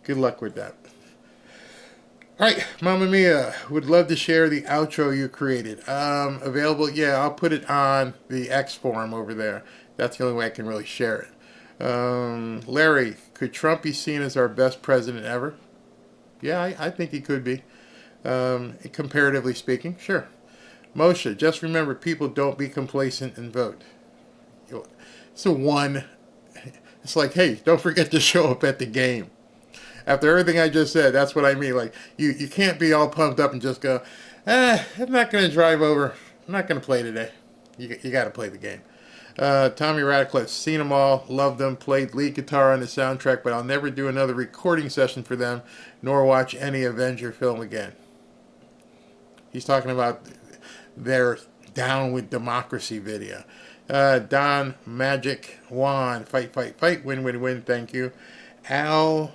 Good luck with that. All right, Mamma Mia, would love to share the outro you created. Available, yeah, I'll put it on the X forum over there. That's the only way I can really share it. Larry, could Trump be seen as our best president ever? Yeah, I think he could be. Comparatively speaking, sure. Moshe, just remember, people don't be complacent and vote. It's it's like, hey, don't forget to show up at the game. After everything I just said, that's what I mean. Like, you can't be all pumped up and just go, I'm not going to drive over. I'm not going to play today. You got to play the game. Tommy Radcliffe, seen them all, loved them, played lead guitar on the soundtrack, but I'll never do another recording session for them, nor watch any Avenger film again. He's talking about their Down with Democracy video. Don Magic Juan, fight, fight, fight, win, win, win, thank you. Al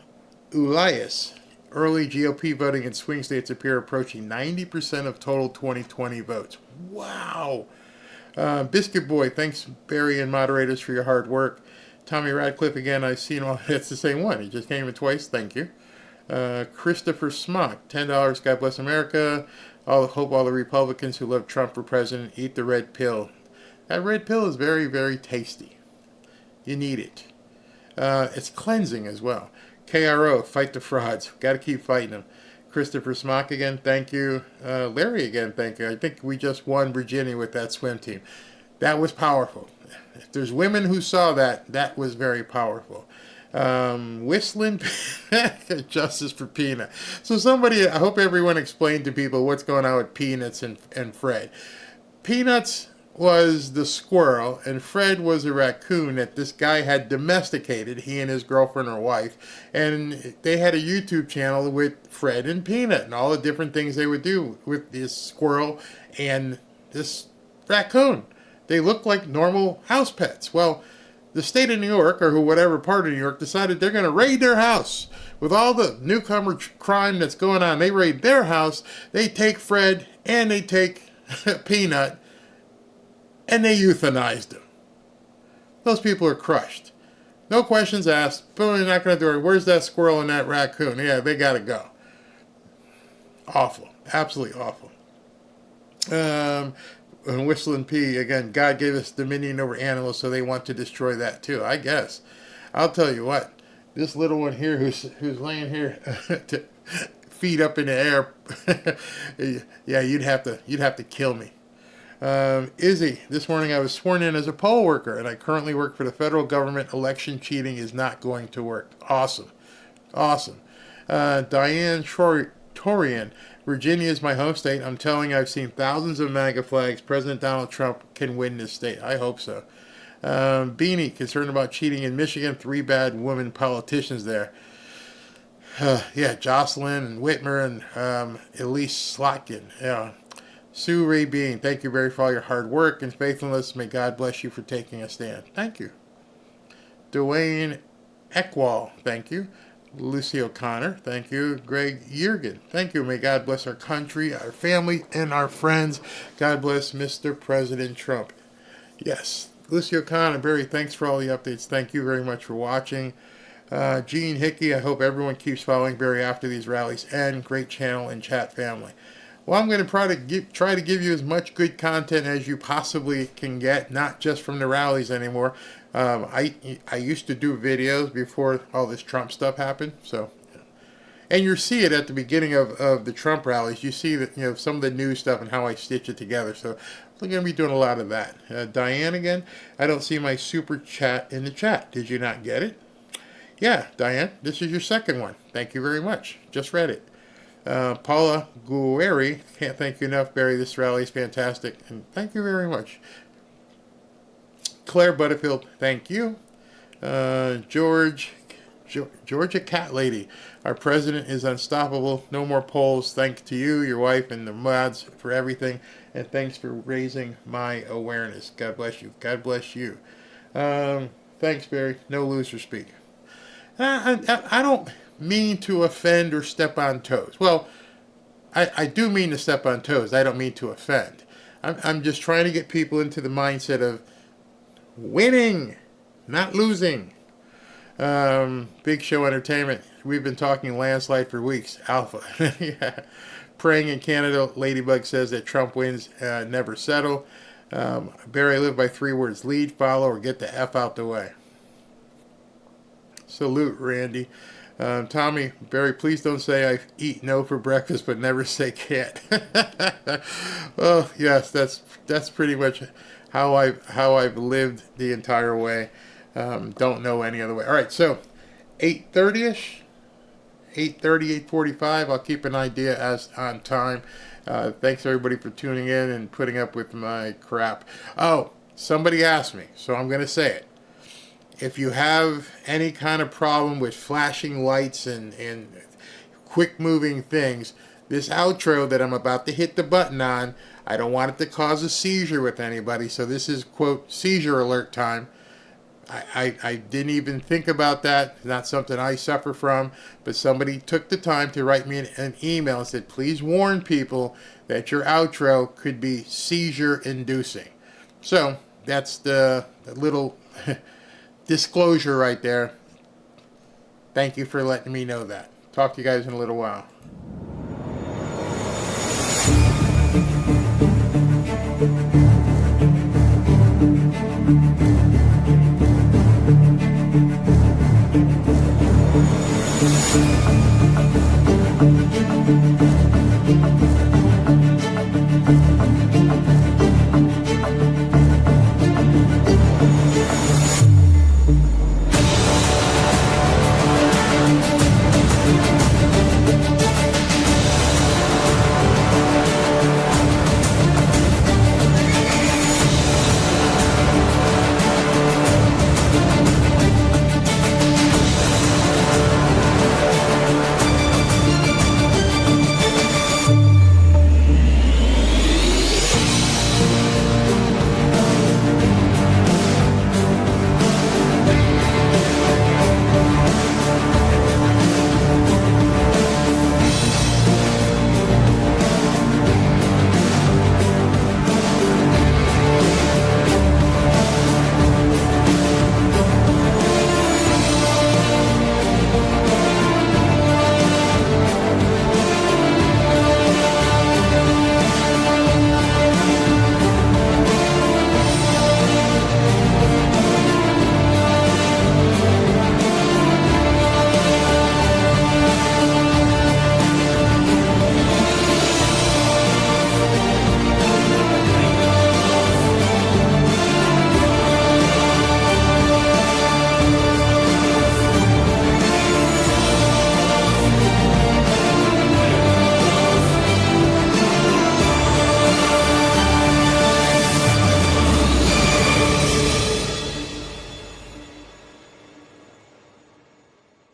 Ulias, early GOP voting in swing states appear approaching 90% of total 2020 votes. Wow. Biscuit Boy, thanks Barry and moderators for your hard work. Tommy Radcliffe, again, I've seen all, it's the same one. He just came in twice, thank you. Christopher Smock, $10, God bless America. Hope all the Republicans who love Trump for president eat the red pill. That red pill is very, very tasty. You need it. It's cleansing as well. KRO, fight the frauds. Got to keep fighting them. Christopher Smock again, thank you. Larry again, thank you. I think we just won Virginia with that swim team. That was powerful. If there's women who saw that, that was very powerful. Whistling justice for Peanut. So somebody, I hope everyone explained to people what's going on with Peanuts and Fred. Peanuts was the squirrel and Fred was a raccoon that this guy had domesticated, he and his girlfriend or wife, and they had a YouTube channel with Fred and Peanut and all the different things they would do with this squirrel and this raccoon. They looked like normal house pets. Well, the state of New York, or whatever part of New York, decided they're going to raid their house. With all the newcomer crime that's going on, they raid their house, they take Fred and they take Peanut, and they euthanized them. Those people are crushed. No questions asked. Boom, they're not going to do it. Where's that squirrel and that raccoon? Yeah, they got to go. Awful. Absolutely awful. And Whistling P, again, God gave us dominion over animals, so they want to destroy that too, I guess. I'll tell you what, this little one here who's laying here, feet up in the air, yeah, you'd have to kill me. Izzy, this morning I was sworn in as a poll worker, and I currently work for the federal government. Election cheating is not going to work. Awesome. Awesome. Diane Torian, Virginia is my home state. I'm telling you, I've seen thousands of MAGA flags. President Donald Trump can win this state. I hope so. Beanie, concerned about cheating in Michigan. 3 bad women politicians there. Yeah, Jocelyn and Whitmer and Elise Slotkin. Yeah. Sue Ray Bean, thank you very for all your hard work and faithfulness. May God bless you for taking a stand. Thank you. Dwayne Ekwall, thank you. Lucy O'Connor, thank you. Greg Yergin, thank you. May God bless our country, our family, and our friends. God bless Mr. President Trump. Yes, Lucy O'Connor, Barry, thanks for all the updates. Thank you very much for watching. Gene Hickey, I hope everyone keeps following Barry after these rallies end. Great channel and chat family. Well, I'm going to try to give you as much good content as you possibly can get, not just from the rallies anymore. I used to do videos before all this Trump stuff happened, so, and you see it at the beginning of the Trump rallies. You see that, some of the new stuff and how I stitch it together. So I'm going to be doing a lot of that. Diane again, I don't see my super chat in the chat. Did you not get it? Yeah, Diane, this is your second one. Thank you very much. Just read it. Paula Guerri, can't thank you enough, Barry. This rally is fantastic, and thank you very much. Claire Butterfield, thank you. Georgia Cat Lady, our president is unstoppable. No more polls. Thanks to you, your wife, and the mods for everything, and thanks for raising my awareness. God bless you. God bless you. Thanks, Barry. No loser speak. I don't mean to offend or step on toes. Well, I do mean to step on toes. I don't mean to offend. I'm just trying to get people into the mindset of winning, not losing. Big Show Entertainment. We've been talking landslide for weeks. Alpha. Yeah. Praying in Canada. Ladybug says that Trump wins, never settle. Barry, I live by 3 words. Lead, follow, or get the F out the way. Salute, Randy. Tommy, Barry, please don't say I eat no for breakfast, but never say can't. Oh, yes, that's pretty much how I've lived the entire way. Don't know any other way. All right, so 8:30ish, 8:30, 8:45. I'll keep an idea as on time. Thanks everybody for tuning in and putting up with my crap. Oh, somebody asked me, so I'm going to say it. If you have any kind of problem with flashing lights and quick moving things, this outro that I'm about to hit the button on, I don't want it to cause a seizure with anybody, so this is, quote, seizure alert time. I didn't even think about that. Not something I suffer from, but somebody took the time to write me an email and said, please warn people that your outro could be seizure inducing. So that's the little disclosure right there. Thank you for letting me know that. Talk to you guys in a little while.